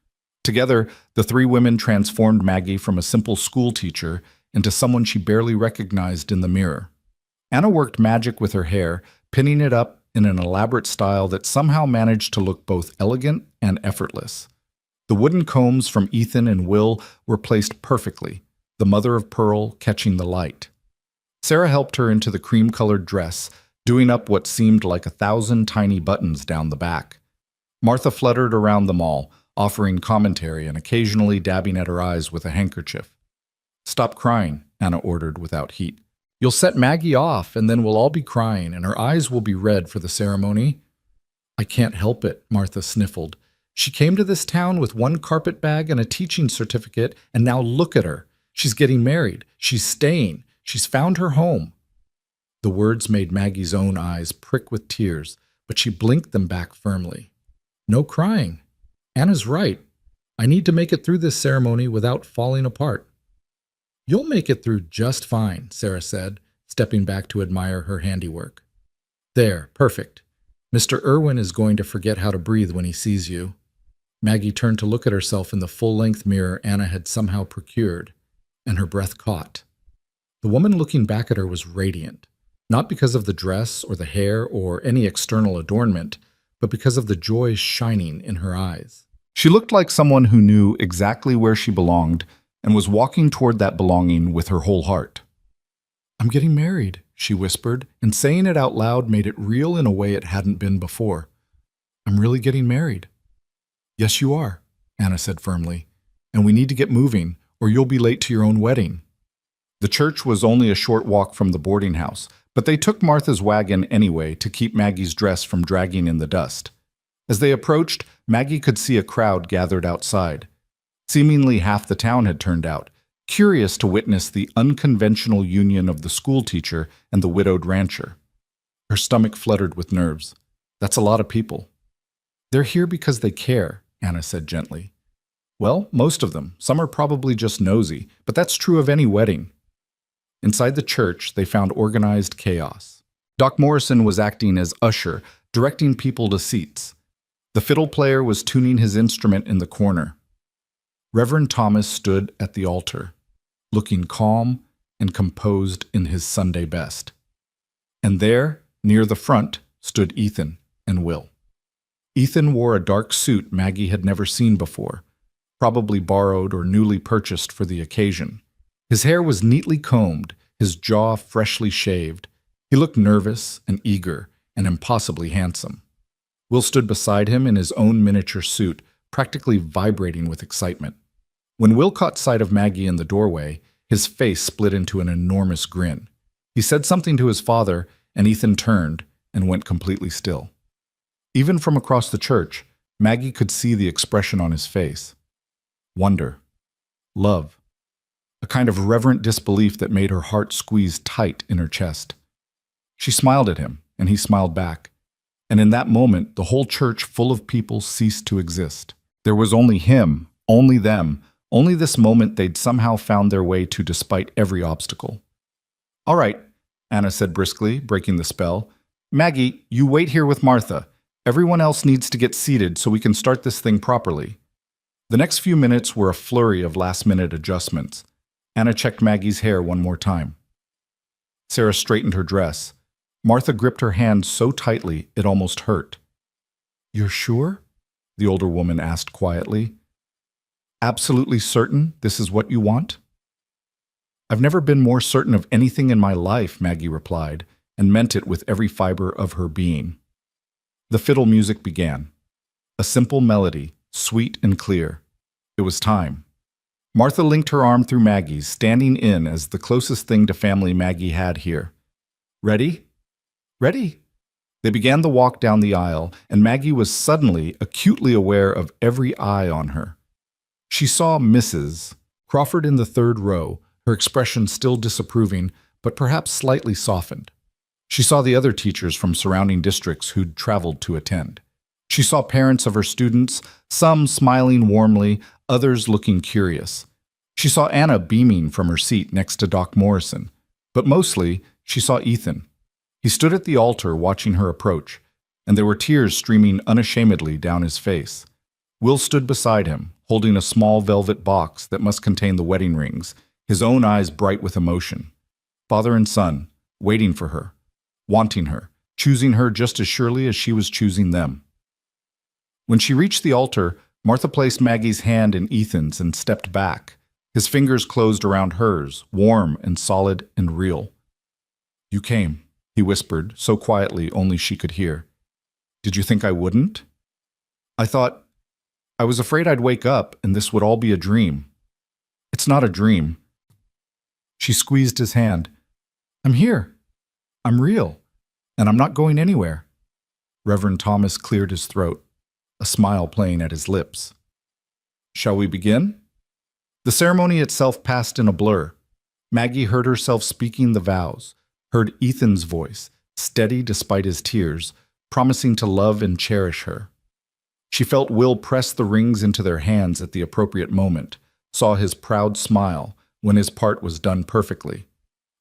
Together, the three women transformed Maggie from a simple school teacher into someone she barely recognized in the mirror. Anna worked magic with her hair, pinning it up in an elaborate style that somehow managed to look both elegant and effortless. The wooden combs from Ethan and Will were placed perfectly, the mother of pearl catching the light. Sarah helped her into the cream-colored dress, doing up what seemed like 1,000 tiny buttons down the back. Martha fluttered around them all, offering commentary and occasionally dabbing at her eyes with a handkerchief. Stop crying, Anna ordered without heat. You'll set Maggie off, and then we'll all be crying, and her eyes will be red for the ceremony. I can't help it, Martha sniffled. She came to this town with one carpet bag and a teaching certificate, and now look at her. She's getting married. She's staying. She's found her home. The words made Maggie's own eyes prick with tears, but she blinked them back firmly. No crying. Anna's right. I need to make it through this ceremony without falling apart. You'll make it through just fine, Sarah said, stepping back to admire her handiwork. There, perfect. Mr. Irwin is going to forget how to breathe when he sees you. Maggie turned to look at herself in the full-length mirror Anna had somehow procured, and her breath caught. The woman looking back at her was radiant, not because of the dress or the hair or any external adornment, but because of the joy shining in her eyes. She looked like someone who knew exactly where she belonged and was walking toward that belonging with her whole heart. I'm getting married, she whispered, and saying it out loud made it real in a way it hadn't been before. I'm really getting married. Yes, you are, Anna said firmly, and we need to get moving, or you'll be late to your own wedding. The church was only a short walk from the boarding house, but they took Martha's wagon anyway to keep Maggie's dress from dragging in the dust. As they approached, Maggie could see a crowd gathered outside. Seemingly half the town had turned out, curious to witness the unconventional union of the schoolteacher and the widowed rancher. Her stomach fluttered with nerves. That's a lot of people. They're here because they care, Anna said gently. Well, most of them. Some are probably just nosy, but that's true of any wedding. Inside the church, they found organized chaos. Doc Morrison was acting as usher, directing people to seats. The fiddle player was tuning his instrument in the corner. Reverend Thomas stood at the altar, looking calm and composed in his Sunday best. And there, near the front, stood Ethan and Will. Ethan wore a dark suit Maggie had never seen before, probably borrowed or newly purchased for the occasion. His hair was neatly combed, his jaw freshly shaved. He looked nervous and eager and impossibly handsome. Will stood beside him in his own miniature suit, practically vibrating with excitement. When Will caught sight of Maggie in the doorway, his face split into an enormous grin. He said something to his father, and Ethan turned and went completely still. Even from across the church, Maggie could see the expression on his face. Wonder. Love. A kind of reverent disbelief that made her heart squeeze tight in her chest. She smiled at him, and he smiled back. And in that moment, the whole church full of people ceased to exist. There was only him, only them, only this moment they'd somehow found their way to despite every obstacle. All right, Anna said briskly, breaking the spell. Maggie, you wait here with Martha. Everyone else needs to get seated so we can start this thing properly. The next few minutes were a flurry of last-minute adjustments. Anna checked Maggie's hair one more time. Sarah straightened her dress. Martha gripped her hand so tightly it almost hurt. You're sure? The older woman asked quietly. Absolutely certain this is what you want? I've never been more certain of anything in my life, Maggie replied, and meant it with every fiber of her being. The fiddle music began. A simple melody, sweet and clear. It was time. Martha linked her arm through Maggie's, standing in as the closest thing to family Maggie had here. Ready? Ready? They began the walk down the aisle, and Maggie was suddenly acutely aware of every eye on her. She saw Mrs. Crawford in the third row, her expression still disapproving, but perhaps slightly softened. She saw the other teachers from surrounding districts who'd traveled to attend. She saw parents of her students, some smiling warmly, others looking curious. She saw Anna beaming from her seat next to Doc Morrison, but mostly she saw Ethan. He stood at the altar watching her approach, and there were tears streaming unashamedly down his face. Will stood beside him, holding a small velvet box that must contain the wedding rings, his own eyes bright with emotion. Father and son, waiting for her, wanting her, choosing her just as surely as she was choosing them. When she reached the altar, Martha placed Maggie's hand in Ethan's and stepped back. His fingers closed around hers, warm and solid and real. You came, he whispered, so quietly only she could hear. Did you think I wouldn't? I was afraid I'd wake up and this would all be a dream. It's not a dream. She squeezed his hand. I'm here. I'm real. And I'm not going anywhere. Reverend Thomas cleared his throat, a smile playing at his lips. Shall we begin? The ceremony itself passed in a blur. Maggie heard herself speaking the vows, heard Ethan's voice, steady despite his tears, promising to love and cherish her. She felt Will press the rings into their hands at the appropriate moment, saw his proud smile when his part was done perfectly.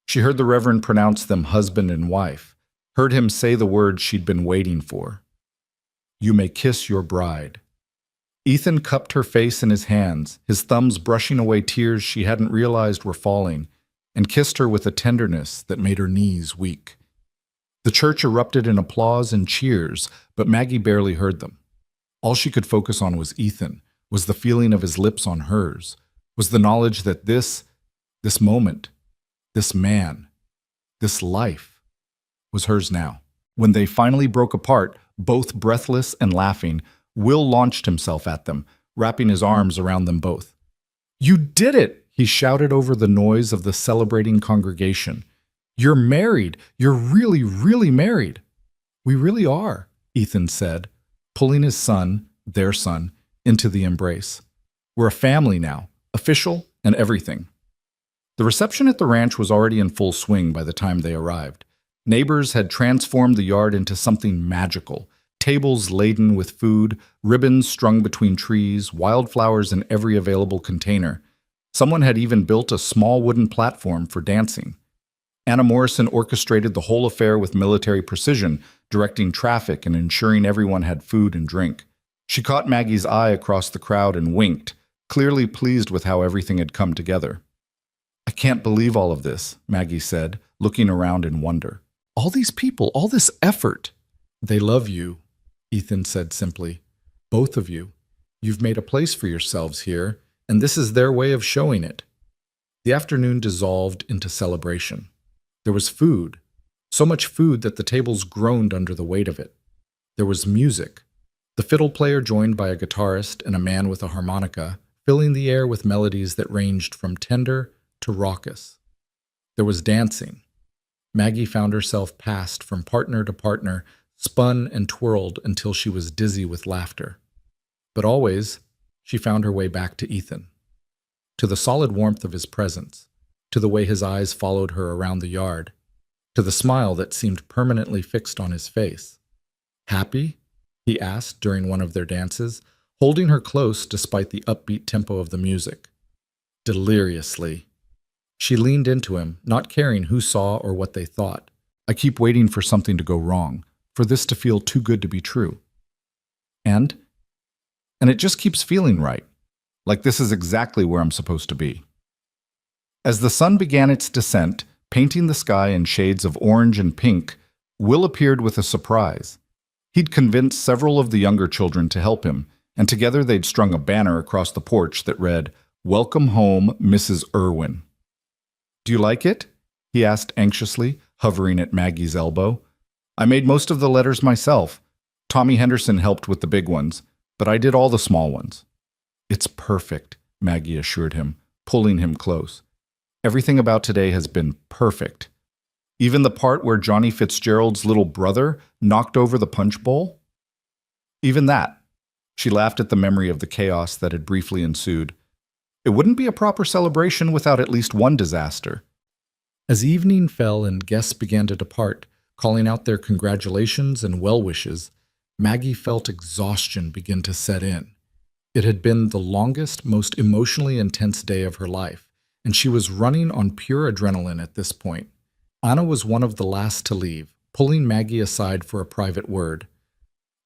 She heard the Reverend pronounce them husband and wife, heard him say the words she'd been waiting for. You may kiss your bride. Ethan cupped her face in his hands, his thumbs brushing away tears she hadn't realized were falling, and kissed her with a tenderness that made her knees weak. The church erupted in applause and cheers, but Maggie barely heard them. All she could focus on was Ethan, was the feeling of his lips on hers, was the knowledge that this moment, this man, This life was hers now. When they finally broke apart, both breathless and laughing, Will launched himself at them, wrapping his arms around them both. "You did it!" he shouted over the noise of the celebrating congregation. "You're married! You're really, really married!" "We really are," Ethan said, pulling his son, their son, into the embrace. "We're a family now, official and everything." The reception at the ranch was already in full swing by the time they arrived. Neighbors had transformed the yard into something magical. Tables laden with food, ribbons strung between trees, wildflowers in every available container. Someone had even built a small wooden platform for dancing. Anna Morrison orchestrated the whole affair with military precision, directing traffic and ensuring everyone had food and drink. She caught Maggie's eye across the crowd and winked, clearly pleased with how everything had come together. "I can't believe all of this," Maggie said, looking around in wonder. "All these people, all this effort." "They love you," Ethan said simply. "Both of you. You've made a place for yourselves here, and this is their way of showing it." The afternoon dissolved into celebration. There was food, so much food that the tables groaned under the weight of it. There was music, the fiddle player joined by a guitarist and a man with a harmonica, filling the air with melodies that ranged from tender to raucous. There was dancing. Maggie found herself passed from partner to partner, spun and twirled until she was dizzy with laughter. But always, she found her way back to Ethan, to the solid warmth of his presence, to the way his eyes followed her around the yard, to the smile that seemed permanently fixed on his face. "Happy?" he asked during one of their dances, holding her close despite the upbeat tempo of the music. "Deliriously." She leaned into him, not caring who saw or what they thought. "I keep waiting for something to go wrong, for this to feel too good to be true. And it just keeps feeling right, like this is exactly where I'm supposed to be." As the sun began its descent, painting the sky in shades of orange and pink, Will appeared with a surprise. He'd convinced several of the younger children to help him, and together they'd strung a banner across the porch that read, "Welcome home, Mrs. Irwin." "Do you like it?" he asked anxiously, hovering at Maggie's elbow. "I made most of the letters myself. Tommy Henderson helped with the big ones, but I did all the small ones." "It's perfect," Maggie assured him, pulling him close. "Everything about today has been perfect. Even the part where Johnny Fitzgerald's little brother knocked over the punch bowl? Even that." She laughed at the memory of the chaos that had briefly ensued. "It wouldn't be a proper celebration without at least one disaster." As evening fell and guests began to depart, calling out their congratulations and well wishes, Maggie felt exhaustion begin to set in. It had been the longest, most emotionally intense day of her life, and she was running on pure adrenaline at this point. Anna was one of the last to leave, pulling Maggie aside for a private word.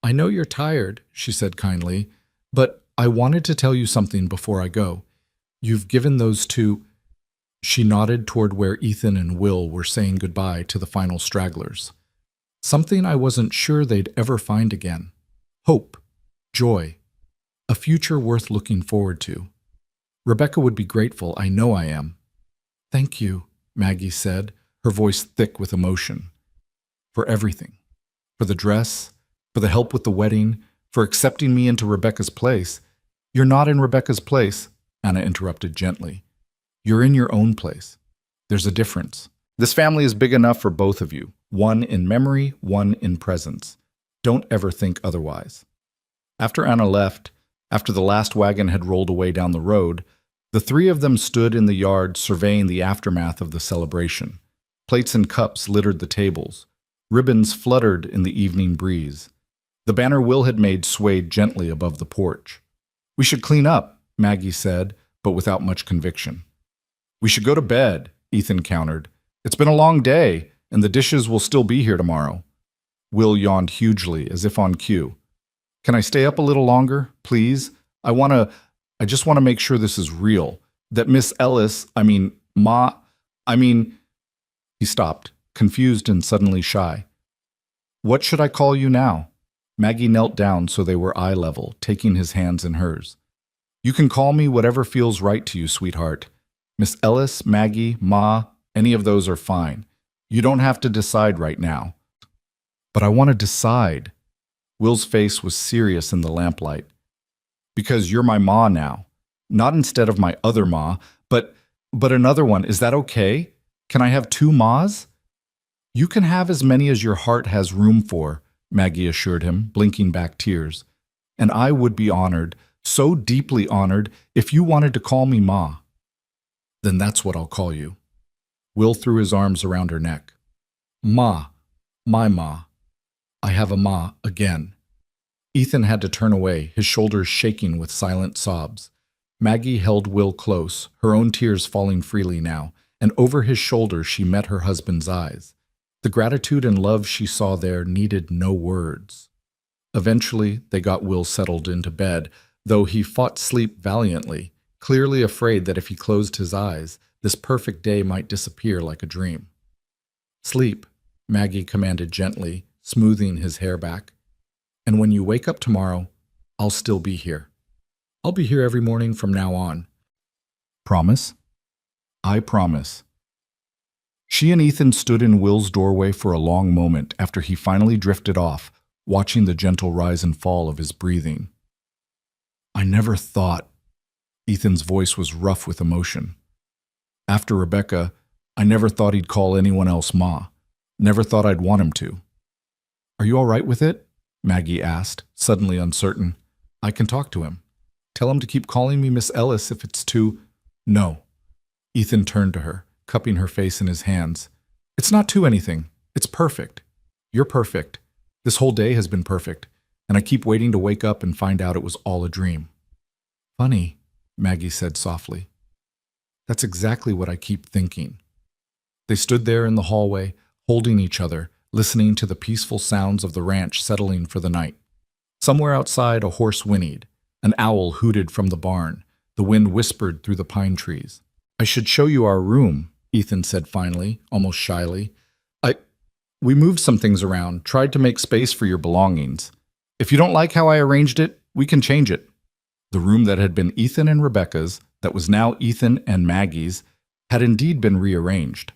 "I know you're tired," she said kindly, "but I wanted to tell you something before I go. You've given those two—" She nodded toward where Ethan and Will were saying goodbye to the final stragglers. "Something I wasn't sure they'd ever find again. Hope, joy, a future worth looking forward to. Rebecca would be grateful, I know I am." "Thank you," Maggie said, her voice thick with emotion. "For everything. For the dress, for the help with the wedding, for accepting me into Rebecca's place." "You're not in Rebecca's place," Anna interrupted gently. "You're in your own place. There's a difference. This family is big enough for both of you, one in memory, one in presence. Don't ever think otherwise." After Anna left, after the last wagon had rolled away down the road, the three of them stood in the yard surveying the aftermath of the celebration. Plates and cups littered the tables. Ribbons fluttered in the evening breeze. The banner Will had made swayed gently above the porch. "We should clean up," Maggie said, but without much conviction. "We should go to bed," Ethan countered. "It's been a long day, and the dishes will still be here tomorrow." Will yawned hugely, as if on cue. "Can I stay up a little longer, please? I just want to make sure this is real. That Miss Ellis, He stopped, confused and suddenly shy. "What should I call you now?" Maggie knelt down so they were eye level, taking his hands in hers. "You can call me whatever feels right to you, sweetheart. Miss Ellis, Maggie, Ma, any of those are fine. You don't have to decide right now. But I want to decide. Will's face was serious in the lamplight. Because you're my ma now. Not instead of my other ma, but another one. Is that okay? Can I have two ma's? You can have as many as your heart has room for, Maggie assured him, blinking back tears. And I would be honored, so deeply honored, if you wanted to call me Ma. Then that's what I'll call you. Will threw his arms around her neck. Ma, my Ma. I have a Ma again. Ethan had to turn away, his shoulders shaking with silent sobs. Maggie held Will close, her own tears falling freely now, and over his shoulder she met her husband's eyes. The gratitude and love she saw there needed no words. Eventually, they got Will settled into bed, though he fought sleep valiantly, clearly afraid that if he closed his eyes, this perfect day might disappear like a dream. Sleep, Maggie commanded gently, smoothing his hair back. And when you wake up tomorrow, I'll still be here. I'll be here every morning from now on. Promise? I promise. She and Ethan stood in Will's doorway for a long moment after he finally drifted off, watching the gentle rise and fall of his breathing. I never thought. Ethan's voice was rough with emotion. After Rebecca, I never thought he'd call anyone else Ma. Never thought I'd want him to. Are you all right with it? Maggie asked, suddenly uncertain. I can talk to him. Tell him to keep calling me Miss Ellis if it's too... No. Ethan turned to her, cupping her face in his hands. It's not too anything. It's perfect. You're perfect. This whole day has been perfect, and I keep waiting to wake up and find out it was all a dream. Funny, Maggie said softly. That's exactly what I keep thinking. They stood there in the hallway, holding each other, listening to the peaceful sounds of the ranch settling for the night. Somewhere outside, a horse whinnied. An owl hooted from the barn. The wind whispered through the pine trees. I should show you our room, Ethan said finally, almost shyly. We moved some things around, tried to make space for your belongings. If you don't like how I arranged it, we can change it. The room that had been Ethan and Rebecca's, that was now Ethan and Maggie's, had indeed been rearranged.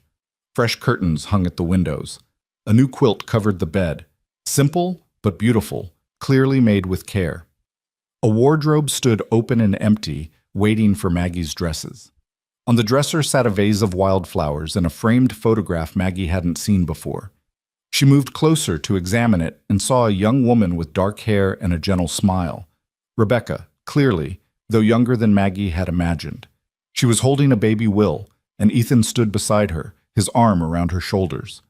Fresh curtains hung at the windows. A new quilt covered the bed. Simple, but beautiful, clearly made with care. A wardrobe stood open and empty, waiting for Maggie's dresses. On the dresser sat a vase of wildflowers and a framed photograph Maggie hadn't seen before. She moved closer to examine it and saw a young woman with dark hair and a gentle smile. Rebecca, clearly, though younger than Maggie had imagined. She was holding a baby Will, and Ethan stood beside her, his arm around her shoulders.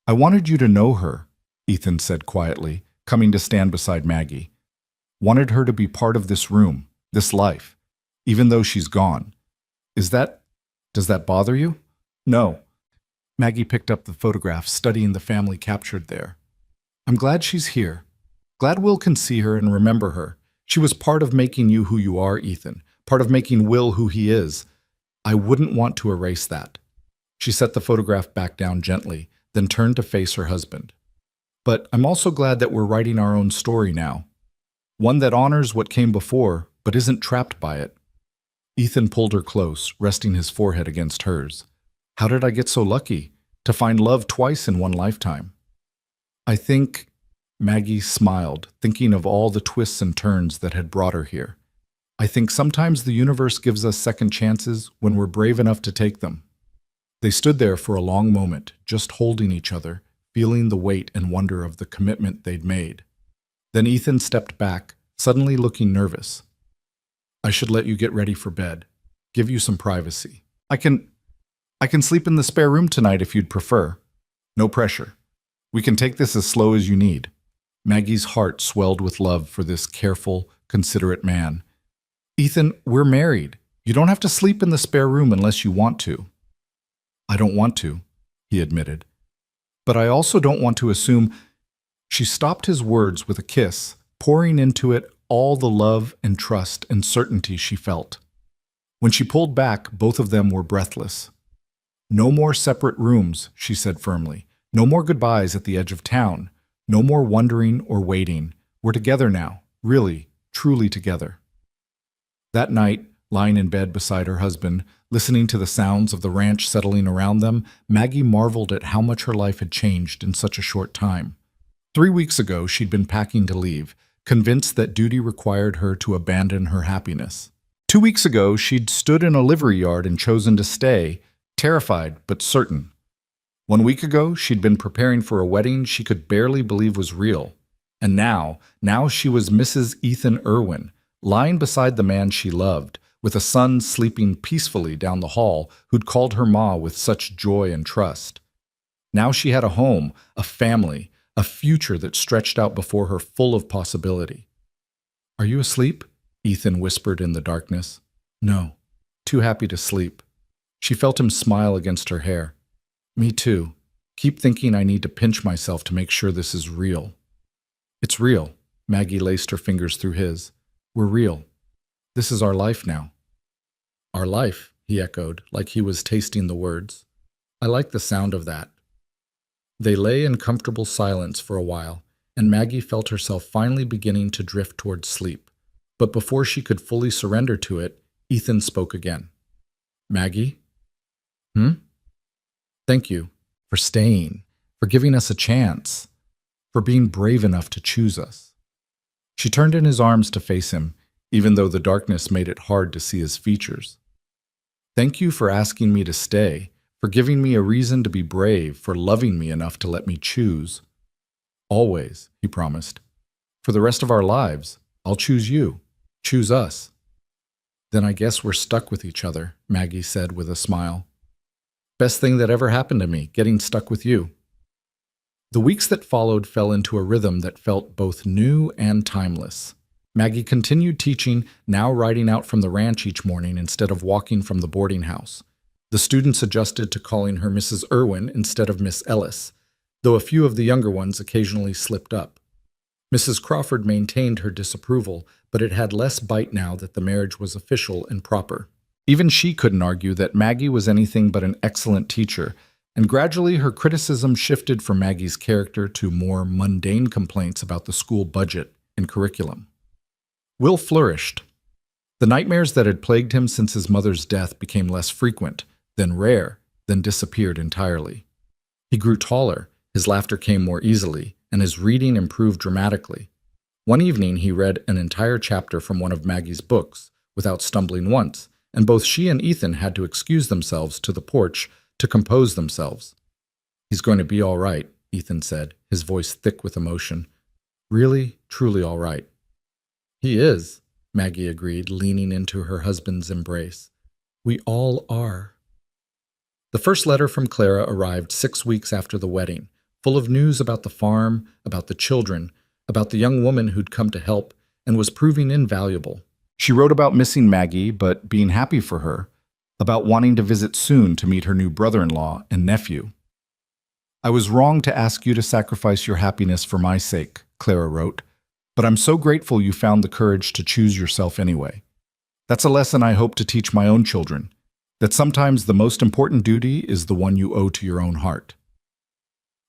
I wanted you to know her, Ethan said quietly, coming to stand beside Maggie. Wanted her to be part of this room, this life, even though she's gone. Does that bother you? No. Maggie picked up the photograph, studying the family captured there. I'm glad she's here. Glad Will can see her and remember her. She was part of making you who you are, Ethan. Part of making Will who he is. I wouldn't want to erase that. She set the photograph back down gently, then turned to face her husband. But I'm also glad that we're writing our own story now. One that honors what came before, but isn't trapped by it. Ethan pulled her close, resting his forehead against hers. How did I get so lucky to find love twice in one lifetime? I think, Maggie smiled, thinking of all the twists and turns that had brought her here. I think sometimes the universe gives us second chances when we're brave enough to take them. They stood there for a long moment, just holding each other, feeling the weight and wonder of the commitment they'd made. Then Ethan stepped back, suddenly looking nervous. I should let you get ready for bed, give you some privacy. I can sleep in the spare room tonight if you'd prefer. No pressure. We can take this as slow as you need. Maggie's heart swelled with love for this careful, considerate man. Ethan, we're married. You don't have to sleep in the spare room unless you want to. I don't want to, he admitted. But I also don't want to assume... She stopped his words with a kiss, pouring into it all the love and trust and certainty she felt. When she pulled back, both of them were breathless. No more separate rooms, she said firmly. No more goodbyes at the edge of town. No more wondering or waiting. We're together now, really, truly together. That night, Lying in bed beside her husband, listening to the sounds of the ranch settling around them, Maggie marveled at how much her life had changed in such a short time. 3 weeks ago, she'd been packing to leave, convinced that duty required her to abandon her happiness. 2 weeks ago, she'd stood in a livery yard and chosen to stay, terrified but certain. 1 week ago, she'd been preparing for a wedding she could barely believe was real. And now she was Mrs. Ethan Irwin, lying beside the man she loved, with a son sleeping peacefully down the hall who'd called her ma with such joy and trust. Now she had a home, a family, a future that stretched out before her full of possibility. "Are you asleep?" Ethan whispered in the darkness. "No, too happy to sleep." She felt him smile against her hair. "Me too. Keep thinking I need to pinch myself to make sure this is real." "It's real." Maggie laced her fingers through his. "We're real. This is our life now." "Our life," he echoed, like he was tasting the words. "I like the sound of that." They lay in comfortable silence for a while, and Maggie felt herself finally beginning to drift towards sleep. But before she could fully surrender to it, Ethan spoke again. "Maggie?" "Thank you for staying, for giving us a chance, for being brave enough to choose us." She turned in his arms to face him, even though the darkness made it hard to see his features. "Thank you for asking me to stay, for giving me a reason to be brave, for loving me enough to let me choose. Always," he promised. "For the rest of our lives, I'll choose you. Choose us." "Then I guess we're stuck with each other," Maggie said with a smile. "Best thing that ever happened to me, getting stuck with you." The weeks that followed fell into a rhythm that felt both new and timeless. Maggie continued teaching, now riding out from the ranch each morning instead of walking from the boarding house. The students adjusted to calling her Mrs. Irwin instead of Miss Ellis, though a few of the younger ones occasionally slipped up. Mrs. Crawford maintained her disapproval, but it had less bite now that the marriage was official and proper. Even she couldn't argue that Maggie was anything but an excellent teacher, and gradually her criticism shifted from Maggie's character to more mundane complaints about the school budget and curriculum. Will flourished. The nightmares that had plagued him since his mother's death became less frequent, then rare, then disappeared entirely. He grew taller, his laughter came more easily, and his reading improved dramatically. One evening he read an entire chapter from one of Maggie's books, without stumbling once, and both she and Ethan had to excuse themselves to the porch to compose themselves. "He's going to be all right," Ethan said, his voice thick with emotion. "Really, truly all right." "He is," Maggie agreed, leaning into her husband's embrace. "We all are." The first letter from Clara arrived 6 weeks after the wedding, full of news about the farm, about the children, about the young woman who'd come to help and was proving invaluable. She wrote about missing Maggie, but being happy for her, about wanting to visit soon to meet her new brother-in-law and nephew. "I was wrong to ask you to sacrifice your happiness for my sake," Clara wrote, "but I'm so grateful you found the courage to choose yourself anyway. That's a lesson I hope to teach my own children, that sometimes the most important duty is the one you owe to your own heart."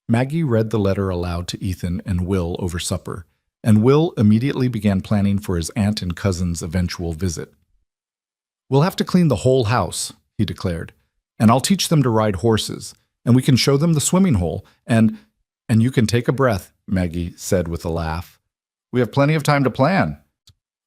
Maggie read the letter aloud to Ethan and Will over supper, and Will immediately began planning for his aunt and cousin's eventual visit. "We'll have to clean the whole house," he declared, "and I'll teach them to ride horses, and we can show them the swimming hole, and you can take a breath," Maggie said with a laugh. "We have plenty of time to plan."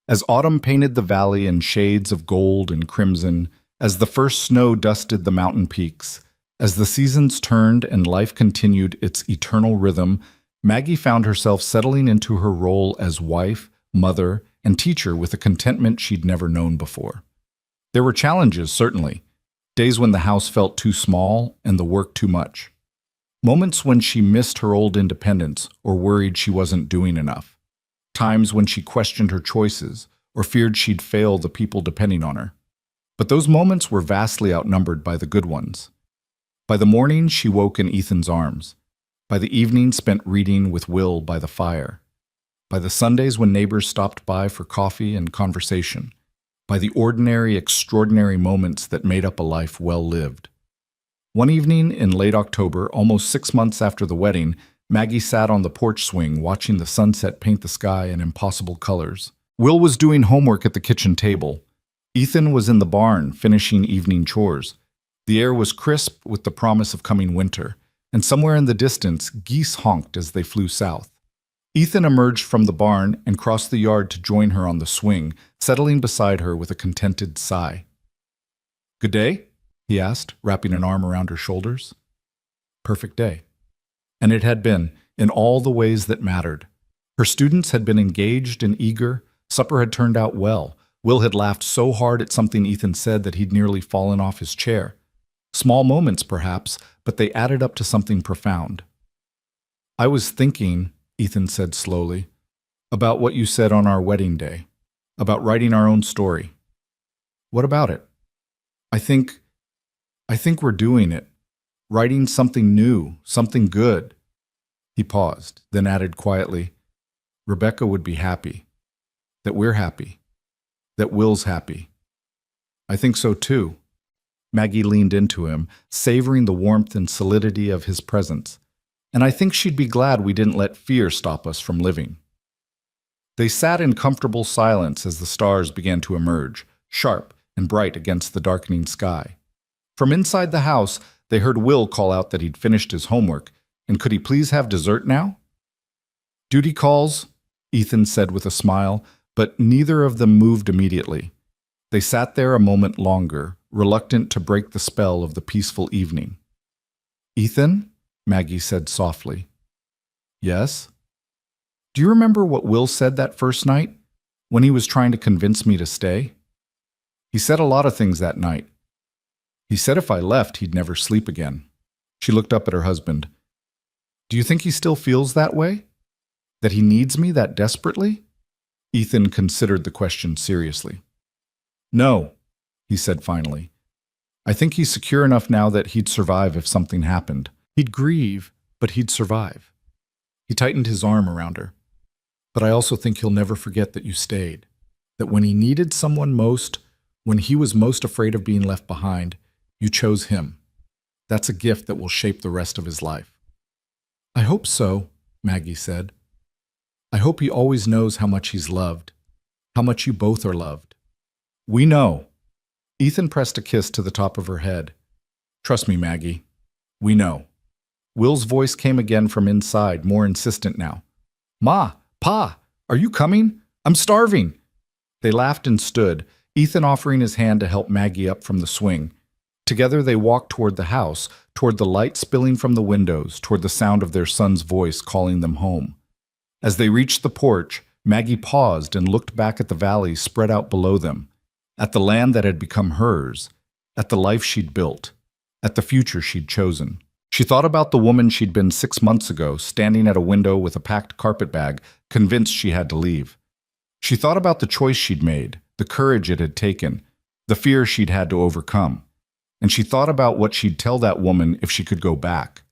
As autumn painted the valley in shades of gold and crimson, as the first snow dusted the mountain peaks, as the seasons turned and life continued its eternal rhythm, Maggie found herself settling into her role as wife, mother, and teacher with a contentment she'd never known before. There were challenges, certainly. Days when the house felt too small and the work too much. Moments when she missed her old independence or worried she wasn't doing enough. Times when she questioned her choices or feared she'd fail the people depending on her. But those moments were vastly outnumbered by the good ones. By the morning, she woke in Ethan's arms. By the evening, spent reading with Will by the fire. By the Sundays when neighbors stopped by for coffee and conversation. By the ordinary, extraordinary moments that made up a life well lived. One evening in late October, almost 6 months after the wedding, Maggie sat on the porch swing watching the sunset paint the sky in impossible colors. Will was doing homework at the kitchen table. Ethan was in the barn, finishing evening chores. The air was crisp with the promise of coming winter, and somewhere in the distance, geese honked as they flew south. Ethan emerged from the barn and crossed the yard to join her on the swing, settling beside her with a contented sigh. "Good day?" he asked, wrapping an arm around her shoulders. Perfect day. And it had been, in all the ways that mattered. Her students had been engaged and eager, supper had turned out well, Will had laughed so hard at something Ethan said that he'd nearly fallen off his chair. Small moments, perhaps, but they added up to something profound. "I was thinking," Ethan said slowly, "about what you said on our wedding day, about writing our own story." "What about it?" I think we're doing it. Writing something new, something good." He paused, then added quietly, "Rebecca would be happy. That we're happy. That Will's happy." "I think so too." Maggie leaned into him, savoring the warmth and solidity of his presence. "And I think she'd be glad we didn't let fear stop us from living." They sat in comfortable silence as the stars began to emerge, sharp and bright against the darkening sky. From inside the house, they heard Will call out that he'd finished his homework, and could he please have dessert now? "Duty calls," Ethan said with a smile, but neither of them moved immediately. They sat there a moment longer, reluctant to break the spell of the peaceful evening. "Ethan?" Maggie said softly. "Yes?" "Do you remember what Will said that first night, when he was trying to convince me to stay?" "He said a lot of things that night. He said if I left, he'd never sleep again." She looked up at her husband. "Do you think he still feels that way? That he needs me that desperately?" Ethan considered the question seriously. "No," he said finally. "I think he's secure enough now that he'd survive if something happened. He'd grieve, but he'd survive." He tightened his arm around her. "But I also think he'll never forget that you stayed. That when he needed someone most, when he was most afraid of being left behind, you chose him. That's a gift that will shape the rest of his life." "I hope so," Maggie said. "I hope he always knows how much he's loved, how much you both are loved." "We know." Ethan pressed a kiss to the top of her head. "Trust me, Maggie. We know." Will's voice came again from inside, more insistent now. "Ma, Pa, are you coming? I'm starving." They laughed and stood, Ethan offering his hand to help Maggie up from the swing. Together they walked toward the house, toward the light spilling from the windows, toward the sound of their son's voice calling them home. As they reached the porch, Maggie paused and looked back at the valley spread out below them, at the land that had become hers, at the life she'd built, at the future she'd chosen. She thought about the woman she'd been 6 months ago, standing at a window with a packed carpet bag, convinced she had to leave. She thought about the choice she'd made, the courage it had taken, the fear she'd had to overcome. And she thought about what she'd tell that woman if she could go back.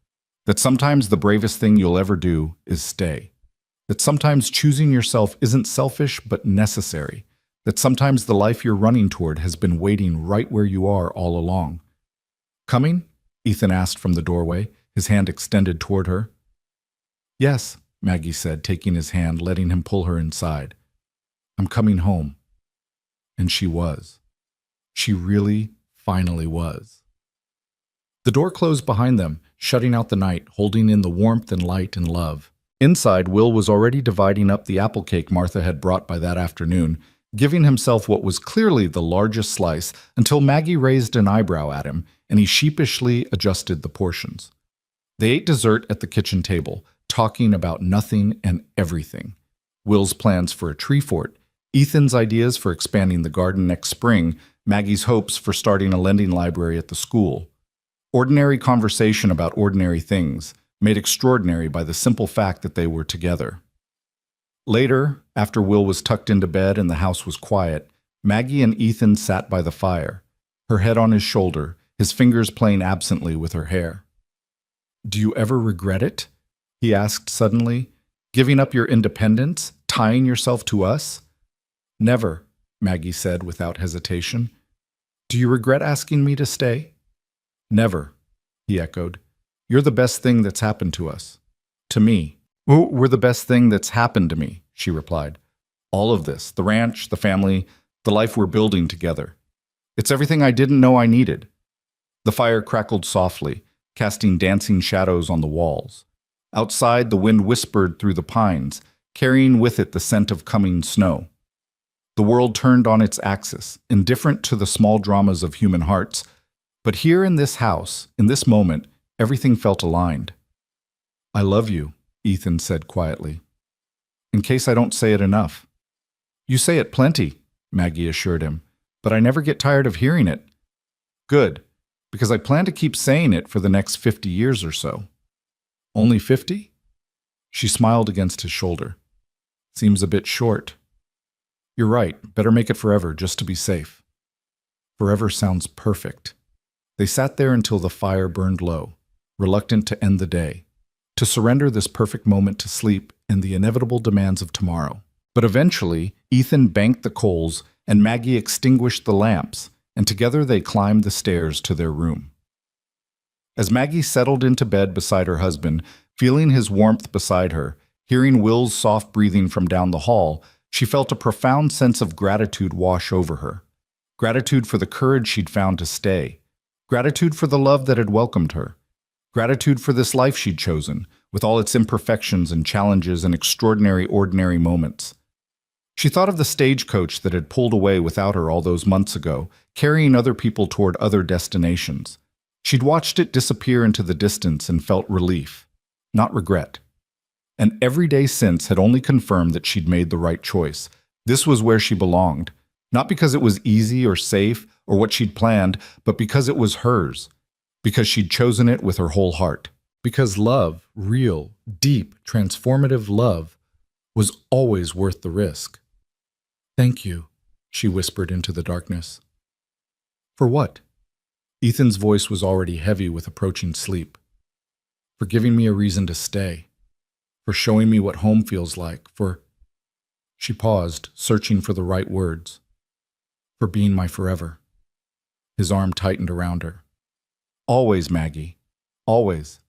That sometimes the bravest thing you'll ever do is stay. That sometimes choosing yourself isn't selfish but necessary. That sometimes the life you're running toward has been waiting right where you are all along. "Coming?" Ethan asked from the doorway, his hand extended toward her. "Yes," Maggie said, taking his hand, letting him pull her inside. "I'm coming home." And she was. She really, finally was. The door closed behind them, shutting out the night, holding in the warmth and light and love. Inside, Will was already dividing up the apple cake Martha had brought by that afternoon, giving himself what was clearly the largest slice until Maggie raised an eyebrow at him, and he sheepishly adjusted the portions. They ate dessert at the kitchen table, talking about nothing and everything. Will's plans for a tree fort, Ethan's ideas for expanding the garden next spring, Maggie's hopes for starting a lending library at the school. Ordinary conversation about ordinary things, made extraordinary by the simple fact that they were together. Later, after Will was tucked into bed and the house was quiet, Maggie and Ethan sat by the fire, her head on his shoulder, his fingers playing absently with her hair. "Do you ever regret it?" he asked suddenly. "Giving up your independence, tying yourself to us?" "Never," Maggie said without hesitation. "Do you regret asking me to stay?" "Never," he echoed. "You're the best thing that's happened to us. To me." "We're the best thing that's happened to me," she replied. "All of this, the ranch, the family, the life we're building together. It's everything I didn't know I needed. The fire crackled softly, casting dancing shadows on the walls. Outside, the wind whispered through the pines, carrying with it the scent of coming snow. The world turned on its axis, indifferent to the small dramas of human hearts. But here in this house, in this moment, everything felt aligned. "I love you," Ethan said quietly. "In case I don't say it enough." "You say it plenty," Maggie assured him, "but I never get tired of hearing it." "Good, because I plan to keep saying it for the next 50 years or so." "Only 50?" She smiled against his shoulder. "Seems a bit short." "You're right, better make it forever, just to be safe." Forever sounds perfect. They sat there until the fire burned low, reluctant to end the day, to surrender this perfect moment to sleep and the inevitable demands of tomorrow. But eventually, Ethan banked the coals and Maggie extinguished the lamps, and together they climbed the stairs to their room. As Maggie settled into bed beside her husband, feeling his warmth beside her, hearing Will's soft breathing from down the hall, she felt a profound sense of gratitude wash over her. Gratitude for the courage she'd found to stay. Gratitude for the love that had welcomed her. Gratitude for this life she'd chosen, with all its imperfections and challenges and extraordinary ordinary moments. She thought of the stagecoach that had pulled away without her all those months ago, carrying other people toward other destinations. She'd watched it disappear into the distance and felt relief, not regret. And every day since had only confirmed that she'd made the right choice. This was where she belonged, not because it was easy or safe or what she'd planned, but because it was hers, because she'd chosen it with her whole heart. Because love, real, deep, transformative love, was always worth the risk. "Thank you," she whispered into the darkness. "For what?" Ethan's voice was already heavy with approaching sleep. "For giving me a reason to stay. For showing me what home feels like. For—" She paused, searching for the right words. "For being my forever." His arm tightened around her. "Always, Maggie. Always."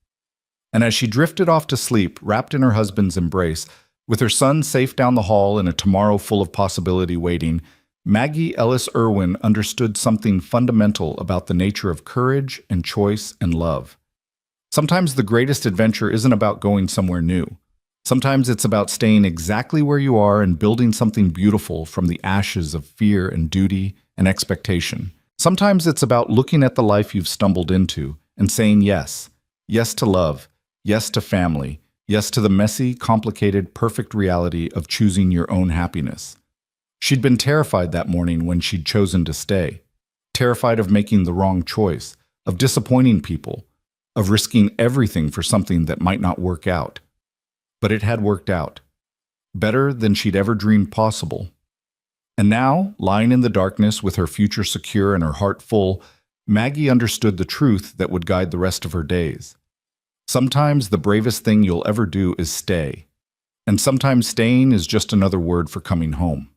And as she drifted off to sleep, wrapped in her husband's embrace, with her son safe down the hall and a tomorrow full of possibility waiting, Maggie Ellis Irwin understood something fundamental about the nature of courage and choice and love. Sometimes the greatest adventure isn't about going somewhere new. Sometimes it's about staying exactly where you are and building something beautiful from the ashes of fear and duty and expectation. Sometimes it's about looking at the life you've stumbled into and saying yes. Yes to love. Yes to family. Yes to the messy, complicated, perfect reality of choosing your own happiness. She'd been terrified that morning when she'd chosen to stay. Terrified of making the wrong choice, of disappointing people, of risking everything for something that might not work out. But it had worked out. Better than she'd ever dreamed possible. And now, lying in the darkness with her future secure and her heart full, Maggie understood the truth that would guide the rest of her days. Sometimes the bravest thing you'll ever do is stay. And sometimes staying is just another word for coming home.